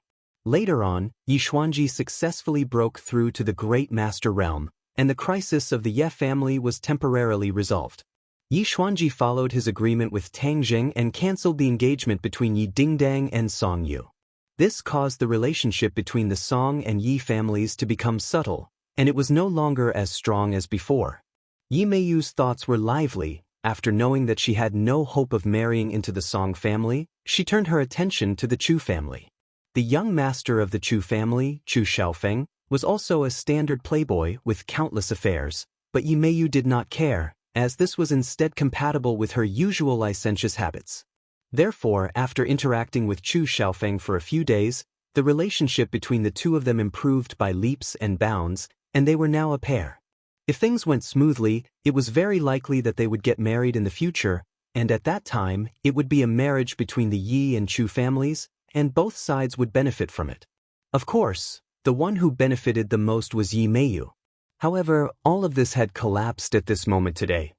Later on, Yi Xuanji successfully broke through to the great master realm, and the crisis of the Ye family was temporarily resolved. Yi Xuanji followed his agreement with Tang Jing and cancelled the engagement between Yi Dingdang and Song Yu. This caused the relationship between the Song and Yi families to become subtle, and it was no longer as strong as before. Yi Meiyu's thoughts were lively. After knowing that she had no hope of marrying into the Song family, she turned her attention to the Chu family. The young master of the Chu family, Chu Xiaofeng, was also a standard playboy with countless affairs, but Yi Meiyu did not care, as this was instead compatible with her usual licentious habits. Therefore, after interacting with Chu Xiaofeng for a few days, the relationship between the two of them improved by leaps and bounds, and they were now a pair. If things went smoothly, it was very likely that they would get married in the future, and at that time, it would be a marriage between the Yi and Chu families, and both sides would benefit from it. Of course, the one who benefited the most was Yi Meiyu. However, all of this had collapsed at this moment today.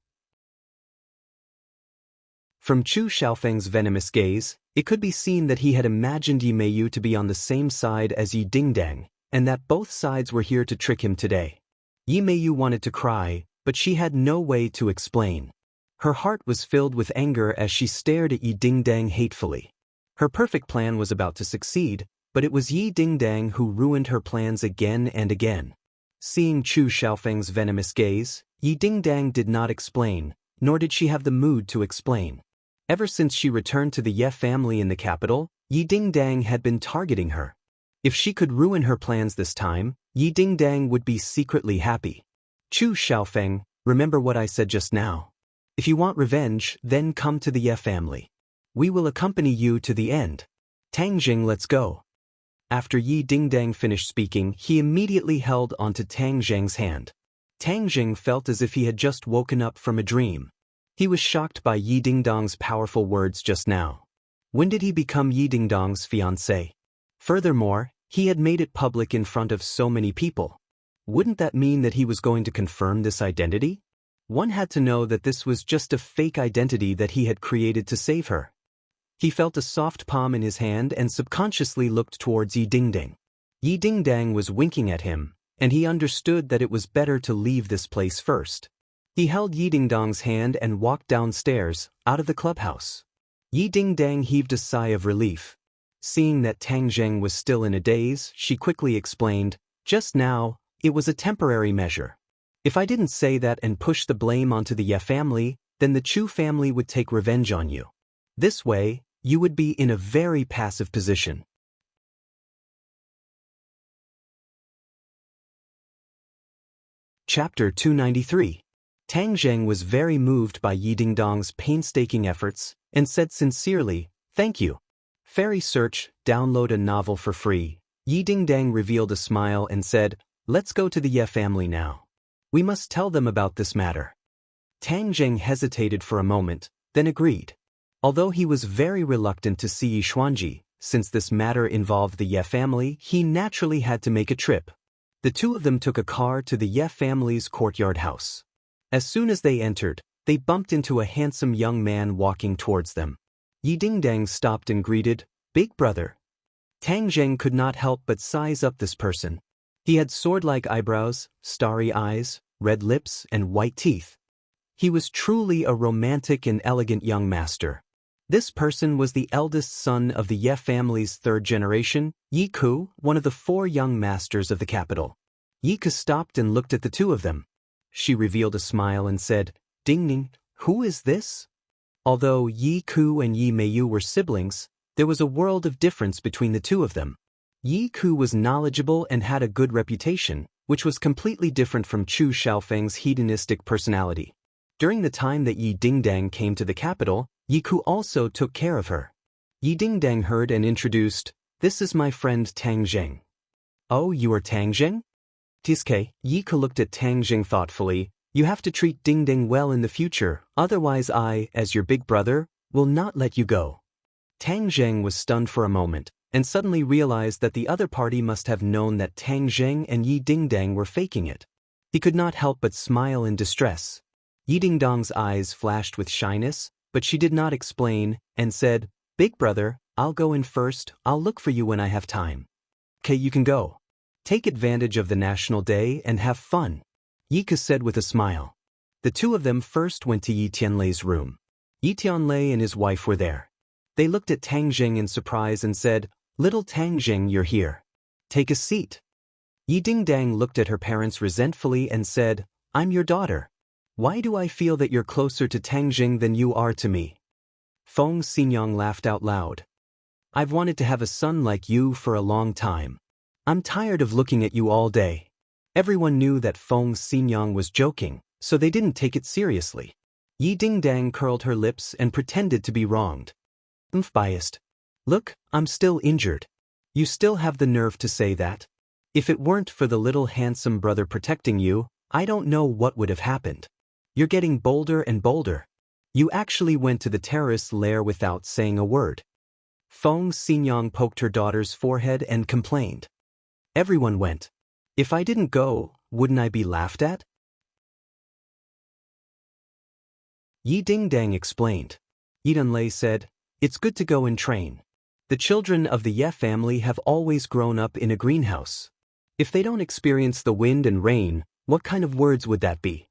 From Chu Xiaofeng's venomous gaze, it could be seen that he had imagined Yi Meiyu to be on the same side as Yi Dingdang, and that both sides were here to trick him today. Yi Meiyu wanted to cry, but she had no way to explain. Her heart was filled with anger as she stared at Yi Dingdang hatefully. Her perfect plan was about to succeed, but it was Yi Dingdang who ruined her plans again and again. Seeing Chu Xiaofeng's venomous gaze, Yi Dingdang did not explain, nor did she have the mood to explain. Ever since she returned to the Ye family in the capital, Yi Dingdang had been targeting her. If she could ruin her plans this time, Yi Dingdang would be secretly happy. Chu Xiaofeng, remember what I said just now. If you want revenge, then come to the Ye family. We will accompany you to the end. Tang Jing, let's go. After Yi Dingdang finished speaking, he immediately held onto Tang Jing's hand. Tang Jing felt as if he had just woken up from a dream. He was shocked by Yi Dingdang's powerful words just now. When did he become Yi Dingdang's fiancé? Furthermore, he had made it public in front of so many people. Wouldn't that mean that he was going to confirm this identity? One had to know that this was just a fake identity that he had created to save her. He felt a soft palm in his hand and subconsciously looked towards Yi Dingdang. Yi Dingdang was winking at him, and he understood that it was better to leave this place first. He held Yi Dingdang's hand and walked downstairs, out of the clubhouse. Yi Dingdang heaved a sigh of relief. Seeing that Tang Zheng was still in a daze, she quickly explained, "Just now, it was a temporary measure. If I didn't say that and push the blame onto the Ye family, then the Chu family would take revenge on you. This way, you would be in a very passive position. Chapter 293. Tang Zheng was very moved by Yi Dingdong's painstaking efforts and said sincerely, "Thank you." Fairy Search, download a novel for free. Yi Dingdong revealed a smile and said, "Let's go to the Ye family now. We must tell them about this matter." Tang Zheng hesitated for a moment, then agreed. Although he was very reluctant to see Yi Xuanji, since this matter involved the Ye family, he naturally had to make a trip. The two of them took a car to the Ye family's courtyard house. As soon as they entered, they bumped into a handsome young man walking towards them. Yi Dingdong stopped and greeted, "Big brother." Tang Zheng could not help but size up this person. He had sword-like eyebrows, starry eyes, red lips, and white teeth. He was truly a romantic and elegant young master. This person was the eldest son of the Ye family's third generation, Yi Ku, one of the 4 young masters of the capital. Yi Ku stopped and looked at the two of them. She revealed a smile and said, "Dingning, who is this?" Although Yi Ku and Yi Meiyu were siblings, there was a world of difference between the two of them. Yi Ku was knowledgeable and had a good reputation, which was completely different from Chu Xiaofeng's hedonistic personality. During the time that Yi Dingdong came to the capital, Yi Ku also took care of her. Yi Dingdong heard and introduced, "This is my friend Tang Zheng." "Oh, you are Tang Zheng?" "Tiske." Yi Ku looked at Tang Zheng thoughtfully. "You have to treat Dingdong well in the future, otherwise I, as your big brother, will not let you go." Tang Zheng was stunned for a moment, and suddenly realized that the other party must have known that Tang Zheng and Yi Dingdong were faking it. He could not help but smile in distress. Yi Dingdong's eyes flashed with shyness, but she did not explain, and said, "Big brother, I'll go in first, I'll look for you when I have time." "Okay, you can go. Take advantage of the National Day and have fun," Yi Ku said with a smile. The two of them first went to Yi Tianlei's room. Yi Tianlei and his wife were there. They looked at Tang Zheng in surprise and said, "Little Tang Zheng, you're here. Take a seat." Yi Dingdong looked at her parents resentfully and said, "I'm your daughter. Why do I feel that you're closer to Tang Zheng than you are to me?" Feng Xinyang laughed out loud. "I've wanted to have a son like you for a long time. I'm tired of looking at you all day." Everyone knew that Feng Xinyang was joking, so they didn't take it seriously. Yi Dingdong curled her lips and pretended to be wronged. Biased. "Look, I'm still injured. You still have the nerve to say that? If it weren't for the little handsome brother protecting you, I don't know what would have happened. You're getting bolder and bolder. You actually went to the terrorist's lair without saying a word." Feng Xinyang poked her daughter's forehead and complained. Everyone went. "If I didn't go, wouldn't I be laughed at?" Yi Dingdong explained. Yi Dunlei said, "It's good to go and train. The children of the Ye family have always grown up in a greenhouse. If they don't experience the wind and rain, what kind of words would that be?"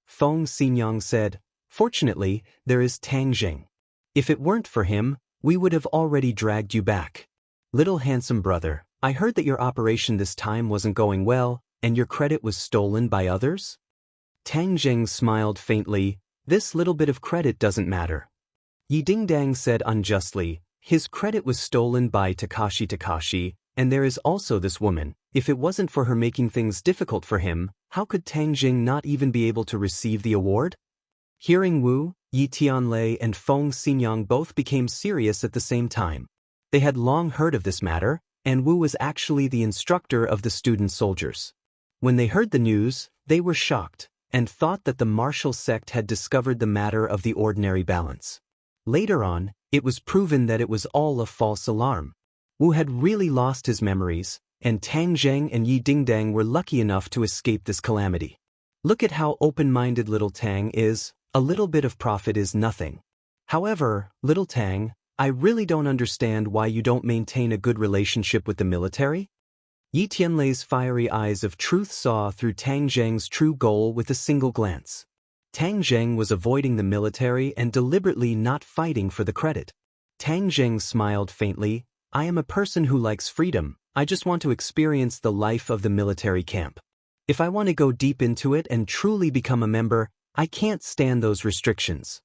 Feng Xinyang said, "Fortunately, there is Tang Zheng. If it weren't for him, we would have already dragged you back. Little handsome brother, I heard that your operation this time wasn't going well, and your credit was stolen by others?" Tang Zheng smiled faintly. "This little bit of credit doesn't matter." Yi Dingdong said unjustly, "His credit was stolen by Takashi, and there is also this woman. If it wasn't for her making things difficult for him, how could Tang Zheng not even be able to receive the award?" Hearing Wu, Yi Tianlei and Feng Xinyang both became serious at the same time. They had long heard of this matter, and Wu was actually the instructor of the student soldiers. When they heard the news, they were shocked, and thought that the martial sect had discovered the matter of the ordinary balance. Later on, it was proven that it was all a false alarm. Wu had really lost his memories, and Tang Zheng and Yi Dingdong were lucky enough to escape this calamity. Look at how open-minded little Tang is. A little bit of profit is nothing. However, little Tang, I really don't understand why you don't maintain a good relationship with the military? Yi Tianlei's fiery eyes of truth saw through Tang Zheng's true goal with a single glance. Tang Zheng was avoiding the military and deliberately not fighting for the credit. Tang Zheng smiled faintly. "I am a person who likes freedom. I just want to experience the life of the military camp. If I want to go deep into it and truly become a member, I can't stand those restrictions."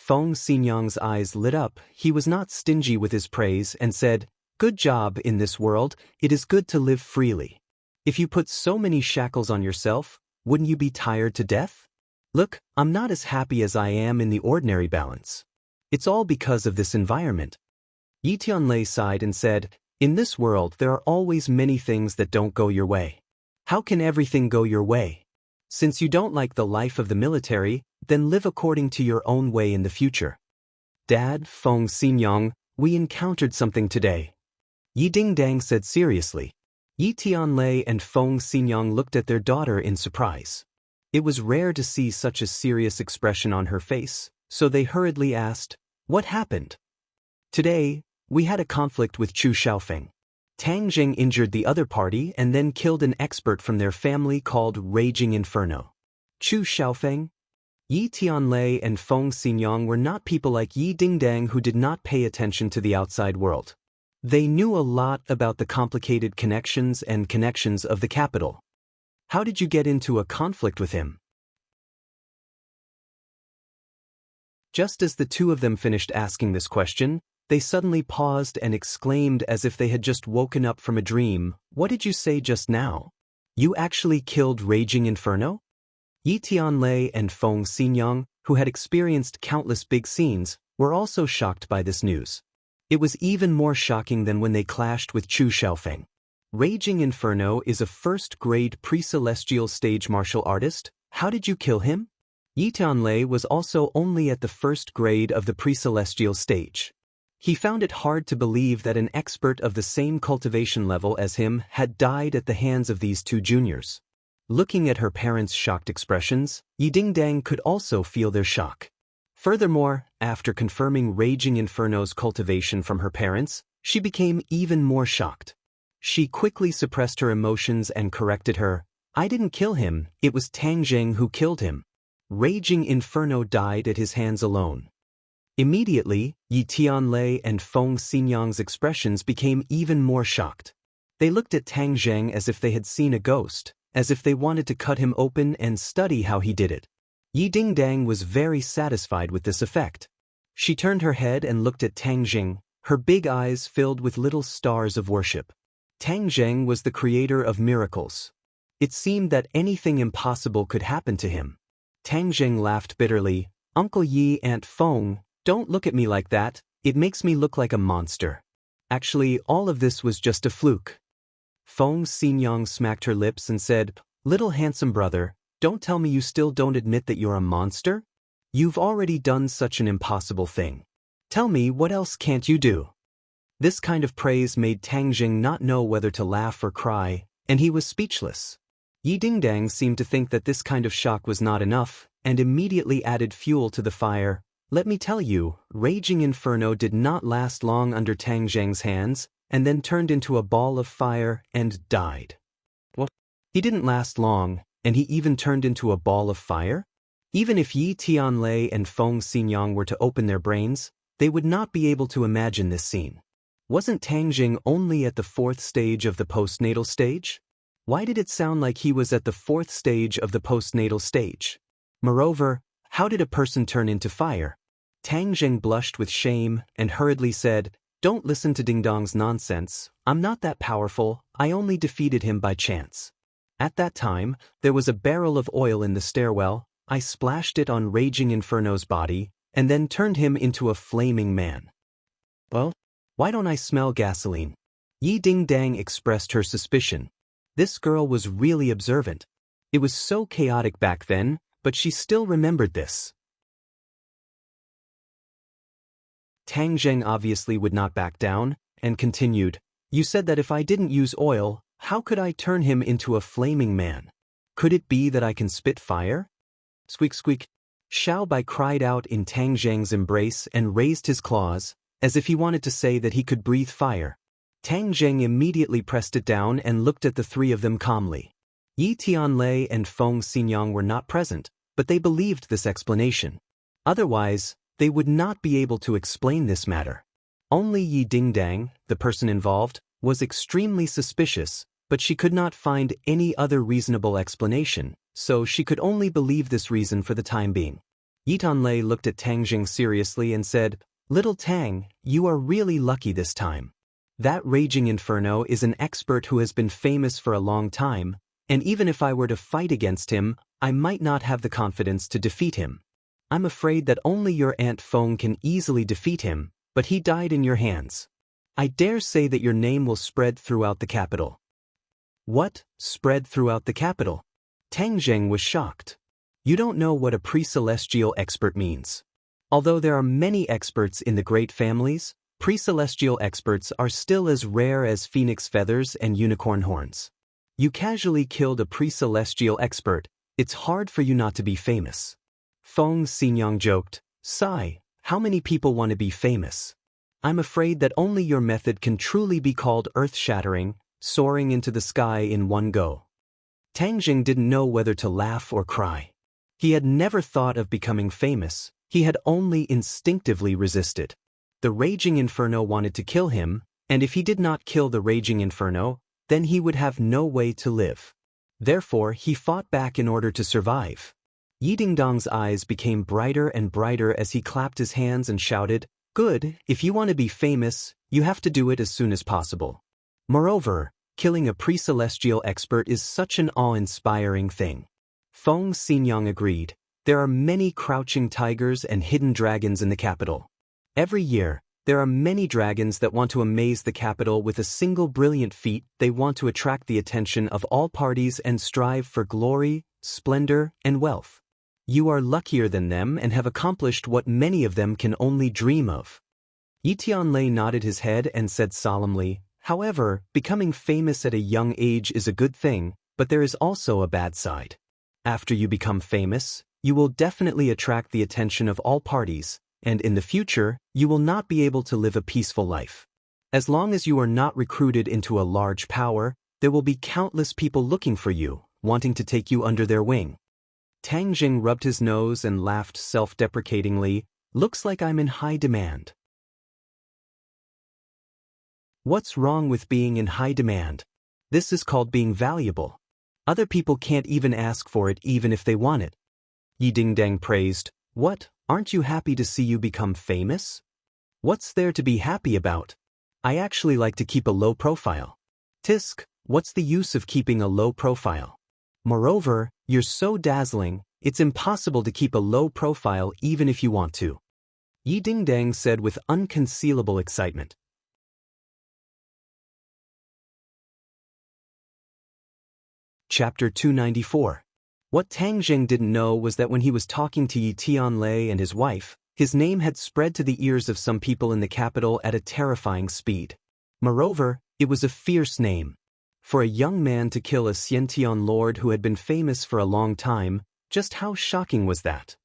Feng Xinyang's eyes lit up. He was not stingy with his praise and said, "Good job in this world. It is good to live freely. If you put so many shackles on yourself, wouldn't you be tired to death? Look, I'm not as happy as I am in the ordinary balance. It's all because of this environment." Yi Tianlei sighed and said, "In this world there are always many things that don't go your way. How can everything go your way? Since you don't like the life of the military, then live according to your own way in the future." "Dad, Feng Xinyang, we encountered something today," Yi Dingdang said seriously. Yi Tianlei and Feng Xinyang looked at their daughter in surprise. It was rare to see such a serious expression on her face, so they hurriedly asked, "What happened?" "Today, we had a conflict with Chu Xiaofeng. Tang Jing injured the other party and then killed an expert from their family called Raging Inferno." Chu Xiaofeng? Yi Tianlei and Feng Xinyang were not people like Yi Dingdang who did not pay attention to the outside world. They knew a lot about the complicated connections of the capital. "How did you get into a conflict with him?" Just as the two of them finished asking this question, they suddenly paused and exclaimed as if they had just woken up from a dream, "What did you say just now? You actually killed Raging Inferno?" Yi Tianlei and Feng Xinyang, who had experienced countless big scenes, were also shocked by this news. It was even more shocking than when they clashed with Chu Xiaofeng. Raging Inferno is a first-grade pre-celestial stage martial artist. How did you kill him? Yi Tianlei was also only at the first grade of the pre-celestial stage. He found it hard to believe that an expert of the same cultivation level as him had died at the hands of these two juniors. Looking at her parents' shocked expressions, Yi Dingdang could also feel their shock. Furthermore, after confirming Raging Inferno's cultivation from her parents, she became even more shocked. She quickly suppressed her emotions and corrected her, "I didn't kill him, it was Tang Jing who killed him. Raging Inferno died at his hands alone." Immediately, Yi Tianlei and Feng Xinyang's expressions became even more shocked. They looked at Tang Zheng as if they had seen a ghost, as if they wanted to cut him open and study how he did it. Yi Dingdang was very satisfied with this effect. She turned her head and looked at Tang Jing, her big eyes filled with little stars of worship. Tang Zheng was the creator of miracles. It seemed that anything impossible could happen to him. Tang Zheng laughed bitterly, "Uncle Yi, Aunt Feng, don't look at me like that, it makes me look like a monster. Actually, all of this was just a fluke." Feng Xinyang smacked her lips and said, "Little handsome brother, don't tell me you still don't admit that you're a monster? You've already done such an impossible thing. Tell me, what else can't you do?" This kind of praise made Tang Jing not know whether to laugh or cry, and he was speechless. Yi Dingdang seemed to think that this kind of shock was not enough, and immediately added fuel to the fire. "Let me tell you, Raging Inferno did not last long under Tang Zheng's hands, and then turned into a ball of fire and died." What? He didn't last long, and he even turned into a ball of fire? Even if Yi Tianlei and Feng Xinyang were to open their brains, they would not be able to imagine this scene. Wasn't Tang Jing only at the fourth stage of the postnatal stage? Why did it sound like he was at the fourth stage of the postnatal stage? Moreover, how did a person turn into fire? Tang Jing blushed with shame and hurriedly said, "Don't listen to Dingdong's nonsense, I'm not that powerful, I only defeated him by chance. At that time, there was a barrel of oil in the stairwell, I splashed it on Raging Inferno's body, and then turned him into a flaming man." "Well, why don't I smell gasoline?" Yi Dingdang expressed her suspicion. This girl was really observant. It was so chaotic back then, but she still remembered this. Tang Zheng obviously would not back down, and continued, "You said that if I didn't use oil, how could I turn him into a flaming man? Could it be that I can spit fire?" Squeak squeak. Xiao Bai cried out in Tang Zheng's embrace and raised his claws, as if he wanted to say that he could breathe fire. Tang Zheng immediately pressed it down and looked at the three of them calmly. Yi Tianlei and Feng Xinyang were not present, but they believed this explanation. Otherwise, they would not be able to explain this matter. Only Yi Dingdang, the person involved, was extremely suspicious, but she could not find any other reasonable explanation, so she could only believe this reason for the time being. Yi Tianlei looked at Tang Jing seriously and said, "Little Tang, you are really lucky this time. That raging inferno is an expert who has been famous for a long time, and even if I were to fight against him, I might not have the confidence to defeat him. I'm afraid that only your Aunt Feng can easily defeat him, but he died in your hands. I dare say that your name will spread throughout the capital." "What, spread throughout the capital?" Tang Jing was shocked. "You don't know what a pre-celestial expert means. Although there are many experts in the great families, pre-celestial experts are still as rare as phoenix feathers and unicorn horns. You casually killed a pre-celestial expert, it's hard for you not to be famous." Feng Xinyang joked, "Sigh, how many people want to be famous? I'm afraid that only your method can truly be called earth-shattering, soaring into the sky in one go." Tang Jing didn't know whether to laugh or cry. He had never thought of becoming famous, he had only instinctively resisted. The raging inferno wanted to kill him, and if he did not kill the raging inferno, then he would have no way to live. Therefore, he fought back in order to survive. Yi Dingdong's eyes became brighter and brighter as he clapped his hands and shouted, "Good, if you want to be famous, you have to do it as soon as possible. Moreover, killing a pre-celestial expert is such an awe-inspiring thing." Feng Xinyang agreed. There are many crouching tigers and hidden dragons in the capital. Every year, there are many dragons that want to amaze the capital with a single brilliant feat. They want to attract the attention of all parties and strive for glory, splendor, and wealth. You are luckier than them and have accomplished what many of them can only dream of. Yi Tianlei nodded his head and said solemnly, "However, becoming famous at a young age is a good thing, but there is also a bad side. After you become famous, you will definitely attract the attention of all parties, and in the future, you will not be able to live a peaceful life. As long as you are not recruited into a large power, there will be countless people looking for you, wanting to take you under their wing." Tang Jing rubbed his nose and laughed self-deprecatingly, "Looks like I'm in high demand." What's wrong with being in high demand? This is called being valuable. Other people can't even ask for it even if they want it. Yi Dingdang praised, "What, aren't you happy to see you become famous? What's there to be happy about? I actually like to keep a low profile." "Tisk, what's the use of keeping a low profile? Moreover, you're so dazzling, it's impossible to keep a low profile even if you want to," Yi Dingdang said with unconcealable excitement. Chapter 294. What Tang Jing didn't know was that when he was talking to Yi Tianlei and his wife, his name had spread to the ears of some people in the capital at a terrifying speed. Moreover, it was a fierce name. For a young man to kill a Xiantian lord who had been famous for a long time, just how shocking was that?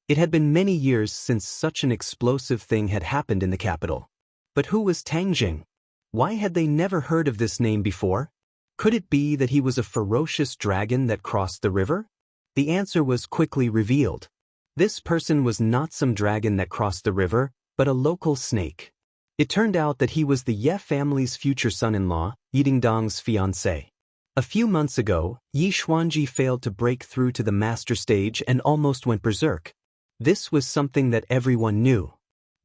It had been many years since such an explosive thing had happened in the capital. But who was Tang Jing? Why had they never heard of this name before? Could it be that he was a ferocious dragon that crossed the river? The answer was quickly revealed. This person was not some dragon that crossed the river, but a local snake. It turned out that he was the Ye family's future son-in-law, Yi Dingdong's fiancé. A few months ago, Yi Xuanji failed to break through to the master stage and almost went berserk. This was something that everyone knew.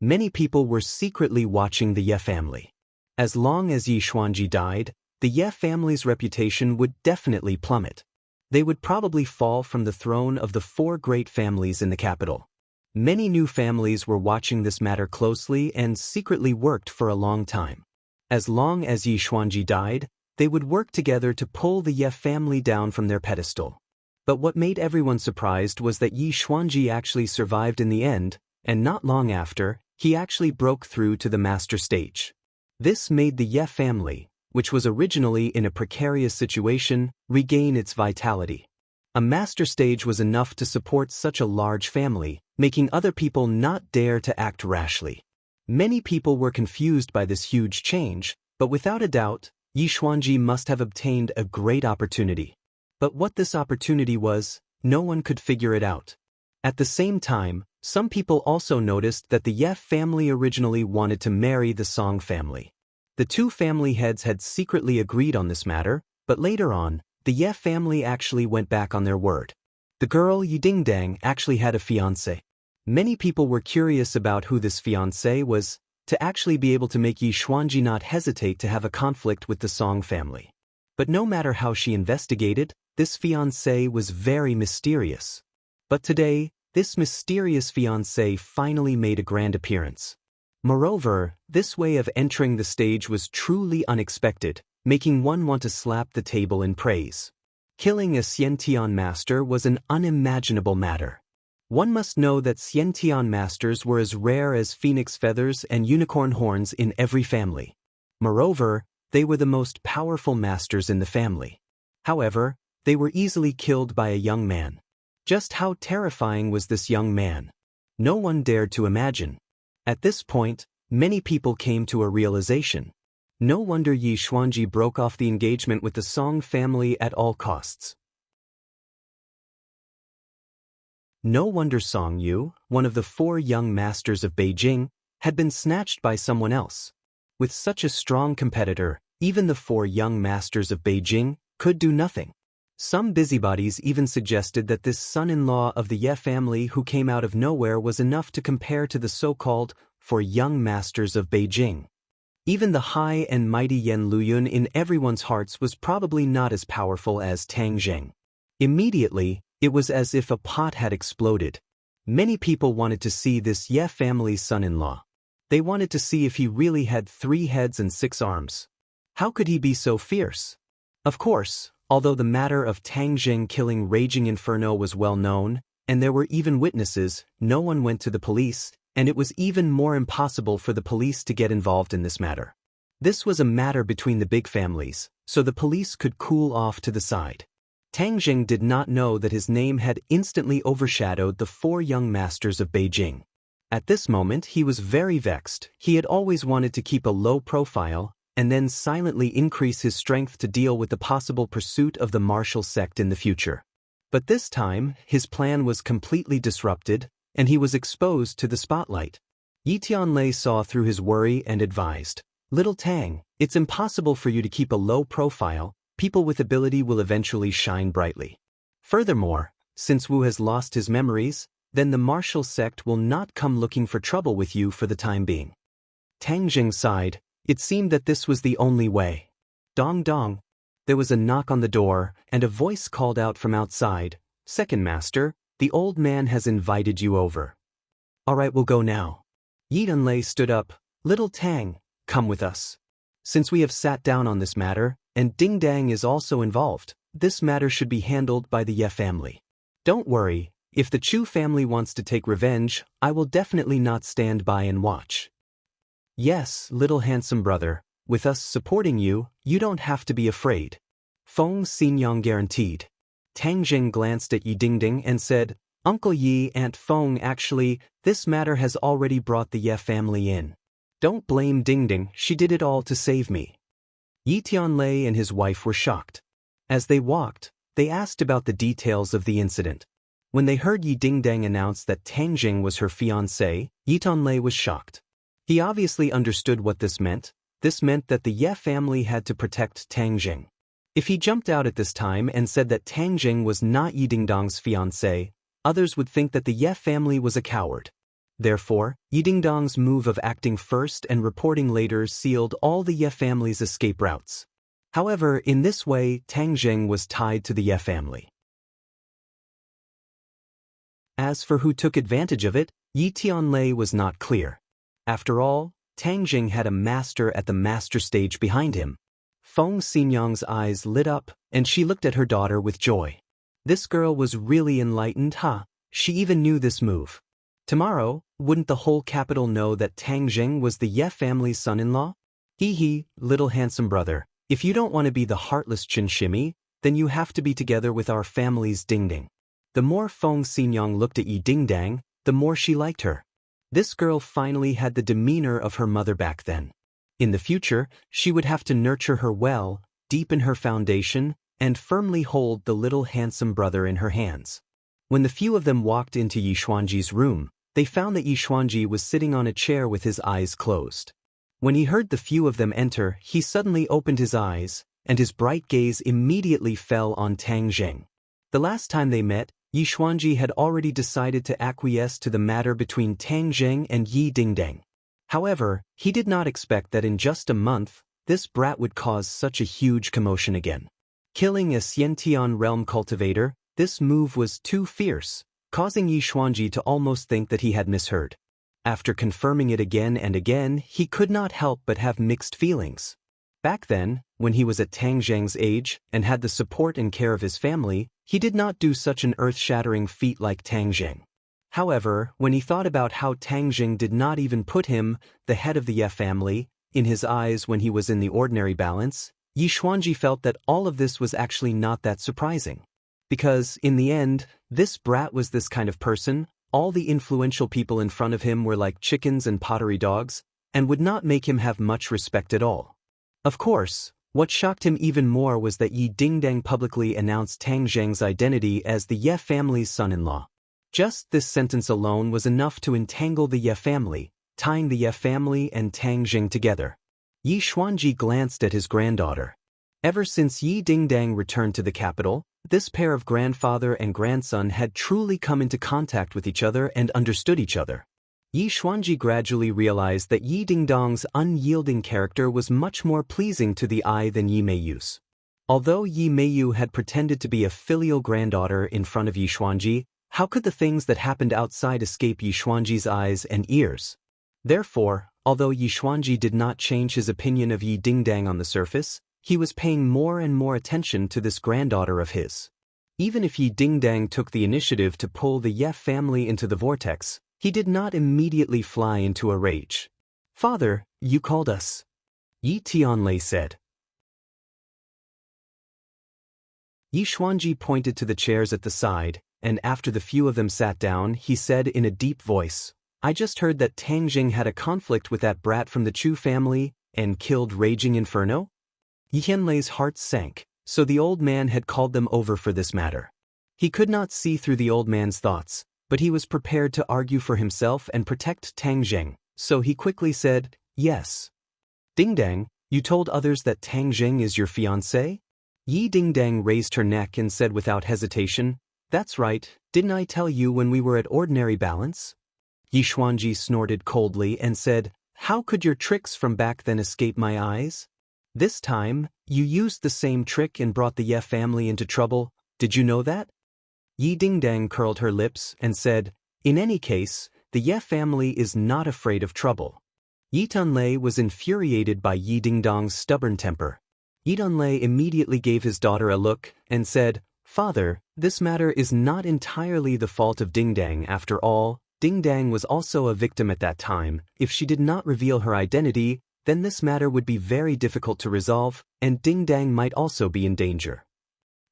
Many people were secretly watching the Ye family. As long as Yi Xuanji died, the Ye family's reputation would definitely plummet. They would probably fall from the throne of the four great families in the capital. Many new families were watching this matter closely and secretly worked for a long time. As long as Yi Xuanji died, they would work together to pull the Ye family down from their pedestal. But what made everyone surprised was that Yi Xuanji actually survived in the end, and not long after, he actually broke through to the master stage. This made the Ye family, which was originally in a precarious situation, regain its vitality. A master stage was enough to support such a large family, making other people not dare to act rashly. Many people were confused by this huge change, but without a doubt, Yi Xuanji must have obtained a great opportunity. But what this opportunity was, no one could figure it out. At the same time, some people also noticed that the Ye family originally wanted to marry the Song family. The two family heads had secretly agreed on this matter, but later on, the Ye family actually went back on their word. The girl Yi Dingdang actually had a fiancé. Many people were curious about who this fiancé was, to actually be able to make Yi Xuanji not hesitate to have a conflict with the Song family. But no matter how she investigated, this fiancé was very mysterious. But today, this mysterious fiancé finally made a grand appearance. Moreover, this way of entering the stage was truly unexpected, making one want to slap the table in praise. Killing a Xiantian master was an unimaginable matter. One must know that Xiantian masters were as rare as phoenix feathers and unicorn horns in every family. Moreover, they were the most powerful masters in the family. However, they were easily killed by a young man. Just how terrifying was this young man? No one dared to imagine. At this point, many people came to a realization. No wonder Yi Xuanji broke off the engagement with the Song family at all costs. No wonder Song Yu, one of the 4 young masters of Beijing, had been snatched by someone else. With such a strong competitor, even the 4 young masters of Beijing could do nothing. Some busybodies even suggested that this son-in-law of the Ye family who came out of nowhere was enough to compare to the so-called 4 young masters of Beijing. Even the high and mighty Yan Luyun in everyone's hearts was probably not as powerful as Tang Zheng. Immediately, it was as if a pot had exploded. Many people wanted to see this Ye family's son-in-law. They wanted to see if he really had 3 heads and 6 arms. How could he be so fierce? Of course, although the matter of Tang Zheng killing Raging Inferno was well known, and there were even witnesses, no one went to the police, and it was even more impossible for the police to get involved in this matter. This was a matter between the big families, so the police could cool off to the side. Tang Zheng did not know that his name had instantly overshadowed the 4 young masters of Beijing. At this moment he was very vexed. He had always wanted to keep a low profile, and then silently increase his strength to deal with the possible pursuit of the martial sect in the future. But this time, his plan was completely disrupted, and he was exposed to the spotlight. Yi Tianlei saw through his worry and advised, "Little Tang, it's impossible for you to keep a low profile. People with ability will eventually shine brightly. Furthermore, since Wu has lost his memories, then the martial sect will not come looking for trouble with you for the time being." Tang Zheng sighed. It seemed that this was the only way. Dong dong. There was a knock on the door, and a voice called out from outside, "Second master, the old man has invited you over." "All right, we'll go now." Yi Tianlei stood up. "Little Tang, come with us. Since we have sat down on this matter, and Ding Dang is also involved, this matter should be handled by the Ye family. Don't worry, if the Chu family wants to take revenge, I will definitely not stand by and watch. Yes, little handsome brother, with us supporting you, you don't have to be afraid. Feng Xinyang guaranteed." Tang Zheng glanced at Yi Dingding and said, "Uncle Yi, Aunt Feng, actually, this matter has already brought the Ye family in. Don't blame Dingding, she did it all to save me." Yi Tianlei and his wife were shocked. As they walked, they asked about the details of the incident. When they heard Yi Dingdang announce that Tang Zheng was her fiancé, Yi Tianlei was shocked. He obviously understood what this meant. This meant that the Ye family had to protect Tang Zheng. If he jumped out at this time and said that Tang Zheng was not Yi Dingdang's fiancé, others would think that the Ye family was a coward. Therefore, Yi Dingdang's move of acting first and reporting later sealed all the Ye family's escape routes. However, in this way, Tang Zheng was tied to the Ye family. As for who took advantage of it, Yi Tianlei was not clear. After all, Tang Zheng had a master at the master stage behind him. Feng Xinyang's eyes lit up, and she looked at her daughter with joy. This girl was really enlightened, huh? She even knew this move. Tomorrow, wouldn't the whole capital know that Tang Zheng was the Ye family's son-in-law? Hee, little handsome brother, if you don't want to be the heartless Chinshimi, then you have to be together with our family's Dingding. The more Feng Xinyang looked at Yi Dingdang, the more she liked her. This girl finally had the demeanor of her mother back then. In the future, she would have to nurture her well, deepen her foundation, and firmly hold the little handsome brother in her hands. When the few of them walked into Yi Xuanji's room, they found that Yi Xuanji was sitting on a chair with his eyes closed. When he heard the few of them enter, he suddenly opened his eyes, and his bright gaze immediately fell on Tang Zheng. The last time they met, Yi Xuanji had already decided to acquiesce to the matter between Tang Zheng and Yi Dingdang. However, he did not expect that in just a month, this brat would cause such a huge commotion again. Killing a Xiantian realm cultivator, this move was too fierce, causing Yi Xuanji to almost think that he had misheard. After confirming it again and again, he could not help but have mixed feelings. Back then, when he was at Tang Zheng's age and had the support and care of his family, he did not do such an earth-shattering feat like Tang Zheng. However, when he thought about how Tang Zheng did not even put him, the head of the Ye family, in his eyes when he was in the ordinary balance, Yi Xuanji felt that all of this was actually not that surprising. Because, in the end, this brat was this kind of person, all the influential people in front of him were like chickens and pottery dogs, and would not make him have much respect at all. Of course, what shocked him even more was that Yi Dingdang publicly announced Tang Zheng's identity as the Ye family's son-in-law. Just this sentence alone was enough to entangle the Ye family, tying the Ye family and Tang Zheng together. Yi Xuanji glanced at his granddaughter. Ever since Yi Dingdang returned to the capital, this pair of grandfather and grandson had truly come into contact with each other and understood each other. Yi Xuanji gradually realized that Yi Dingdang's unyielding character was much more pleasing to the eye than Yi Meiyu's. Although Yi Meiyu had pretended to be a filial granddaughter in front of Yi Xuanji, how could the things that happened outside escape Yi Xuanji's eyes and ears? Therefore, although Yi Xuanji did not change his opinion of Yi Dingdang on the surface, he was paying more and more attention to this granddaughter of his. Even if Yi Dingdang took the initiative to pull the Ye family into the vortex, he did not immediately fly into a rage. "Father, you called us," Yi Tianlei said. Yi Xuanji pointed to the chairs at the side, and after the few of them sat down, he said in a deep voice, "I just heard that Tang Zheng had a conflict with that brat from the Chu family and killed Raging Inferno?" Yi Tianlei's heart sank, so the old man had called them over for this matter. He could not see through the old man's thoughts, but he was prepared to argue for himself and protect Tang Zheng, so he quickly said, "Yes." "Dingdang, you told others that Tang Zheng is your fiancé?" Yi Dingdang raised her neck and said without hesitation, "That's right, didn't I tell you when we were at ordinary balance?" Yi Xuanji snorted coldly and said, "How could your tricks from back then escape my eyes? This time, you used the same trick and brought the Ye family into trouble, did you know that?" Yi Dingdang curled her lips and said, "In any case, the Ye family is not afraid of trouble." Yi Tianlei was infuriated by Yi Dingdang's stubborn temper. Yi Tianlei immediately gave his daughter a look and said, "Father, this matter is not entirely the fault of Dingdang after all. Dingdang was also a victim at that time. If she did not reveal her identity, then this matter would be very difficult to resolve, and Dingdang might also be in danger."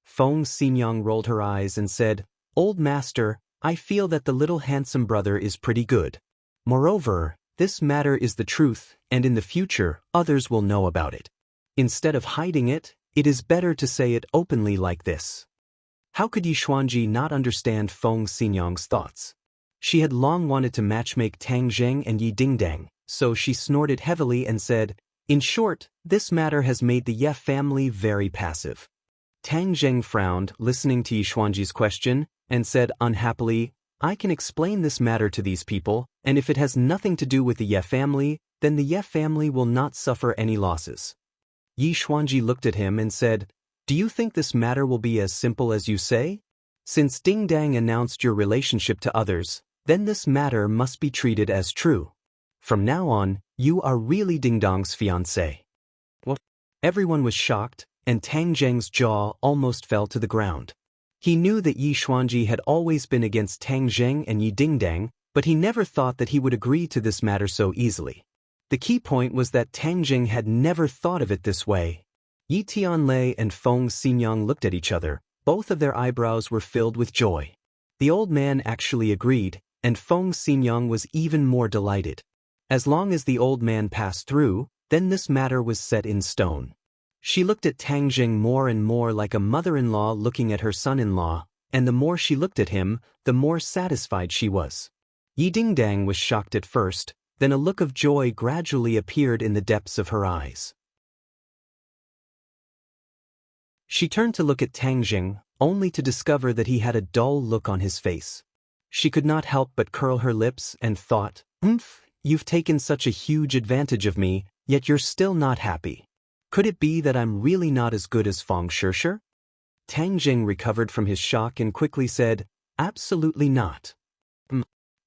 Feng Xinyang rolled her eyes and said, "Old master, I feel that the little handsome brother is pretty good. Moreover, this matter is the truth, and in the future, others will know about it. Instead of hiding it, it is better to say it openly like this." How could Yi Xuanji not understand Feng Xinyang's thoughts? She had long wanted to matchmake Tang Zheng and Yi Dingdang, so she snorted heavily and said, "In short, this matter has made the Ye family very passive." Tang Zheng frowned, listening to Yi Xuanji's question, and said unhappily, "I can explain this matter to these people, and if it has nothing to do with the Ye family, then the Ye family will not suffer any losses." Yi Xuanji looked at him and said, "Do you think this matter will be as simple as you say? Since Dingdang announced your relationship to others, then this matter must be treated as true. From now on, you are really Dingdang's fiancé." What? Everyone was shocked, and Tang Zheng's jaw almost fell to the ground. He knew that Yi Xuanji had always been against Tang Zheng and Yi Dingdang, but he never thought that he would agree to this matter so easily. The key point was that Tang Zheng had never thought of it this way. Yi Tianlei and Feng Xinyang looked at each other. Both of their eyebrows were filled with joy. The old man actually agreed, and Feng Xinyang was even more delighted. As long as the old man passed through, then this matter was set in stone. She looked at Tang Zheng more and more like a mother-in-law looking at her son-in-law, and the more she looked at him, the more satisfied she was. Yi Dingdang was shocked at first, then a look of joy gradually appeared in the depths of her eyes. She turned to look at Tang Zheng, only to discover that he had a dull look on his face. She could not help but curl her lips and thought, you've taken such a huge advantage of me, yet you're still not happy. Could it be that I'm really not as good as Feng Shishir? Tang Jing recovered from his shock and quickly said, absolutely not.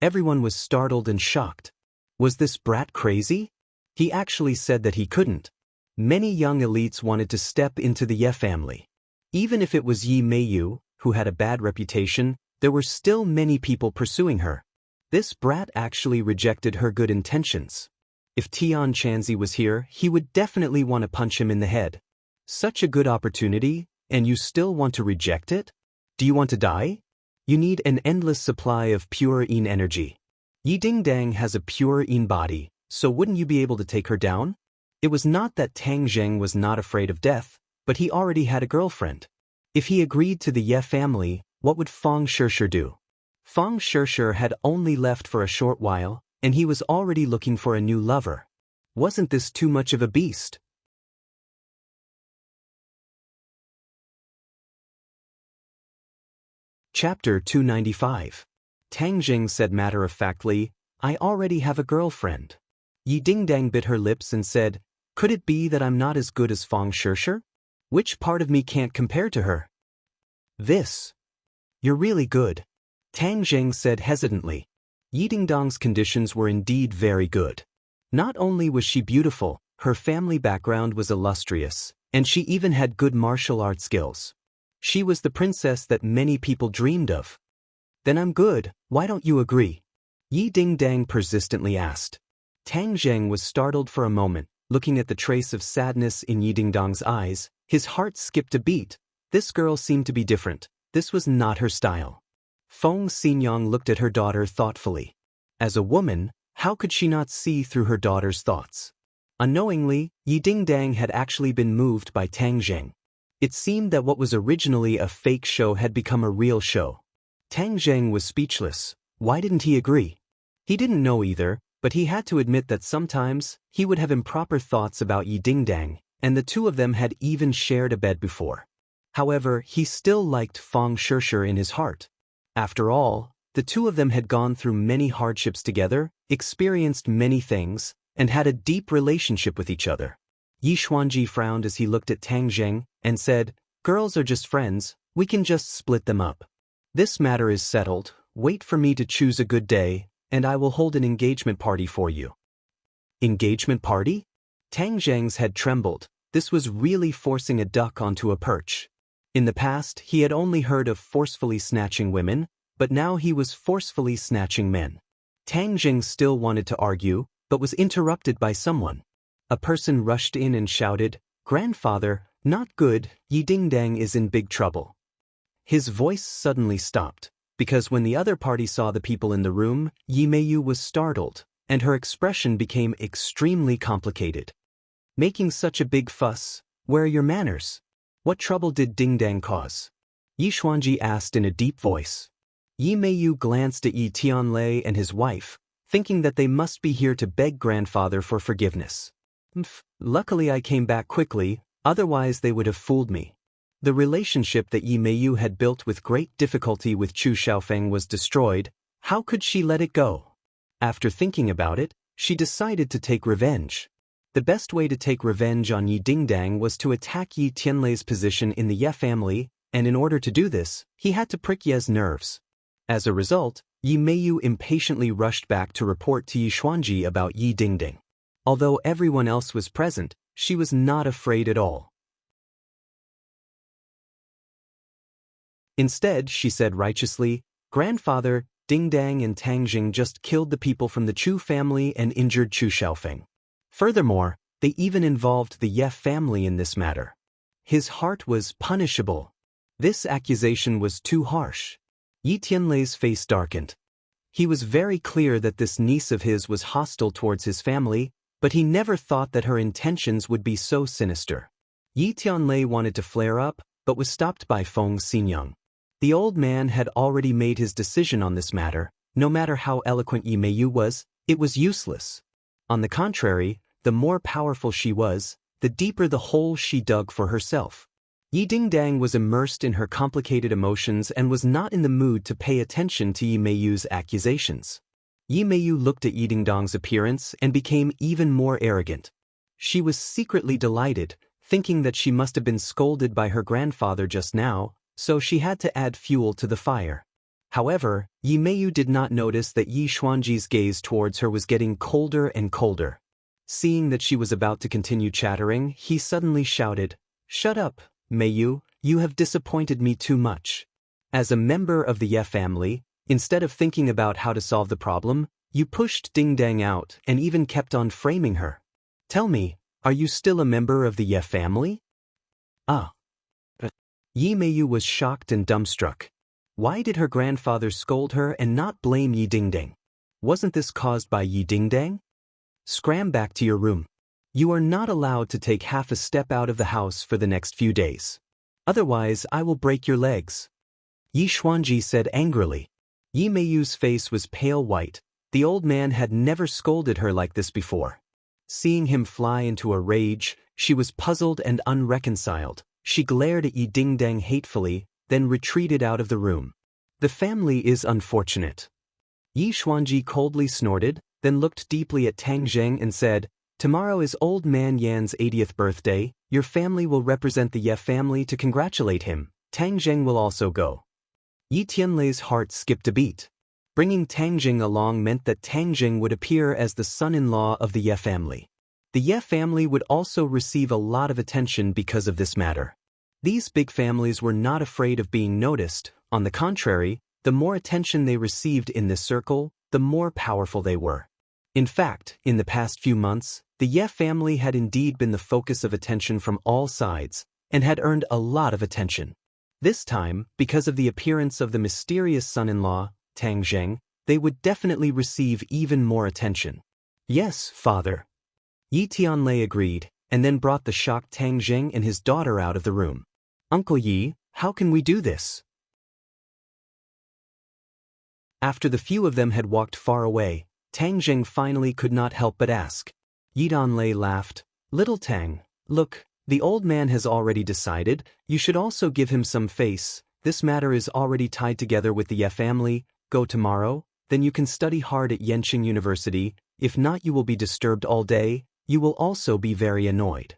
Everyone was startled and shocked. Was this brat crazy? He actually said that he couldn't. Many young elites wanted to step into the Ye family. Even if it was Yi Meiyu, who had a bad reputation, there were still many people pursuing her. This brat actually rejected her good intentions. If Tian Chanzi was here, he would definitely want to punch him in the head. Such a good opportunity, and you still want to reject it? Do you want to die? You need an endless supply of pure Yin energy. Yi Dingdang has a pure Yin body, so wouldn't you be able to take her down? It was not that Tang Zheng was not afraid of death, but he already had a girlfriend. If he agreed to the Ye family, what would Feng Shishir do? Feng Shishir had only left for a short while, and he was already looking for a new lover. Wasn't this too much of a beast? Chapter 295. Tang Jing said matter-of-factly, I already have a girlfriend. Yi Dingdang bit her lips and said, could it be that I'm not as good as Feng Shishir? Which part of me can't compare to her? This. You're really good. Tang Jing said hesitantly. Yi Dingdang's conditions were indeed very good. Not only was she beautiful, her family background was illustrious, and she even had good martial arts skills. She was the princess that many people dreamed of. Then I'm good, why don't you agree? Yi Dingdang persistently asked. Tang Zheng was startled for a moment, looking at the trace of sadness in Yi Dingdang's eyes. His heart skipped a beat. This girl seemed to be different. This was not her style. Feng Xinyang looked at her daughter thoughtfully. As a woman, how could she not see through her daughter's thoughts? Unknowingly, Yi Dingdang had actually been moved by Tang Zheng. It seemed that what was originally a fake show had become a real show. Tang Zheng was speechless. Why didn't he agree? He didn't know either, but he had to admit that sometimes he would have improper thoughts about Yi Dingdang, and the two of them had even shared a bed before. However, he still liked Feng Shishir in his heart. After all, the two of them had gone through many hardships together, experienced many things, and had a deep relationship with each other. Yi Xuanji frowned as he looked at Tang Zheng and said, girls are just friends, we can just split them up. This matter is settled, wait for me to choose a good day, and I will hold an engagement party for you. Engagement party? Tang Zheng's head trembled. This was really forcing a duck onto a perch. In the past, he had only heard of forcefully snatching women, but now he was forcefully snatching men. Tang Zheng still wanted to argue, but was interrupted by someone. A person rushed in and shouted, Grandfather, not good, Yi Dingdang is in big trouble. His voice suddenly stopped, because when the other party saw the people in the room, Yi Meiyu was startled, and her expression became extremely complicated. Making such a big fuss, where are your manners? What trouble did Dingdang cause? Yi Xuanji asked in a deep voice. Yi Meiyu glanced at Yi Tianlei and his wife, thinking that they must be here to beg grandfather for forgiveness. Luckily I came back quickly, otherwise they would have fooled me. The relationship that Yi Meiyu had built with great difficulty with Chu Xiaofeng was destroyed. How could she let it go? After thinking about it, she decided to take revenge. The best way to take revenge on Yi Dingdang was to attack Yi Tianlei's position in the Ye family, and in order to do this, he had to prick Ye's nerves. As a result, Yi Meiyu impatiently rushed back to report to Yi Xuanji about Yi Dingdang. Although everyone else was present, she was not afraid at all. Instead, she said righteously, Grandfather, Dingdang and Tang Jing just killed the people from the Chu family and injured Chu Xiaofeng. Furthermore, they even involved the Ye family in this matter. His heart was punishable. This accusation was too harsh. Yi Tianlei's face darkened. He was very clear that this niece of his was hostile towards his family, but he never thought that her intentions would be so sinister. Yi Tianlei wanted to flare up, but was stopped by Feng Xinyang. The old man had already made his decision on this matter. No matter how eloquent Yi Meiyu was, it was useless. On the contrary, the more powerful she was, the deeper the hole she dug for herself. Yi Dingdang was immersed in her complicated emotions and was not in the mood to pay attention to Yi Meiyu's accusations. Yi Meiyu looked at Yi Dingdang's appearance and became even more arrogant. She was secretly delighted, thinking that she must have been scolded by her grandfather just now, so she had to add fuel to the fire. However, Yi Meiyu did not notice that Yi Xuanji's gaze towards her was getting colder and colder. Seeing that she was about to continue chattering, he suddenly shouted, "Shut up, Meiyu, you have disappointed me too much." As a member of the Ye family, instead of thinking about how to solve the problem, you pushed Dingdang out and even kept on framing her. Tell me, are you still a member of the Ye family? Ah. Yi Meiyu was shocked and dumbstruck. Why did her grandfather scold her and not blame Yi Dingdang? Wasn't this caused by Yi Dingdang? Scram back to your room. You are not allowed to take half a step out of the house for the next few days. Otherwise, I will break your legs. Yi Xuanji said angrily. Yi Meiyu's face was pale white. The old man had never scolded her like this before. Seeing him fly into a rage, she was puzzled and unreconciled. She glared at Yi Dingdang hatefully, then retreated out of the room. The family is unfortunate. Yi Xuanji coldly snorted, then looked deeply at Tang Zheng and said, "Tomorrow is old man Yan's 80th birthday. Your family will represent the Ye family to congratulate him. Tang Zheng will also go." Yi Tianlei's heart skipped a beat. Bringing Tang Zheng along meant that Tang Zheng would appear as the son-in-law of the Ye family. The Ye family would also receive a lot of attention because of this matter. These big families were not afraid of being noticed. On the contrary, the more attention they received in this circle, the more powerful they were. In fact, in the past few months, the Ye family had indeed been the focus of attention from all sides, and had earned a lot of attention. This time, because of the appearance of the mysterious son-in-law, Tang Zheng, they would definitely receive even more attention. Yes, father. Yi Tianlei agreed, and then brought the shocked Tang Zheng and his daughter out of the room. Uncle Yi, how can we do this? After the few of them had walked far away, Tang Zheng finally could not help but ask. Yi Tianlei laughed. Little Tang, look, the old man has already decided. You should also give him some face. This matter is already tied together with the Ye family. Go tomorrow, then you can study hard at Yenqing University. If not, you will be disturbed all day. You will also be very annoyed.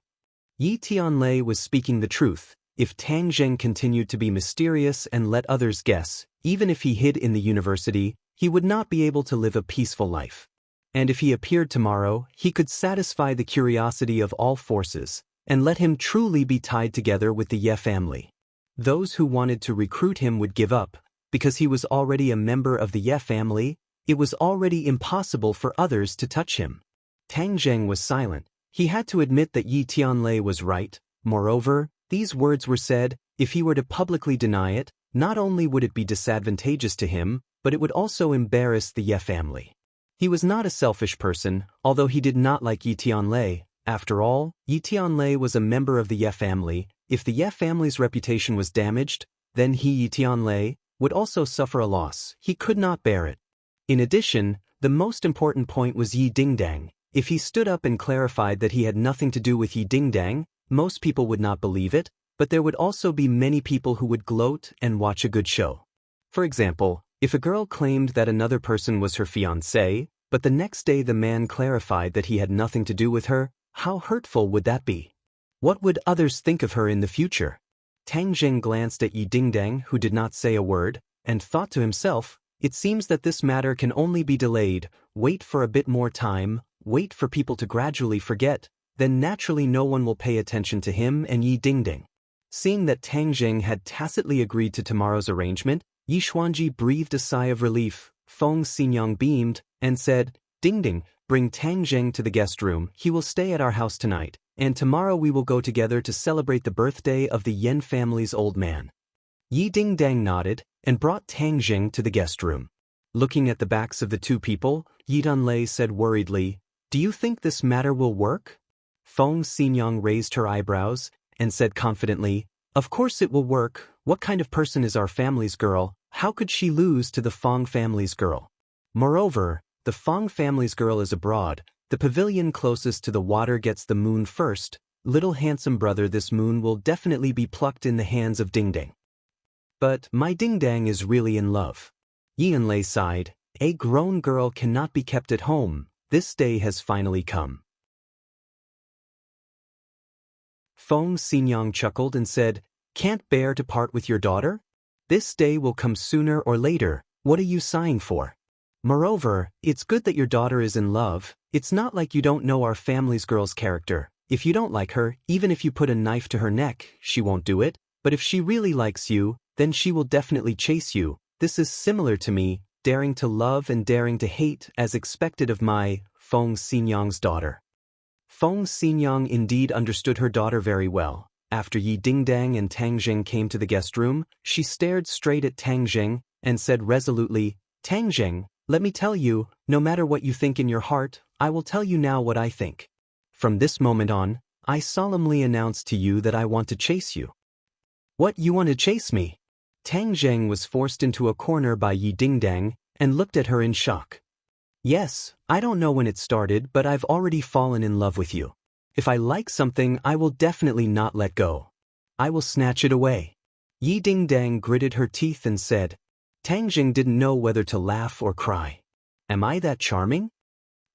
Yi Tianlei was speaking the truth. If Tang Zheng continued to be mysterious and let others guess, even if he hid in the university, he would not be able to live a peaceful life. And if he appeared tomorrow, he could satisfy the curiosity of all forces, and let him truly be tied together with the Ye family. Those who wanted to recruit him would give up, because he was already a member of the Ye family. It was already impossible for others to touch him. Tang Zheng was silent. He had to admit that Yi Tianlei was right. Moreover, these words were said, if he were to publicly deny it, not only would it be disadvantageous to him, but it would also embarrass the Ye family. He was not a selfish person, although he did not like Yi Tianlei. After all, Yi Tianlei was a member of the Ye family. If the Ye family's reputation was damaged, then he, Yi Tianlei, would also suffer a loss. He could not bear it. In addition, the most important point was Yi Dingdang. If he stood up and clarified that he had nothing to do with Yi Dingdang, most people would not believe it, but there would also be many people who would gloat and watch a good show. For example, if a girl claimed that another person was her fiancé, but the next day the man clarified that he had nothing to do with her, how hurtful would that be? What would others think of her in the future? Tang Zheng glanced at Yi Dingdang, who did not say a word, and thought to himself, it seems that this matter can only be delayed. Wait for a bit more time, wait for people to gradually forget, then naturally no one will pay attention to him and Yi Dingdang. Seeing that Tang Zheng had tacitly agreed to tomorrow's arrangement, Yi Xuanji breathed a sigh of relief. Feng Xinyang beamed, and said, Dingdang, bring Tang Zheng to the guest room. He will stay at our house tonight, and tomorrow we will go together to celebrate the birthday of the Yan family's old man. Yi Dingdang nodded, and brought Tang Zheng to the guest room. Looking at the backs of the two people, Yi Tianlei said worriedly, Do you think this matter will work? Feng Xinyang raised her eyebrows, and said confidently, Of course it will work. What kind of person is our family's girl? How could she lose to the Feng family's girl? Moreover, the Feng family's girl is abroad. The pavilion closest to the water gets the moon first. Little handsome brother, this moon will definitely be plucked in the hands of Ding Dang. But my Ding Dang is really in love. Yianlei sighed. A grown girl cannot be kept at home. This day has finally come. Feng Xinyang chuckled and said, "Can't bear to part with your daughter? This day will come sooner or later. What are you sighing for? Moreover, it's good that your daughter is in love. It's not like you don't know our family's girl's character. If you don't like her, even if you put a knife to her neck, she won't do it. But if she really likes you, then she will definitely chase you. This is similar to me, daring to love and daring to hate, as expected of my Feng Xinyang's daughter." Feng Xinyang indeed understood her daughter very well. After Yi Dingdang and Tang Jing came to the guest room, she stared straight at Tang Jing and said resolutely, "Tang Jing, let me tell you, no matter what you think in your heart, I will tell you now what I think. From this moment on, I solemnly announce to you that I want to chase you." "What, you want to chase me?" Tang Jing was forced into a corner by Yi Dingdang and looked at her in shock. "Yes, I don't know when it started, but I've already fallen in love with you. If I like something, I will definitely not let go. I will snatch it away." Yi Dingdang gritted her teeth and said, Tang Jing didn't know whether to laugh or cry. "Am I that charming?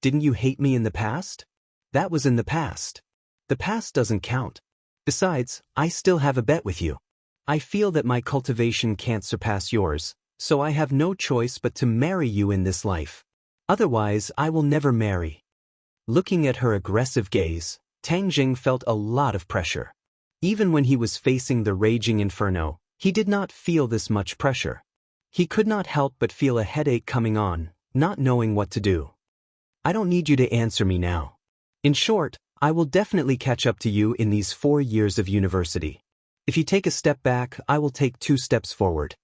Didn't you hate me in the past? That was in the past. The past doesn't count. Besides, I still have a bet with you. I feel that my cultivation can't surpass yours, so I have no choice but to marry you in this life. Otherwise, I will never marry." Looking at her aggressive gaze, Tang Jing felt a lot of pressure. Even when he was facing the raging inferno, he did not feel this much pressure. He could not help but feel a headache coming on, not knowing what to do. "I don't need you to answer me now. In short, I will definitely catch up to you in these 4 years of university. If you take a step back, I will take 2 steps forward.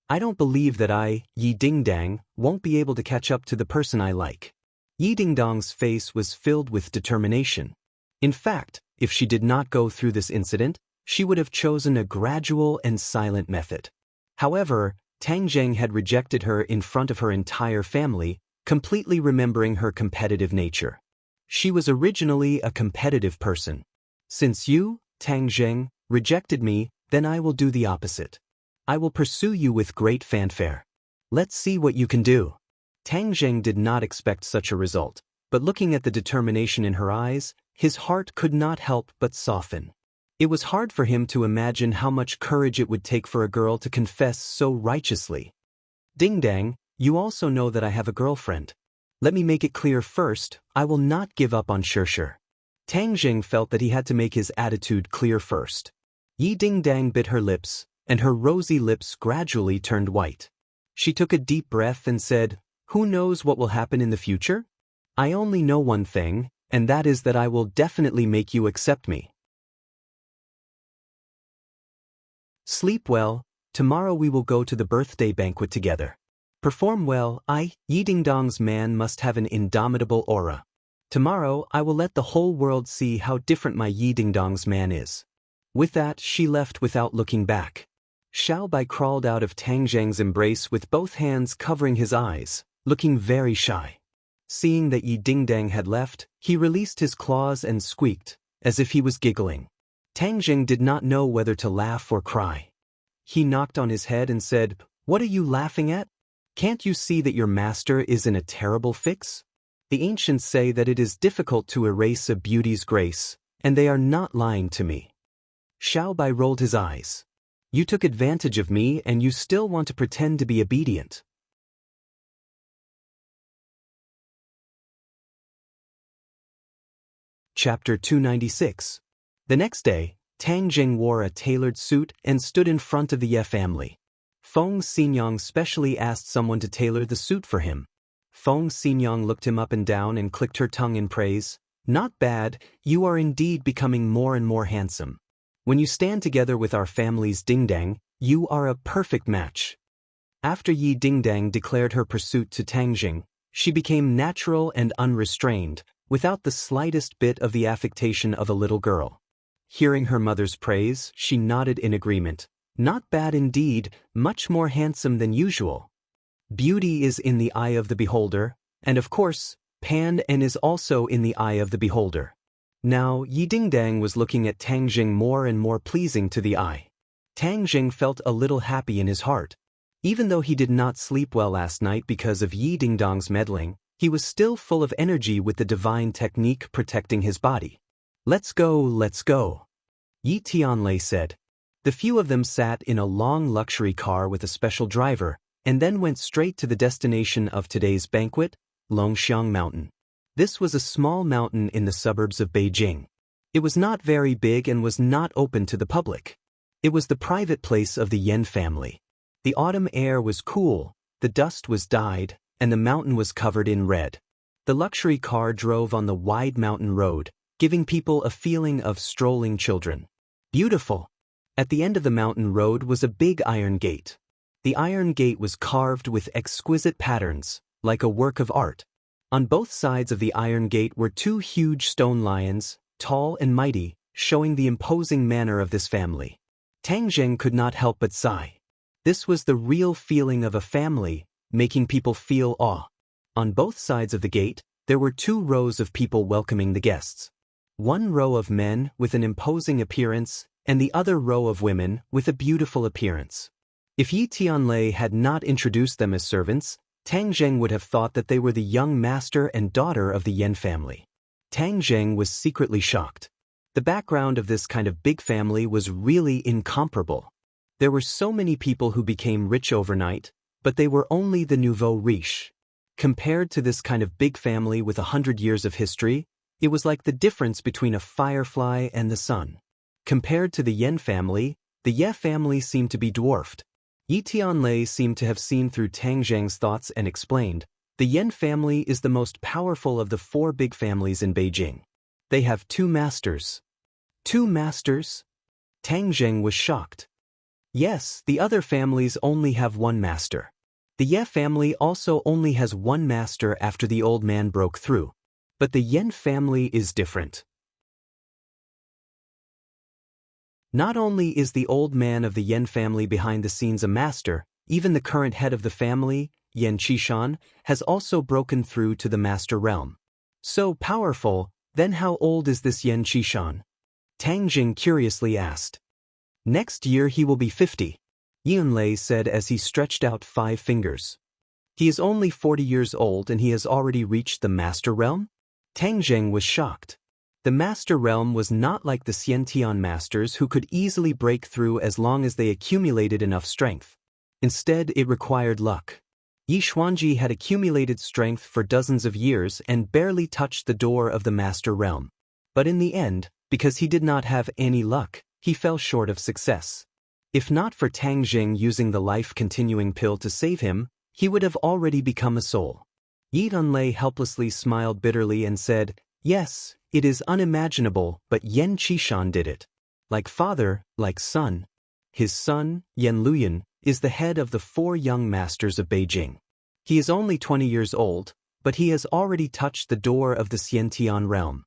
I don't believe that I, Yi Dingdang, won't be able to catch up to the person I like." Yi Dingdang's face was filled with determination. In fact, if she did not go through this incident, she would have chosen a gradual and silent method. However, Tang Jing had rejected her in front of her entire family, completely remembering her competitive nature. She was originally a competitive person. "Since you, Tang Jing, rejected me, then I will do the opposite. I will pursue you with great fanfare. Let's see what you can do." Tang Jing did not expect such a result, but looking at the determination in her eyes, his heart could not help but soften. It was hard for him to imagine how much courage it would take for a girl to confess so righteously. "Ding Dang, you also know that I have a girlfriend. Let me make it clear first, I will not give up on Shirshir." Tang Jing felt that he had to make his attitude clear first. Yi Dingdang bit her lips, and her rosy lips gradually turned white. She took a deep breath and said, "Who knows what will happen in the future? I only know one thing, and that is that I will definitely make you accept me. Sleep well, tomorrow we will go to the birthday banquet together. Perform well, Yi Dingdang's man must have an indomitable aura. Tomorrow I will let the whole world see how different my Yi Dingdang's man is." With that, she left without looking back. Xiaobai crawled out of Tang Jing's embrace with both hands covering his eyes, looking very shy. Seeing that Yi Dingdang had left, he released his claws and squeaked, as if he was giggling. Tang Jing did not know whether to laugh or cry. He knocked on his head and said, "What are you laughing at? Can't you see that your master is in a terrible fix? The ancients say that it is difficult to erase a beauty's grace, and they are not lying to me." Xiaobai rolled his eyes. "You took advantage of me and you still want to pretend to be obedient." Chapter 296. The next day, Tang Jing wore a tailored suit and stood in front of the Ye family. Feng Xinyang specially asked someone to tailor the suit for him. Feng Xinyang looked him up and down and clicked her tongue in praise. "Not bad, you are indeed becoming more and more handsome. When you stand together with our family's Dingdang, you are a perfect match." After Yi Dingdang declared her pursuit to Tang Jing, she became natural and unrestrained, without the slightest bit of the affectation of a little girl. Hearing her mother's praise, she nodded in agreement. "Not bad indeed, much more handsome than usual. Beauty is in the eye of the beholder, and of course, Pan is also in the eye of the beholder. Now, Yi Dingdang was looking at Tang Jing more and more pleasing to the eye. Tang Jing felt a little happy in his heart. Even though he did not sleep well last night because of Yi Dingdang's meddling, he was still full of energy with the divine technique protecting his body. Let's go, let's go, Yi Tianlei said. The few of them sat in a long luxury car with a special driver, and then went straight to the destination of today's banquet, Longxiang Mountain. This was a small mountain in the suburbs of Beijing. It was not very big and was not open to the public. It was the private place of the Yan family. The autumn air was cool, the dust was dyed, and the mountain was covered in red. The luxury car drove on the wide mountain road, giving people a feeling of strolling children. Beautiful. At the end of the mountain road was a big iron gate. The iron gate was carved with exquisite patterns, like a work of art. On both sides of the iron gate were two huge stone lions, tall and mighty, showing the imposing manner of this family. Tang Jing could not help but sigh. This was the real feeling of a family, making people feel awe. On both sides of the gate, there were two rows of people welcoming the guests. One row of men with an imposing appearance, and the other row of women with a beautiful appearance. If Yi Tianlei had not introduced them as servants, Tang Jing would have thought that they were the young master and daughter of the Yan family. Tang Jing was secretly shocked. The background of this kind of big family was really incomparable. There were so many people who became rich overnight, but they were only the nouveau riche. Compared to this kind of big family with 100 years of history, it was like the difference between a firefly and the sun. Compared to the Yan family, the Ye family seemed to be dwarfed. Yi Tianlei seemed to have seen through Tang Jing's thoughts and explained, the Yan family is the most powerful of the 4 big families in Beijing. They have 2 masters. 2 masters? Tang Jing was shocked. Yes, the other families only have 1 master. The Ye family also only has 1 master after the old man broke through. But the Yan family is different. Not only is the old man of the Yan family behind the scenes a master, even the current head of the family, Yan Qishan, has also broken through to the master realm. So powerful, then how old is this Yan Qishan? Tang Jing curiously asked. Next year he will be 50, Yunlei said as he stretched out 5 fingers. He is only 40 years old and he has already reached the master realm? Tang Jing was shocked. The master realm was not like the Xiantian masters who could easily break through as long as they accumulated enough strength. Instead, it required luck. Yi Xuanji had accumulated strength for dozens of years and barely touched the door of the master realm. But in the end, because he did not have any luck, he fell short of success. If not for Tang Jing using the life-continuing pill to save him, he would have already become a soul. Yi Dunlei helplessly smiled bitterly and said, Yes, it is unimaginable, but Yan Qishan did it. Like father, like son. His son, Yan Luyan, is the head of the 4 young masters of Beijing. He is only 20 years old, but he has already touched the door of the Xiantian realm.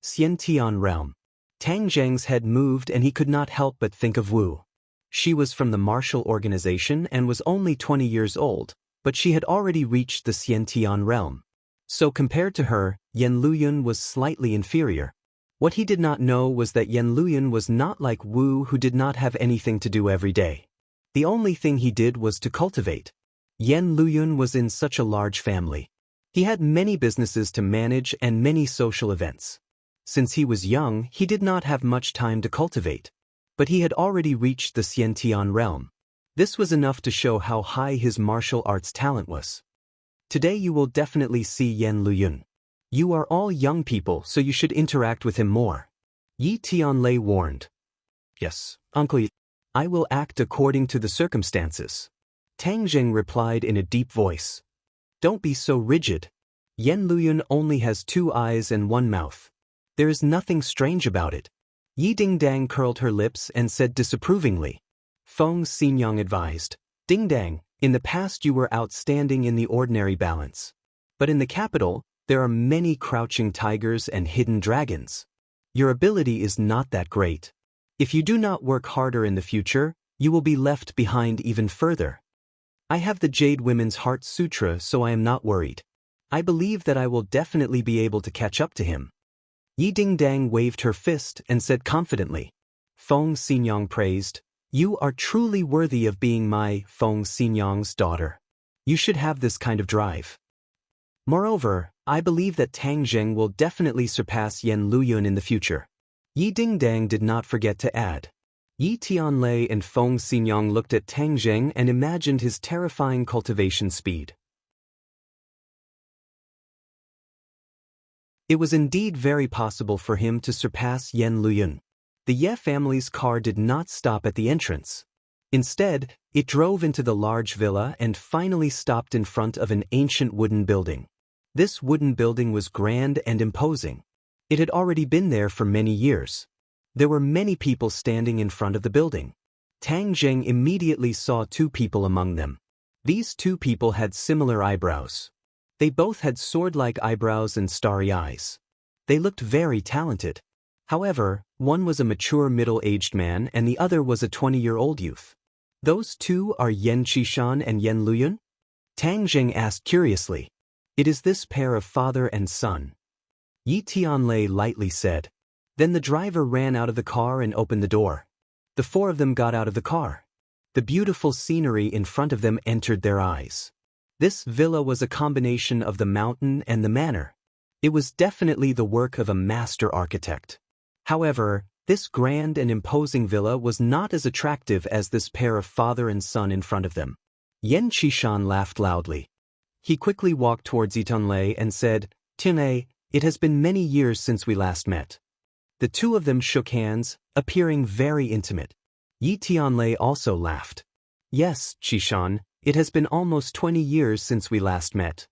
Xiantian realm. Tang Jing's head moved and he could not help but think of Wu. She was from the martial organization and was only 20 years old, but she had already reached the Xiantian realm. So compared to her, Yan Luyan was slightly inferior. What he did not know was that Yan Luyan was not like Wu, who did not have anything to do every day. The only thing he did was to cultivate. Yan Luyan was in such a large family. He had many businesses to manage and many social events. Since he was young, he did not have much time to cultivate. But he had already reached the Xiantian realm. This was enough to show how high his martial arts talent was. Today you will definitely see Yan Luyan. You are all young people, so you should interact with him more. Yi Tianlei warned. Yes, Uncle Yi. I will act according to the circumstances. Tang Jing replied in a deep voice. Don't be so rigid. Yan Luyan only has 2 eyes and 1 mouth. There is nothing strange about it. Yi Dingdang curled her lips and said disapprovingly. Feng Xinyang advised. Dingdang, in the past you were outstanding in the ordinary balance. But in the capital, there are many crouching tigers and hidden dragons. Your ability is not that great. If you do not work harder in the future, you will be left behind even further. I have the Jade Women's Heart Sutra, so I am not worried. I believe that I will definitely be able to catch up to him. Yi Dingdang waved her fist and said confidently. Feng Xinyang praised, "You are truly worthy of being my Feng Xinyang's daughter. You should have this kind of drive. Moreover, I believe that Tang Zheng will definitely surpass Yan Luyun in the future." Yi Dingdang did not forget to add. Yi Tianlei and Feng Xinyang looked at Tang Zheng and imagined his terrifying cultivation speed. It was indeed very possible for him to surpass Yan Luyun. The Ye family's car did not stop at the entrance. Instead, it drove into the large villa and finally stopped in front of an ancient wooden building. This wooden building was grand and imposing. It had already been there for many years. There were many people standing in front of the building. Tang Zheng immediately saw two people among them. These two people had similar eyebrows. They both had sword-like eyebrows and starry eyes. They looked very talented. However, one was a mature middle-aged man and the other was a 20-year-old youth. Those two are Yan Qishan and Yan Luyun? Tang Zheng asked curiously. It is this pair of father and son. Yi Tianlei lightly said. Then the driver ran out of the car and opened the door. The four of them got out of the car. The beautiful scenery in front of them entered their eyes. This villa was a combination of the mountain and the manor. It was definitely the work of a master architect. However, this grand and imposing villa was not as attractive as this pair of father and son in front of them. Yan Qishan laughed loudly. He quickly walked towards Yitanlei and said, "Tianlei, it has been many years since we last met." The two of them shook hands, appearing very intimate. Yi Tianlei also laughed. "Yes, Qishan, it has been almost 20 years since we last met.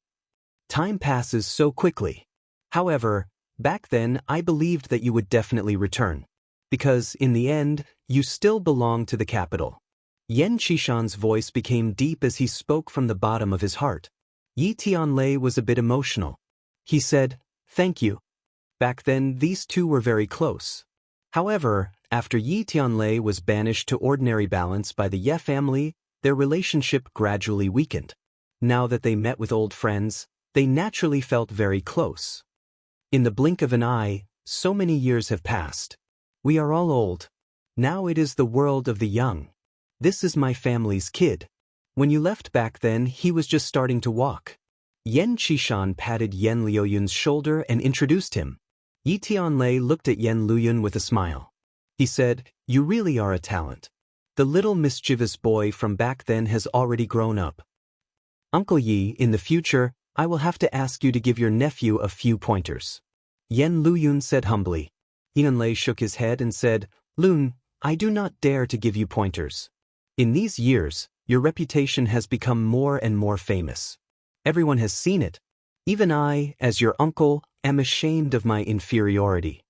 Time passes so quickly. However, back then I believed that you would definitely return. Because, in the end, you still belong to the capital." Yan Qishan's voice became deep as he spoke from the bottom of his heart. Yi Tianlei was a bit emotional. He said, "Thank you." Back then, these two were very close. However, after Yi Tianlei was banished to ordinary balance by the Ye family, their relationship gradually weakened. Now that they met with old friends, they naturally felt very close. In the blink of an eye, so many years have passed. We are all old. Now it is the world of the young. This is my family's kid. When you left back then, he was just starting to walk. Yan Qishan patted Yan Liuyun's shoulder and introduced him. Yi Tianlei looked at Yan Luyun with a smile. He said, "You really are a talent. The little mischievous boy from back then has already grown up. Uncle Yi, in the future, I will have to ask you to give your nephew a few pointers." Yan Luyun said humbly. Tianlei shook his head and said, "Lun, I do not dare to give you pointers. In these years, your reputation has become more and more famous. Everyone has seen it. Even I, as your uncle, am ashamed of my inferiority.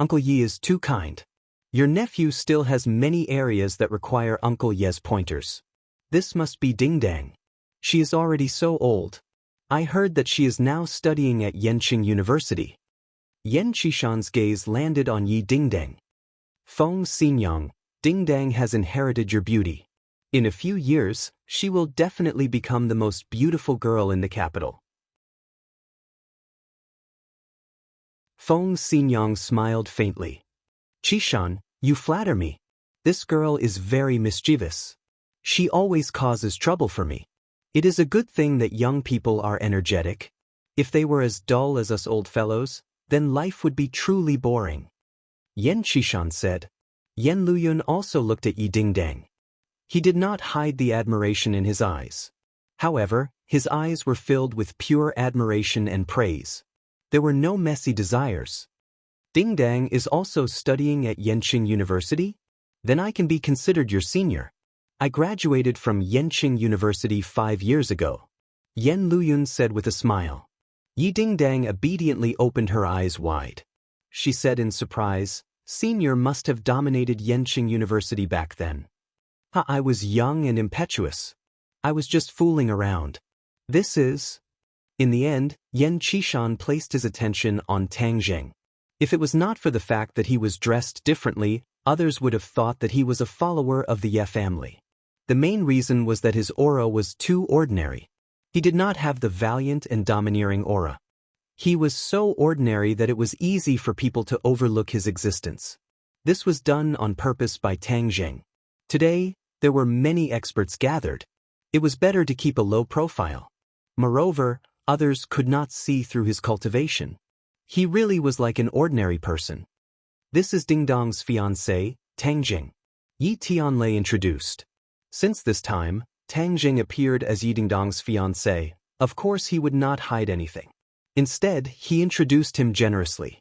Uncle Yi is too kind. Your nephew still has many areas that require Uncle Ye's pointers. This must be Dingdang. She is already so old. I heard that she is now studying at Yenqing University." Yan Qishan's gaze landed on Yi Dingdang. "Feng Xinyang, Dingdang has inherited your beauty. In a few years, she will definitely become the most beautiful girl in the capital." Feng Xinyang smiled faintly. "Qishan, you flatter me. This girl is very mischievous. She always causes trouble for me. It is a good thing that young people are energetic. If they were as dull as us old fellows, then life would be truly boring." Yan Qishan said. Yan Luyun also looked at Yi Dingdang. He did not hide the admiration in his eyes. However, his eyes were filled with pure admiration and praise. There were no messy desires. "Dingdang is also studying at Yenqing University? Then I can be considered your senior. I graduated from Yenqing University 5 years ago," Yan Luyun said with a smile. Yi Dingdang obediently opened her eyes wide. She said in surprise, "Senior must have dominated Yenqing University back then. I was young and impetuous. I was just fooling around. This is..." In the end, Yan Qishan placed his attention on Tang Zheng. If it was not for the fact that he was dressed differently, others would have thought that he was a follower of the Ye family. The main reason was that his aura was too ordinary. He did not have the valiant and domineering aura. He was so ordinary that it was easy for people to overlook his existence. This was done on purpose by Tang Zheng. Today, there were many experts gathered. It was better to keep a low profile. Moreover, others could not see through his cultivation. He really was like an ordinary person. This is Ding Dong's fiancé, Tang Jing. Yi Tianlei introduced. Since this time, Tang Jing appeared as Yi Dingdong's fiancé. Of course he would not hide anything. Instead, he introduced him generously.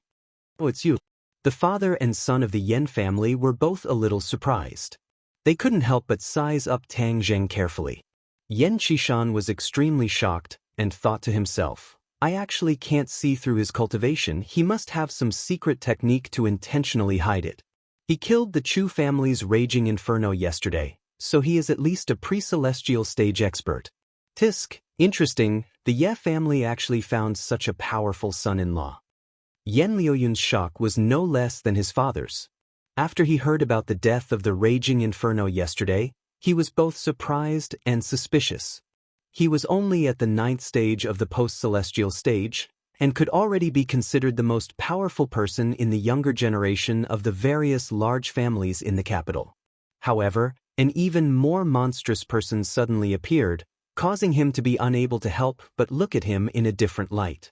"Oh, it's you." The father and son of the Yen family were both a little surprised. They couldn't help but size up Tang Zheng carefully. Yen Qishan was extremely shocked and thought to himself, "I actually can't see through his cultivation. He must have some secret technique to intentionally hide it. He killed the Chu family's raging inferno yesterday, so he is at least a pre-celestial stage expert." Tisk, interesting, the Ye family actually found such a powerful son-in-law. Yen Liuyun's shock was no less than his father's. After he heard about the death of the raging inferno yesterday, he was both surprised and suspicious. He was only at the 9th stage of the post-celestial stage, and could already be considered the most powerful person in the younger generation of the various large families in the capital. However, an even more monstrous person suddenly appeared, causing him to be unable to help but look at him in a different light.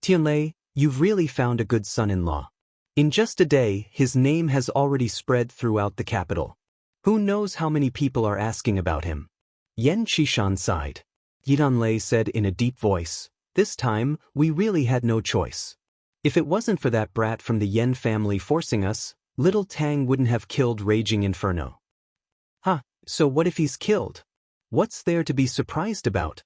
"Tianlei, you've really found a good son-in-law. In just a day, his name has already spread throughout the capital. Who knows how many people are asking about him?" Yen Qishan sighed. Tianlei said in a deep voice, "This time, we really had no choice. If it wasn't for that brat from the Yen family forcing us, little Tang wouldn't have killed Raging Inferno." "Huh, so what if he's killed? What's there to be surprised about?"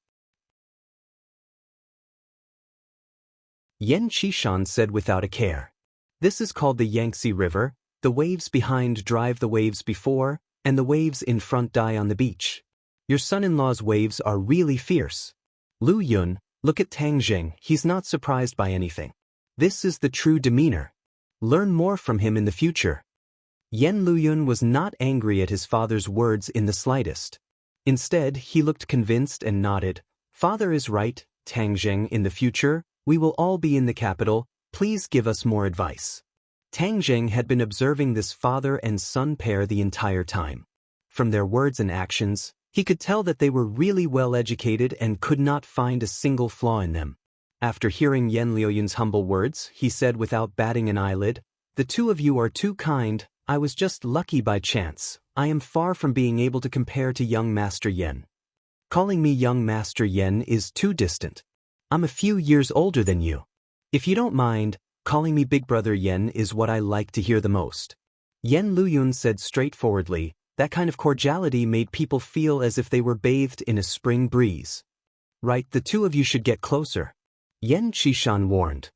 Yen Qishan said without a care. "This is called the Yangtze River. The waves behind drive the waves before, and the waves in front die on the beach. Your son-in-law's waves are really fierce. Lu Yun, look at Tang Zheng, he's not surprised by anything. This is the true demeanor. Learn more from him in the future." Yen Luyun was not angry at his father's words in the slightest. Instead, he looked convinced and nodded. "Father is right, Tang Zheng, in the future, we will all be in the capital, please give us more advice." Tang Zheng had been observing this father and son pair the entire time. From their words and actions, he could tell that they were really well educated and could not find a single flaw in them. After hearing Yen Liuyun's humble words, he said without batting an eyelid, "The two of you are too kind, I was just lucky by chance. I am far from being able to compare to young Master Yen. Calling me young Master Yen is too distant. I'm a few years older than you. If you don't mind, calling me Big Brother Yen is what I like to hear the most." Yen Luyun said straightforwardly. That kind of cordiality made people feel as if they were bathed in a spring breeze. "Right, the two of you should get closer," Yen Qishan warned.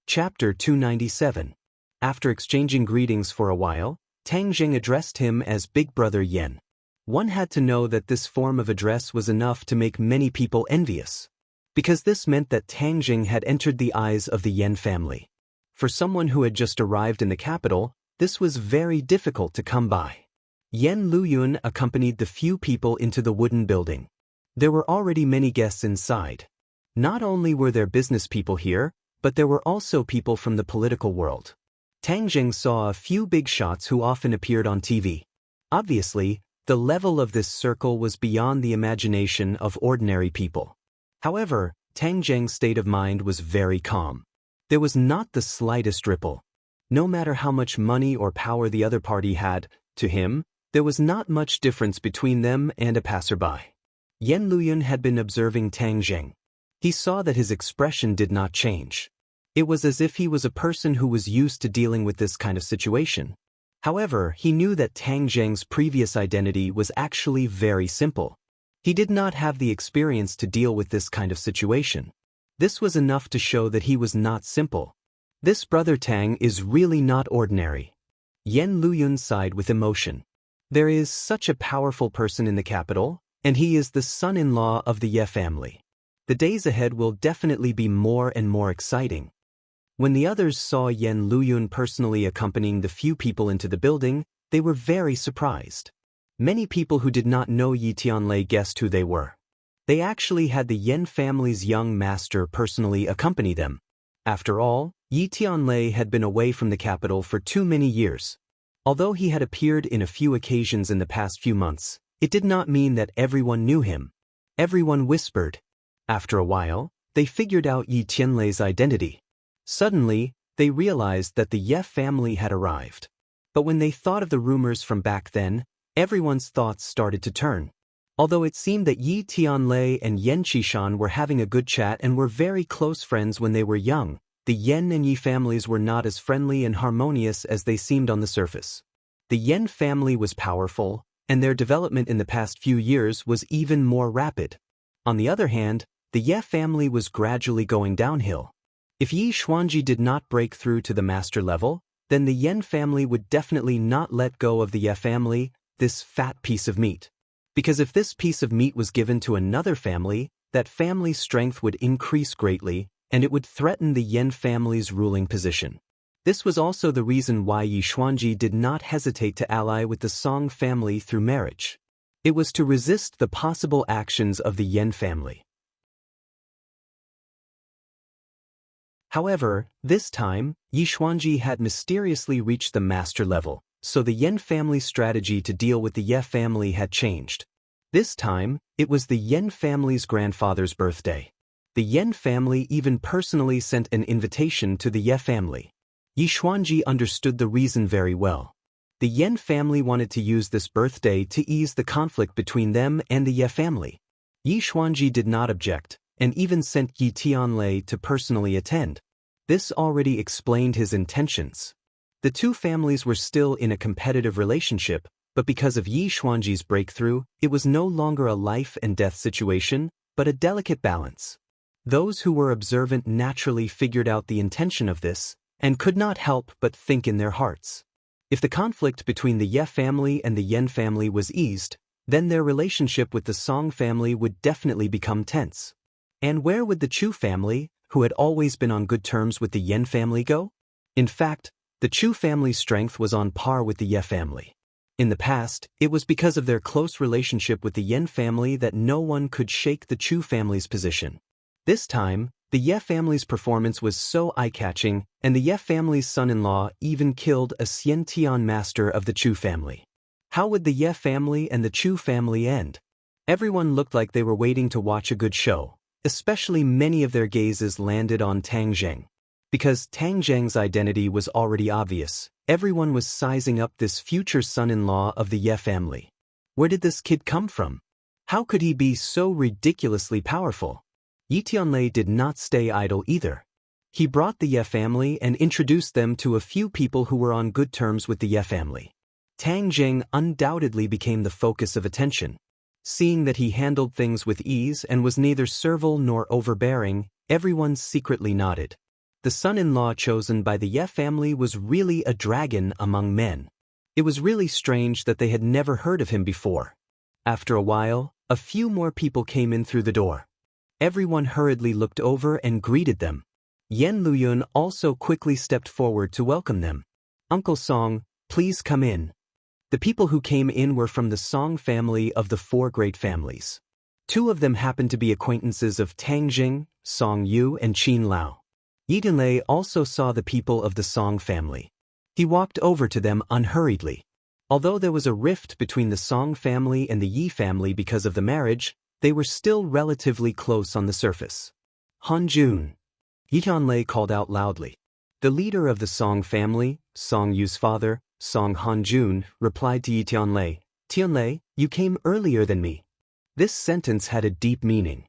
Chapter 297. After exchanging greetings for a while, Tang Jing addressed him as Big Brother Yen. One had to know that this form of address was enough to make many people envious, because this meant that Tang Jing had entered the eyes of the Yen family. For someone who had just arrived in the capital, this was very difficult to come by. Yen Luyun accompanied the few people into the wooden building. There were already many guests inside. Not only were there business people here, but there were also people from the political world. Tang Jing saw a few big shots who often appeared on TV. Obviously, the level of this circle was beyond the imagination of ordinary people. However, Tang Zheng's state of mind was very calm. There was not the slightest ripple. No matter how much money or power the other party had, to him, there was not much difference between them and a passerby. Yen Luyun had been observing Tang Zheng. He saw that his expression did not change. It was as if he was a person who was used to dealing with this kind of situation. However, he knew that Tang Zheng's previous identity was actually very simple. He did not have the experience to deal with this kind of situation. This was enough to show that he was not simple. This brother Tang is really not ordinary. Yen Luyun sighed with emotion. There is such a powerful person in the capital, and he is the son-in-law of the Ye family. The days ahead will definitely be more and more exciting. When the others saw Yen Luyun personally accompanying the few people into the building, they were very surprised. Many people who did not know Yi Tianlei guessed who they were. They actually had the Yan family's young master personally accompany them. After all, Yi Tianlei had been away from the capital for too many years. Although he had appeared in a few occasions in the past few months, it did not mean that everyone knew him. Everyone whispered. After a while, they figured out Yi Tianlei's identity. Suddenly, they realized that the Ye family had arrived. But when they thought of the rumors from back then, everyone's thoughts started to turn. Although it seemed that Yi Tianlei and Yan Qishan were having a good chat and were very close friends when they were young, the Yan and Yi families were not as friendly and harmonious as they seemed on the surface. The Yan family was powerful, and their development in the past few years was even more rapid. On the other hand, the Ye family was gradually going downhill. If Yi Xuanji did not break through to the master level, then the Yan family would definitely not let go of the Ye family, this fat piece of meat. Because if this piece of meat was given to another family, that family's strength would increase greatly, and it would threaten the Yan family's ruling position. This was also the reason why Yi Xuanji did not hesitate to ally with the Song family through marriage. It was to resist the possible actions of the Yan family. However, this time, Yi Xuanji had mysteriously reached the master level, so the Yan family's strategy to deal with the Ye family had changed. This time, it was the Yan family's grandfather's birthday. The Yan family even personally sent an invitation to the Ye family. Yi Xuanji understood the reason very well. The Yan family wanted to use this birthday to ease the conflict between them and the Ye family. Yi Xuanji did not object, and even sent Yi Tianlei to personally attend. This already explained his intentions. The two families were still in a competitive relationship, but because of Yi Xuanji's breakthrough, it was no longer a life and death situation, but a delicate balance. Those who were observant naturally figured out the intention of this, and could not help but think in their hearts. If the conflict between the Ye family and the Yan family was eased, then their relationship with the Song family would definitely become tense. And where would the Chu family, who had always been on good terms with the Yan family, go? In fact, the Chu family's strength was on par with the Ye family. In the past, it was because of their close relationship with the Yan family that no one could shake the Chu family's position. This time, the Ye family's performance was so eye-catching, and the Ye family's son-in-law even killed a Xiantian master of the Chu family. How would the Ye family and the Chu family end? Everyone looked like they were waiting to watch a good show. Especially many of their gazes landed on Tang Zheng. Because Tang Zheng's identity was already obvious, everyone was sizing up this future son-in-law of the Ye family. Where did this kid come from? How could he be so ridiculously powerful? Yi Tianlei did not stay idle either. He brought the Ye family and introduced them to a few people who were on good terms with the Ye family. Tang Zheng undoubtedly became the focus of attention. Seeing that he handled things with ease and was neither servile nor overbearing, everyone secretly nodded. The son-in-law chosen by the Ye family was really a dragon among men. It was really strange that they had never heard of him before. After a while, a few more people came in through the door. Everyone hurriedly looked over and greeted them. Yan Luyun also quickly stepped forward to welcome them. "Uncle Song, please come in." The people who came in were from the Song family of the four great families. Two of them happened to be acquaintances of Tang Jing, Song Yu, and Qin Lao. Yi Tianlei also saw the people of the Song family. He walked over to them unhurriedly. Although there was a rift between the Song family and the Yi family because of the marriage, they were still relatively close on the surface. "Han Jun," Yi Tianlei called out loudly. The leader of the Song family, Song Yu's father, Song Han Jun, replied to Yi Tianlei, "Tianlei, you came earlier than me." This sentence had a deep meaning.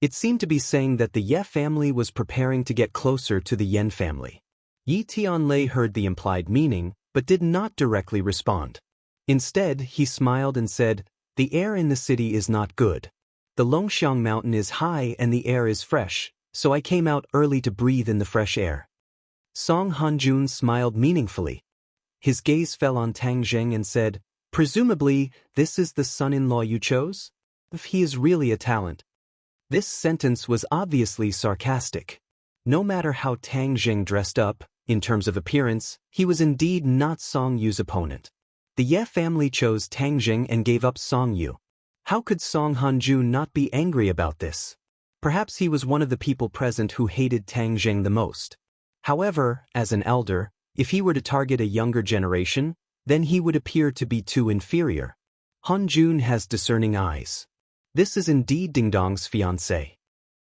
It seemed to be saying that the Ye family was preparing to get closer to the Yan family. Yi Tianlei heard the implied meaning, but did not directly respond. Instead, he smiled and said, "The air in the city is not good. The Longxiang mountain is high and the air is fresh, so I came out early to breathe in the fresh air." Song Hanjun smiled meaningfully. His gaze fell on Tang Zheng and said, "Presumably, this is the son-in-law you chose? If he is really a talent." This sentence was obviously sarcastic. No matter how Tang Zheng dressed up, in terms of appearance, he was indeed not Song Yu's opponent. The Ye family chose Tang Jing and gave up Song Yu. How could Song Hanju not be angry about this? Perhaps he was one of the people present who hated Tang Jing the most. However, as an elder, if he were to target a younger generation, then he would appear to be too inferior. Han Jun has discerning eyes. This is indeed Ding Dong's fiancé.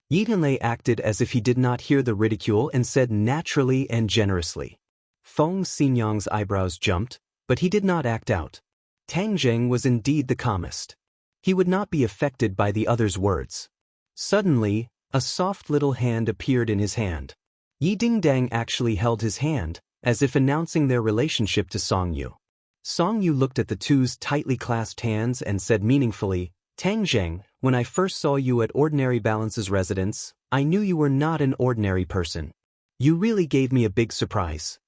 Yi Tenlei acted as if he did not hear the ridicule and said naturally and generously. Feng Xinyang's eyebrows jumped, but he did not act out. Tang Jing was indeed the calmest. He would not be affected by the other's words. Suddenly, a soft little hand appeared in his hand. Yi Dingdang actually held his hand, as if announcing their relationship to Song Yu. Song Yu looked at the two's tightly clasped hands and said meaningfully, Tang Zheng, when I first saw you at Ordinary Balance's residence, I knew you were not an ordinary person. You really gave me a big surprise.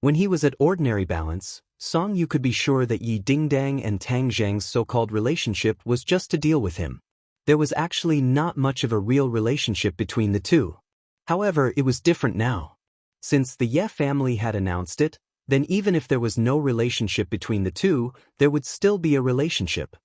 When he was at Ordinary Balance, Song Yu could be sure that Yi Dingdang and Tang Zheng's so-called relationship was just to deal with him. There was actually not much of a real relationship between the two. However, it was different now. Since the Ye family had announced it, then even if there was no relationship between the two, there would still be a relationship.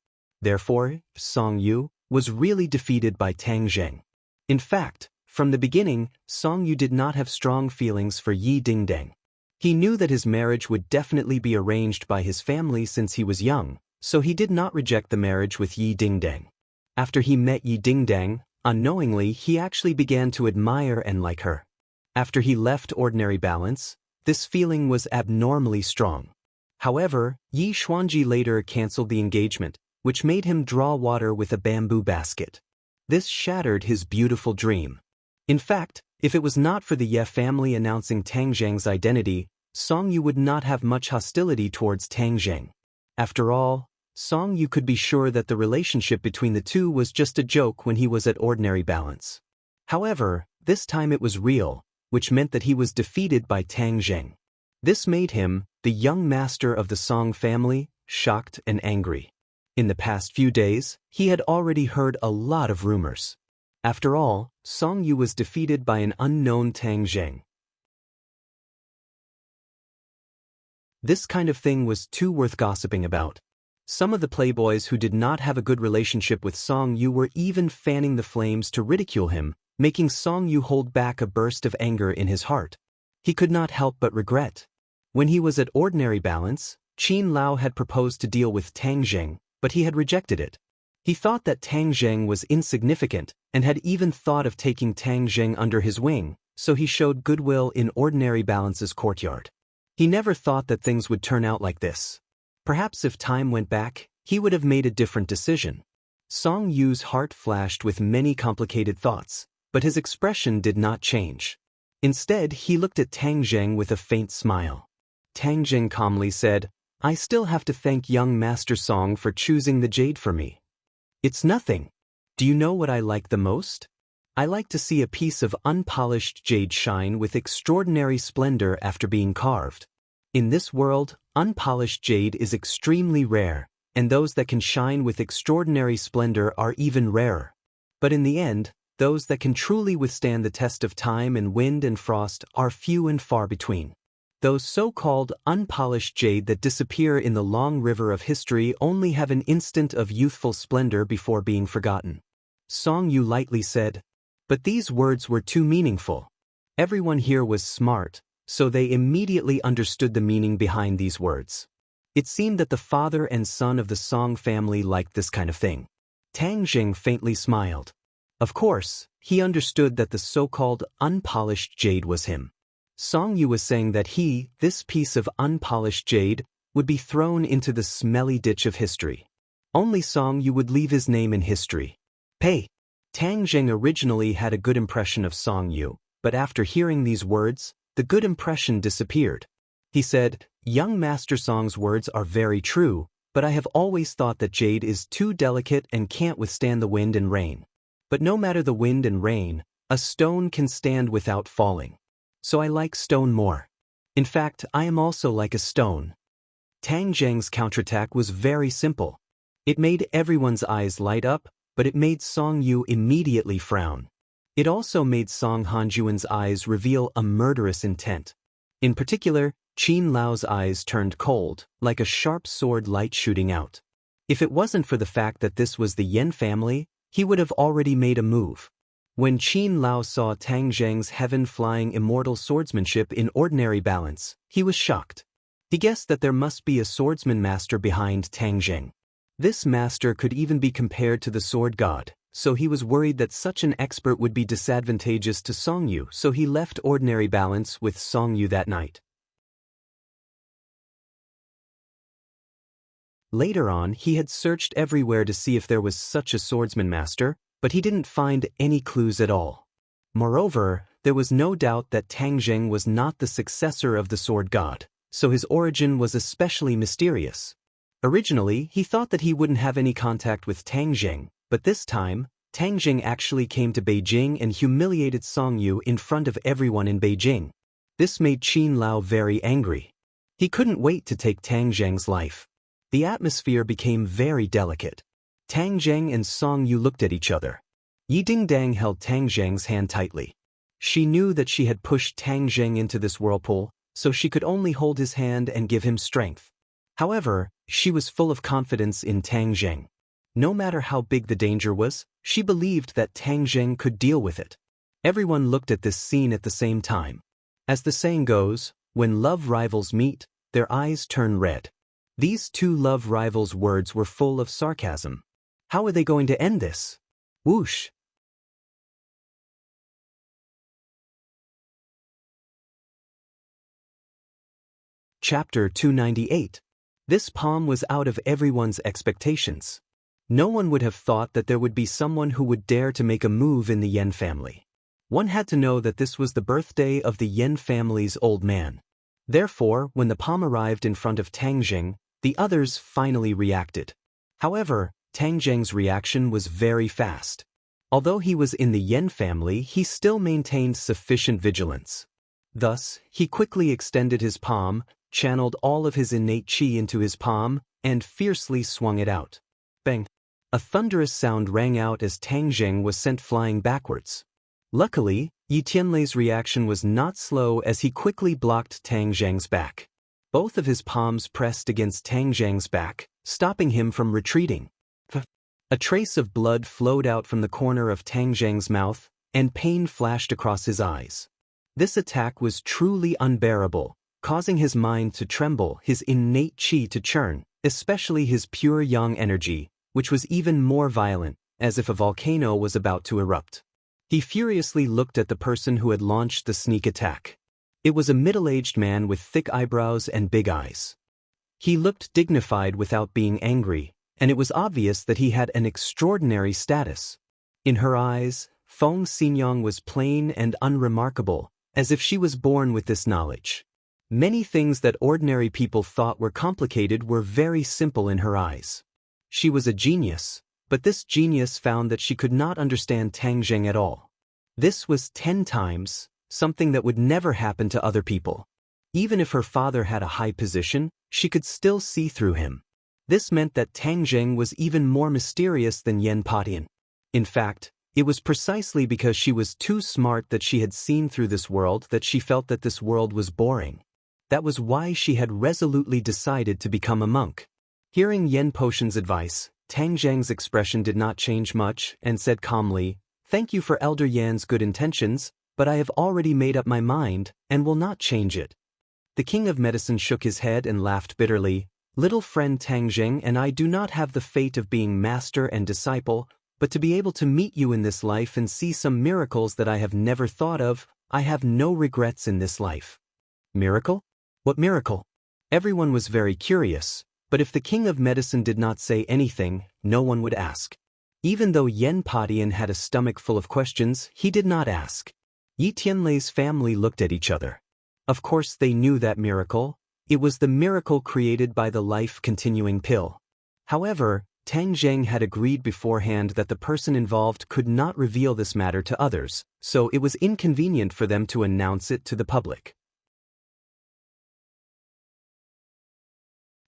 Therefore, Song Yu was really defeated by Tang Zheng. In fact, from the beginning, Song Yu did not have strong feelings for Yi Dingdang. He knew that his marriage would definitely be arranged by his family since he was young, so he did not reject the marriage with Yi Dingdang. After he met Yi Dingdang, unknowingly he actually began to admire and like her. After he left Ordinary Balance, this feeling was abnormally strong. However, Yi Xuanji later canceled the engagement, which made him draw water with a bamboo basket. This shattered his beautiful dream. In fact, if it was not for the Ye family announcing Tang Zheng's identity, Song Yu would not have much hostility towards Tang Zheng. After all, Song Yu could be sure that the relationship between the two was just a joke when he was at Ordinary Balance. However, this time it was real, which meant that he was defeated by Tang Zheng. This made him, the young master of the Song family, shocked and angry. In the past few days, he had already heard a lot of rumors. After all, Song Yu was defeated by an unknown Tang Zheng. This kind of thing was too worth gossiping about. Some of the playboys who did not have a good relationship with Song Yu were even fanning the flames to ridicule him, making Song Yu hold back a burst of anger in his heart. He could not help but regret. When he was at Ordinary Balance, Qin Lao had proposed to deal with Tang Zheng, but he had rejected it. He thought that Tang Zheng was insignificant and had even thought of taking Tang Zheng under his wing, so he showed goodwill in Ordinary Balance's courtyard. He never thought that things would turn out like this. Perhaps if time went back, he would have made a different decision. Song Yu's heart flashed with many complicated thoughts, but his expression did not change. Instead, he looked at Tang Zheng with a faint smile. Tang Zheng calmly said, I still have to thank young Master Song for choosing the jade for me. It's nothing. Do you know what I like the most? I like to see a piece of unpolished jade shine with extraordinary splendor after being carved. In this world, unpolished jade is extremely rare, and those that can shine with extraordinary splendor are even rarer. But in the end, those that can truly withstand the test of time and wind and frost are few and far between. Those so-called unpolished jade that disappear in the long river of history only have an instant of youthful splendor before being forgotten. Song Yu lightly said, but these words were too meaningful. Everyone here was smart, so they immediately understood the meaning behind these words. It seemed that the father and son of the Song family liked this kind of thing. Tang Zheng faintly smiled. Of course, he understood that the so-called unpolished jade was him. Song Yu was saying that he, this piece of unpolished jade, would be thrown into the smelly ditch of history. Only Song Yu would leave his name in history. Hey! Tang Zheng originally had a good impression of Song Yu, but after hearing these words, the good impression disappeared. He said, young Master Song's words are very true, but I have always thought that jade is too delicate and can't withstand the wind and rain. But no matter the wind and rain, a stone can stand without falling. So I like stone more. In fact, I am also like a stone. Tang Zheng's counterattack was very simple. It made everyone's eyes light up, but it made Song Yu immediately frown. It also made Song Hanjuan's eyes reveal a murderous intent. In particular, Qin Lao's eyes turned cold, like a sharp sword light shooting out. If it wasn't for the fact that this was the Yen family, he would have already made a move. When Qin Lao saw Tang Zheng's heaven-flying immortal swordsmanship in ordinary balance, he was shocked. He guessed that there must be a swordsman master behind Tang Zheng. This master could even be compared to the sword god, so he was worried that such an expert would be disadvantageous to Song Yu, so he left ordinary balance with Song Yu that night. Later on, he had searched everywhere to see if there was such a swordsman master, but he didn't find any clues at all. Moreover, there was no doubt that Tang Zheng was not the successor of the sword god, so his origin was especially mysterious. Originally, he thought that he wouldn't have any contact with Tang Zheng, but this time, Tang Zheng actually came to Beijing and humiliated Song Yu in front of everyone in Beijing. This made Qin Lao very angry. He couldn't wait to take Tang Zheng's life. The atmosphere became very delicate. Tang Zheng and Song Yu looked at each other. Yi Dingdang held Tang Zheng's hand tightly. She knew that she had pushed Tang Zheng into this whirlpool, so she could only hold his hand and give him strength. However, she was full of confidence in Tang Zheng. No matter how big the danger was, she believed that Tang Zheng could deal with it. Everyone looked at this scene at the same time. As the saying goes, when love rivals meet, their eyes turn red. These two love rivals' words were full of sarcasm. How are they going to end this? Whoosh! Chapter 298. This palm was out of everyone's expectations. No one would have thought that there would be someone who would dare to make a move in the Yen family. One had to know that this was the birthday of the Yen family's old man. Therefore, when the palm arrived in front of Tang Zheng, the others finally reacted. However, Tang Zheng's reaction was very fast. Although he was in the Yen family, he still maintained sufficient vigilance. Thus, he quickly extended his palm, channeled all of his innate qi into his palm, and fiercely swung it out. Bang! A thunderous sound rang out as Tang Zheng was sent flying backwards. Luckily, Yi Tianlei's reaction was not slow as he quickly blocked Tang Zheng's back. Both of his palms pressed against Tang Zheng's back, stopping him from retreating. A trace of blood flowed out from the corner of Tang Zheng's mouth, and pain flashed across his eyes. This attack was truly unbearable, causing his mind to tremble, his innate qi to churn, especially his pure yang energy, which was even more violent, as if a volcano was about to erupt. He furiously looked at the person who had launched the sneak attack. It was a middle-aged man with thick eyebrows and big eyes. He looked dignified without being angry, and it was obvious that he had an extraordinary status. In her eyes, Feng Xinyang was plain and unremarkable, as if she was born with this knowledge. Many things that ordinary people thought were complicated were very simple in her eyes. She was a genius, but this genius found that she could not understand Tang Zheng at all. This was 10 times something that would never happen to other people. Even if her father had a high position, she could still see through him. This meant that Tang Zheng was even more mysterious than Yen Patian. In fact, it was precisely because she was too smart that she had seen through this world that she felt that this world was boring. That was why she had resolutely decided to become a monk. Hearing Yen Potion's advice, Tang Zheng's expression did not change much and said calmly, "Thank you for Elder Yan's good intentions, but I have already made up my mind and will not change it." The King of Medicine shook his head and laughed bitterly. "Little friend Tang Zheng and I do not have the fate of being master and disciple, but to be able to meet you in this life and see some miracles that I have never thought of, I have no regrets in this life." Miracle? What miracle? Everyone was very curious, but if the King of Medicine did not say anything, no one would ask. Even though Yen Patian had a stomach full of questions, he did not ask. Yi Tianlei's family looked at each other. Of course they knew that miracle. It was the miracle created by the life-continuing pill. However, Tang Zheng had agreed beforehand that the person involved could not reveal this matter to others, so it was inconvenient for them to announce it to the public.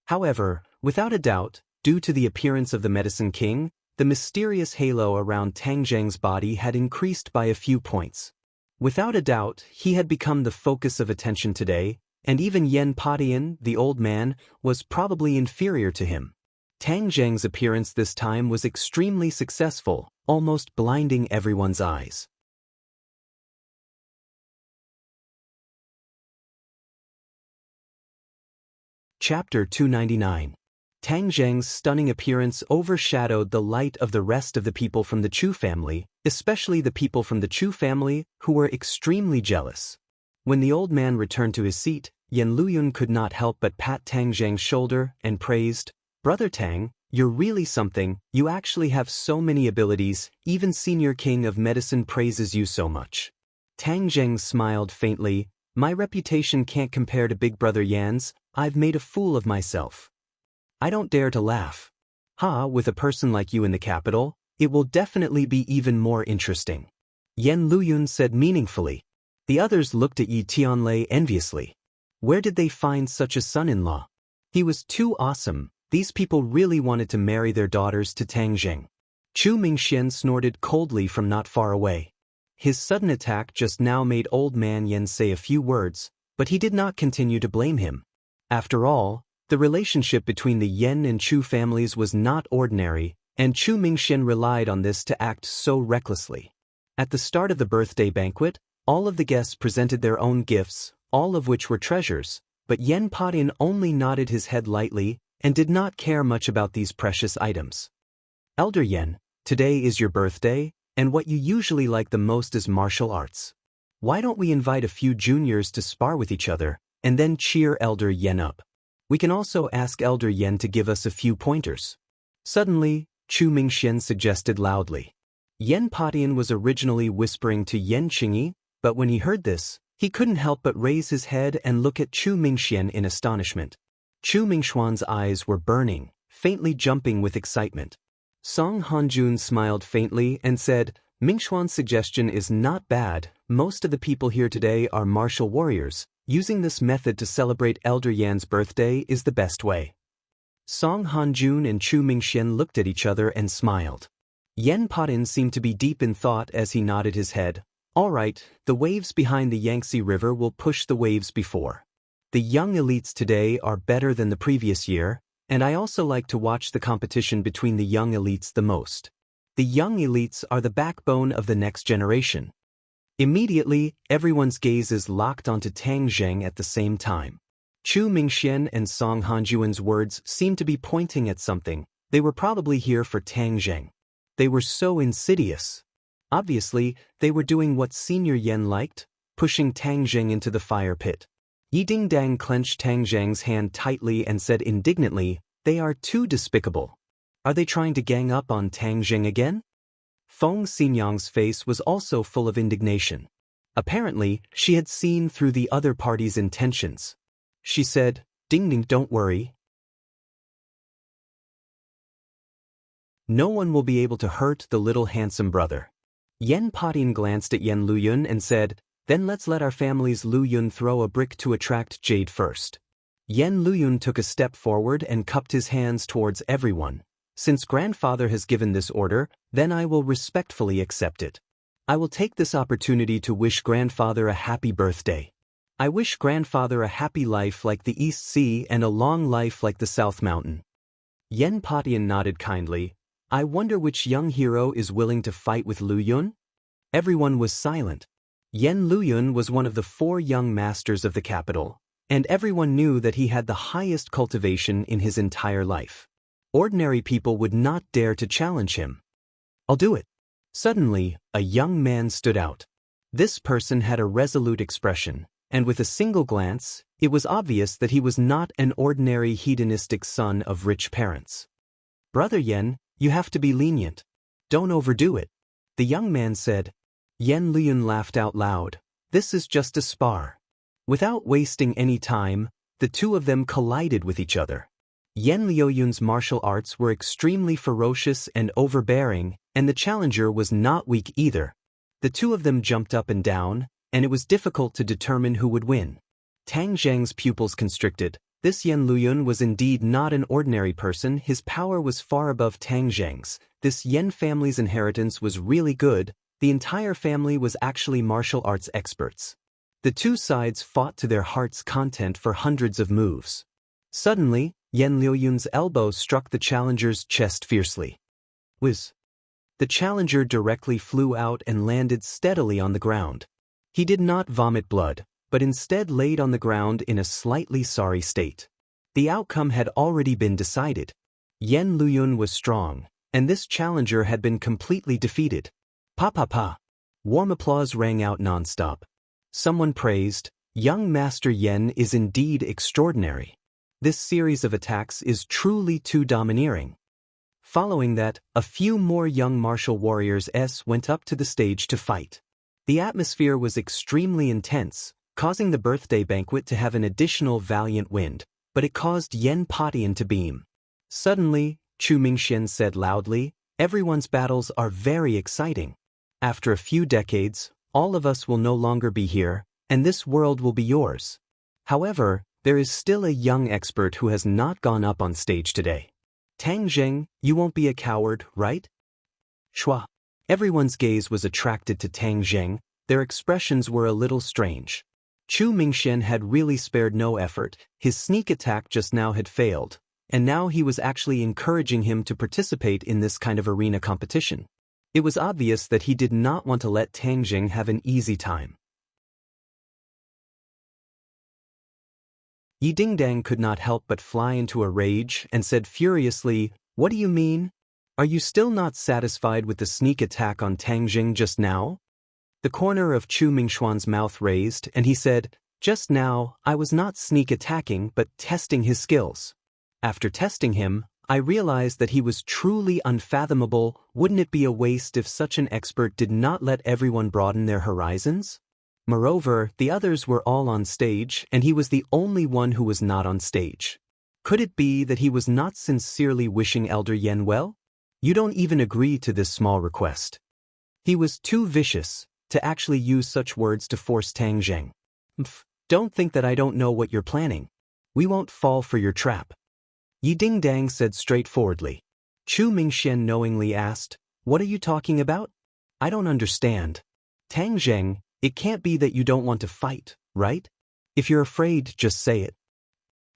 However, without a doubt, due to the appearance of the Medicine King, the mysterious halo around Tang Zheng's body had increased by a few points. Without a doubt, he had become the focus of attention today, and even Yen Padian, the old man, was probably inferior to him. Tang Zheng's appearance this time was extremely successful, almost blinding everyone's eyes. Chapter 299. Tang Zheng's stunning appearance overshadowed the light of the rest of the people from the Chu family, especially the people from the Chu family, who were extremely jealous. When the old man returned to his seat, Yen Luyun could not help but pat Tang Zheng's shoulder and praised, "Brother Tang, you're really something, you actually have so many abilities, even Senior King of Medicine praises you so much." Tang Zheng smiled faintly, "My reputation can't compare to Big Brother Yan's, I've made a fool of myself. I don't dare to laugh. With a person like you in the capital, it will definitely be even more interesting." Yen Luyun said meaningfully. The others looked at Yi Tianlei enviously. Where did they find such a son-in-law? He was too awesome. These people really wanted to marry their daughters to Tang Zheng. Chu Mingxian snorted coldly from not far away. His sudden attack just now made old man Yen say a few words, but he did not continue to blame him. After all, the relationship between the Yen and Chu families was not ordinary, and Chu Mingxian relied on this to act so recklessly. At the start of the birthday banquet, all of the guests presented their own gifts, all of which were treasures, but Yen Padian only nodded his head lightly and did not care much about these precious items. "Elder Yen, today is your birthday, and what you usually like the most is martial arts. Why don't we invite a few juniors to spar with each other, and then cheer Elder Yen up? We can also ask Elder Yen to give us a few pointers." Suddenly, Chu Mingxian suggested loudly. Yen Padian was originally whispering to Yen Qingyi, but when he heard this, he couldn't help but raise his head and look at Chu Mingxian in astonishment. Chu Mingxuan's eyes were burning, faintly jumping with excitement. Song Hanjun smiled faintly and said, "Mingxuan's suggestion is not bad. Most of the people here today are martial warriors. Using this method to celebrate Elder Yan's birthday is the best way." Song Hanjun and Chu Mingxian looked at each other and smiled. Yen Padian seemed to be deep in thought as he nodded his head. "All right, the waves behind the Yangtze River will push the waves before. The young elites today are better than the previous year, and I also like to watch the competition between the young elites the most. The young elites are the backbone of the next generation." Immediately, everyone's gaze is locked onto Tang Zheng at the same time. Chu Mingxian and Song Hanjuan's words seemed to be pointing at something. They were probably here for Tang Zheng. They were so insidious. Obviously, they were doing what Senior Yen liked, pushing Tang Zheng into the fire pit. Yi Dingdang clenched Tang Zheng's hand tightly and said indignantly, "They are too despicable. Are they trying to gang up on Tang Zheng again?" Feng Xinyang's face was also full of indignation. Apparently, she had seen through the other party's intentions. She said, "Dingding, don't worry. No one will be able to hurt the little handsome brother." Yen Padian glanced at Yen Luyun and said, "Then let's let our family's Luyun throw a brick to attract Jade first." Yen Luyun took a step forward and cupped his hands towards everyone. "Since grandfather has given this order, then I will respectfully accept it. I will take this opportunity to wish grandfather a happy birthday. I wish grandfather a happy life like the East Sea and a long life like the South Mountain." Yen Padian nodded kindly. "I wonder which young hero is willing to fight with Luyun?" Everyone was silent. Yen Luyun was one of the 4 young masters of the capital, and everyone knew that he had the highest cultivation in his entire life. Ordinary people would not dare to challenge him. "I'll do it." Suddenly, a young man stood out. This person had a resolute expression, and with a single glance, it was obvious that he was not an ordinary hedonistic son of rich parents. "Brother Yen, you have to be lenient. Don't overdo it," the young man said. Yen Luyun laughed out loud. "This is just a spar." Without wasting any time, the two of them collided with each other. Yen Liuyun's martial arts were extremely ferocious and overbearing, and the challenger was not weak either. The two of them jumped up and down, and it was difficult to determine who would win. Tang Zheng's pupils constricted. This Yen Luyun was indeed not an ordinary person. His power was far above Tang Zheng's. This Yen family's inheritance was really good. The entire family was actually martial arts experts. The two sides fought to their heart's content for hundreds of moves. Suddenly, Yan Liuyun's elbow struck the challenger's chest fiercely. Whiz! The challenger directly flew out and landed steadily on the ground. He did not vomit blood, but instead laid on the ground in a slightly sorry state. The outcome had already been decided. Yan Luyun was strong, and this challenger had been completely defeated. Pa pa pa! Warm applause rang out nonstop. Someone praised, "Young Master Yan is indeed extraordinary. This series of attacks is truly too domineering." Following that, a few more young martial warriors went up to the stage to fight. The atmosphere was extremely intense, causing the birthday banquet to have an additional valiant wind, but it caused Yen Patian to beam. Suddenly, Chu Mingxian said loudly, "Everyone's battles are very exciting. After a few decades, all of us will no longer be here, and this world will be yours. However, there is still a young expert who has not gone up on stage today. Tang Zheng, you won't be a coward, right?" Shua. Everyone's gaze was attracted to Tang Zheng. Their expressions were a little strange. Chu Mingxian had really spared no effort. His sneak attack just now had failed, and now he was actually encouraging him to participate in this kind of arena competition. It was obvious that he did not want to let Tang Zheng have an easy time. Yi Dingdang could not help but fly into a rage and said furiously, "What do you mean? Are you still not satisfied with the sneak attack on Tang Zheng just now?" The corner of Chu Mingxuan's mouth raised, and he said, "Just now, I was not sneak attacking but testing his skills. After testing him, I realized that he was truly unfathomable. Wouldn't it be a waste if such an expert did not let everyone broaden their horizons? Moreover, the others were all on stage, and he was the only one who was not on stage. Could it be that he was not sincerely wishing Elder Yen well? You don't even agree to this small request." He was too vicious to actually use such words to force Tang Zheng. Don't think that I don't know what you're planning. We won't fall for your trap." Yi Dingdang said straightforwardly. Chu Mingxian knowingly asked, "What are you talking about? I don't understand." "Tang Zheng, it can't be that you don't want to fight, right? If you're afraid, just say it."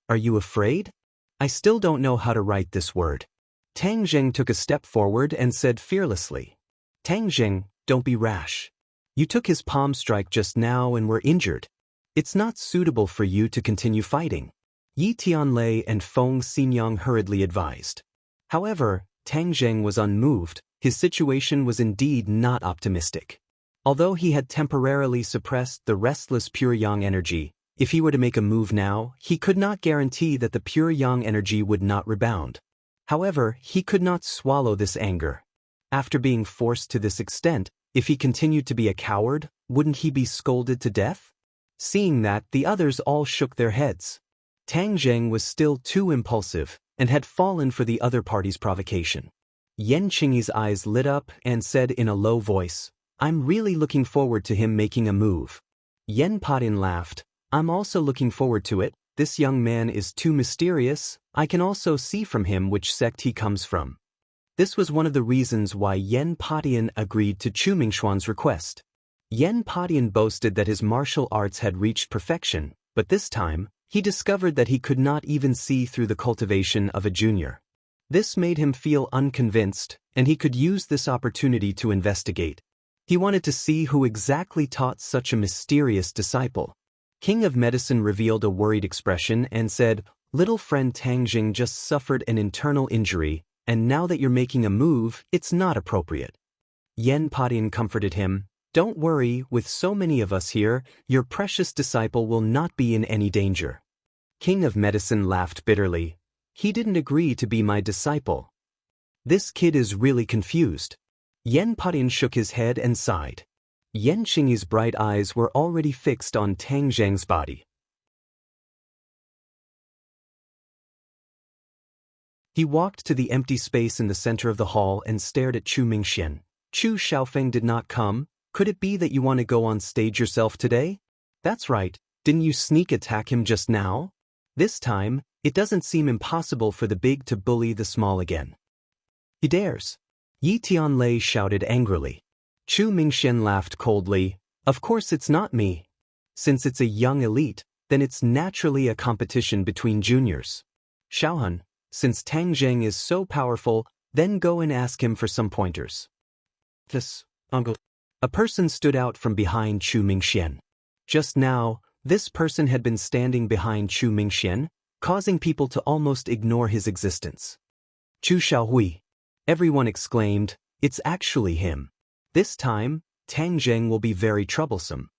"Are you afraid? I still don't know how to write this word." Tang Zheng took a step forward and said fearlessly, "Tang Zheng, don't be rash. You took his palm strike just now and were injured. It's not suitable for you to continue fighting," Yi Tianlei and Feng Xinyang hurriedly advised. However, Tang Zheng was unmoved. His situation was indeed not optimistic. Although he had temporarily suppressed the restless pure yang energy, if he were to make a move now, he could not guarantee that the pure yang energy would not rebound. However, he could not swallow this anger. After being forced to this extent, if he continued to be a coward, wouldn't he be scolded to death? Seeing that, the others all shook their heads. Tang Zheng was still too impulsive and had fallen for the other party's provocation. Yan Qingyi's eyes lit up and said in a low voice, "I'm really looking forward to him making a move." Yen Patin laughed, "I'm also looking forward to it. This young man is too mysterious. I can also see from him which sect he comes from." This was one of the reasons why Yen Patian agreed to Chu Mingxuan's request. Yen Patian boasted that his martial arts had reached perfection, but this time, he discovered that he could not even see through the cultivation of a junior. This made him feel unconvinced, and he could use this opportunity to investigate. He wanted to see who exactly taught such a mysterious disciple. King of Medicine revealed a worried expression and said, "Little friend Tang Zheng just suffered an internal injury, and now that you're making a move, it's not appropriate." Yen Patian comforted him, "Don't worry, with so many of us here, your precious disciple will not be in any danger." King of Medicine laughed bitterly. "He didn't agree to be my disciple. This kid is really confused." Yen Patian shook his head and sighed. Yan Qingyi's bright eyes were already fixed on Tang Zheng's body. He walked to the empty space in the center of the hall and stared at Chu Mingxian. "Chu Xiaofeng did not come. Could it be that you want to go on stage yourself today?" "That's right. Didn't you sneak attack him just now? This time, it doesn't seem impossible for the big to bully the small again." "He dares!" Yi Tianlei shouted angrily. Chu Mingxian laughed coldly. "Of course it's not me. Since it's a young elite, then it's naturally a competition between juniors. Xiaohun, since Tang Zheng is so powerful, then go and ask him for some pointers. This, uncle. A person stood out from behind Chu Mingxian. Just now, this person had been standing behind Chu Mingxian, causing people to almost ignore his existence. Chu Xiaohui. Everyone exclaimed, it's actually him. This time, Tang Zheng will be very troublesome.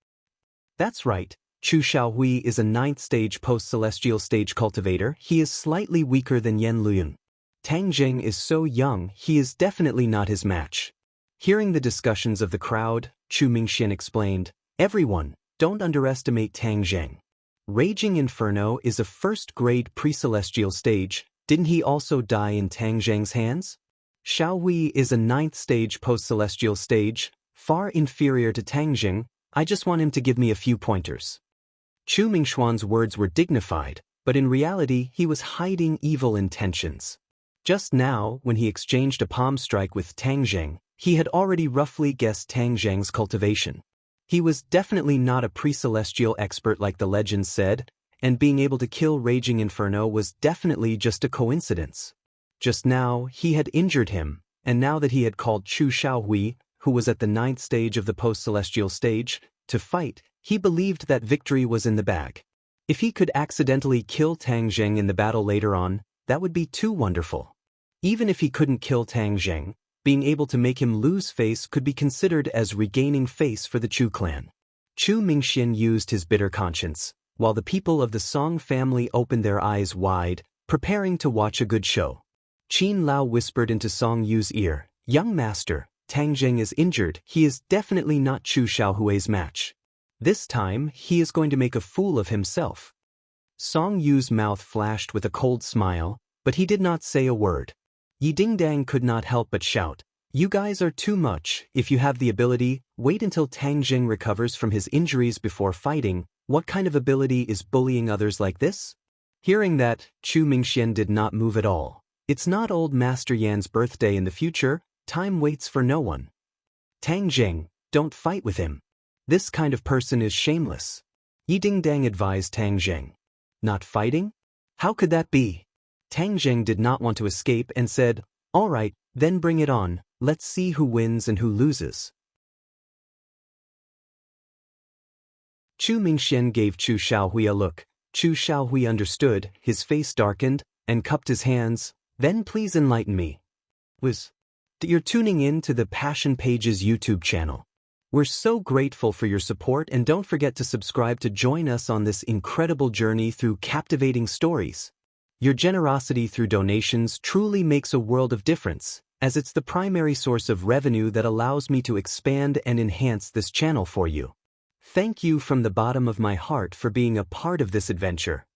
That's right, Chu Xiaohui is a 9th stage post-celestial stage cultivator. He is slightly weaker than Yan Luyun. Tang Zheng is so young, he is definitely not his match. Hearing the discussions of the crowd, Chu Mingxian explained, everyone, don't underestimate Tang Zheng. Raging Inferno is a first-grade pre-celestial stage. Didn't he also die in Tang Zheng's hands? Xiaohui is a 9th stage post-celestial stage, far inferior to Tang Zheng. I just want him to give me a few pointers. Chu Mingxuan's words were dignified, but in reality he was hiding evil intentions. Just now, when he exchanged a palm strike with Tang Zheng, he had already roughly guessed Tang Zheng's cultivation. He was definitely not a pre-celestial expert like the legends said, and being able to kill Raging Inferno was definitely just a coincidence. Just now, he had injured him, and now that he had called Chu Xiaohui, who was at the 9th stage of the post-celestial stage, to fight, he believed that victory was in the bag. If he could accidentally kill Tang Zheng in the battle later on, that would be too wonderful. Even if he couldn't kill Tang Zheng, being able to make him lose face could be considered as regaining face for the Chu clan. Chu Mingxian used his bitter conscience, while the people of the Song family opened their eyes wide, preparing to watch a good show. Qin Lao whispered into Song Yu's ear, young master, Tang Zheng is injured. He is definitely not Chu Xiaohui's match. This time, he is going to make a fool of himself. Song Yu's mouth flashed with a cold smile, but he did not say a word. Yi Dingdang could not help but shout, you guys are too much. If you have the ability, wait until Tang Zheng recovers from his injuries before fighting. What kind of ability is bullying others like this? Hearing that, Chu Mingxian did not move at all. It's not old Master Yan's birthday in the future. Time waits for no one. Tang Zheng, don't fight with him. This kind of person is shameless. Yi Dingdang advised Tang Zheng. Not fighting? How could that be? Tang Zheng did not want to escape and said, all right, then bring it on. Let's see who wins and who loses. Chu Mingxian gave Chu Xiaohui a look. Chu Xiaohui understood, his face darkened, and cupped his hands. Then please enlighten me. You're tuning in to the Passion Pages YouTube channel. We're so grateful for your support, and don't forget to subscribe to join us on this incredible journey through captivating stories. Your generosity through donations truly makes a world of difference, as it's the primary source of revenue that allows me to expand and enhance this channel for you. Thank you from the bottom of my heart for being a part of this adventure.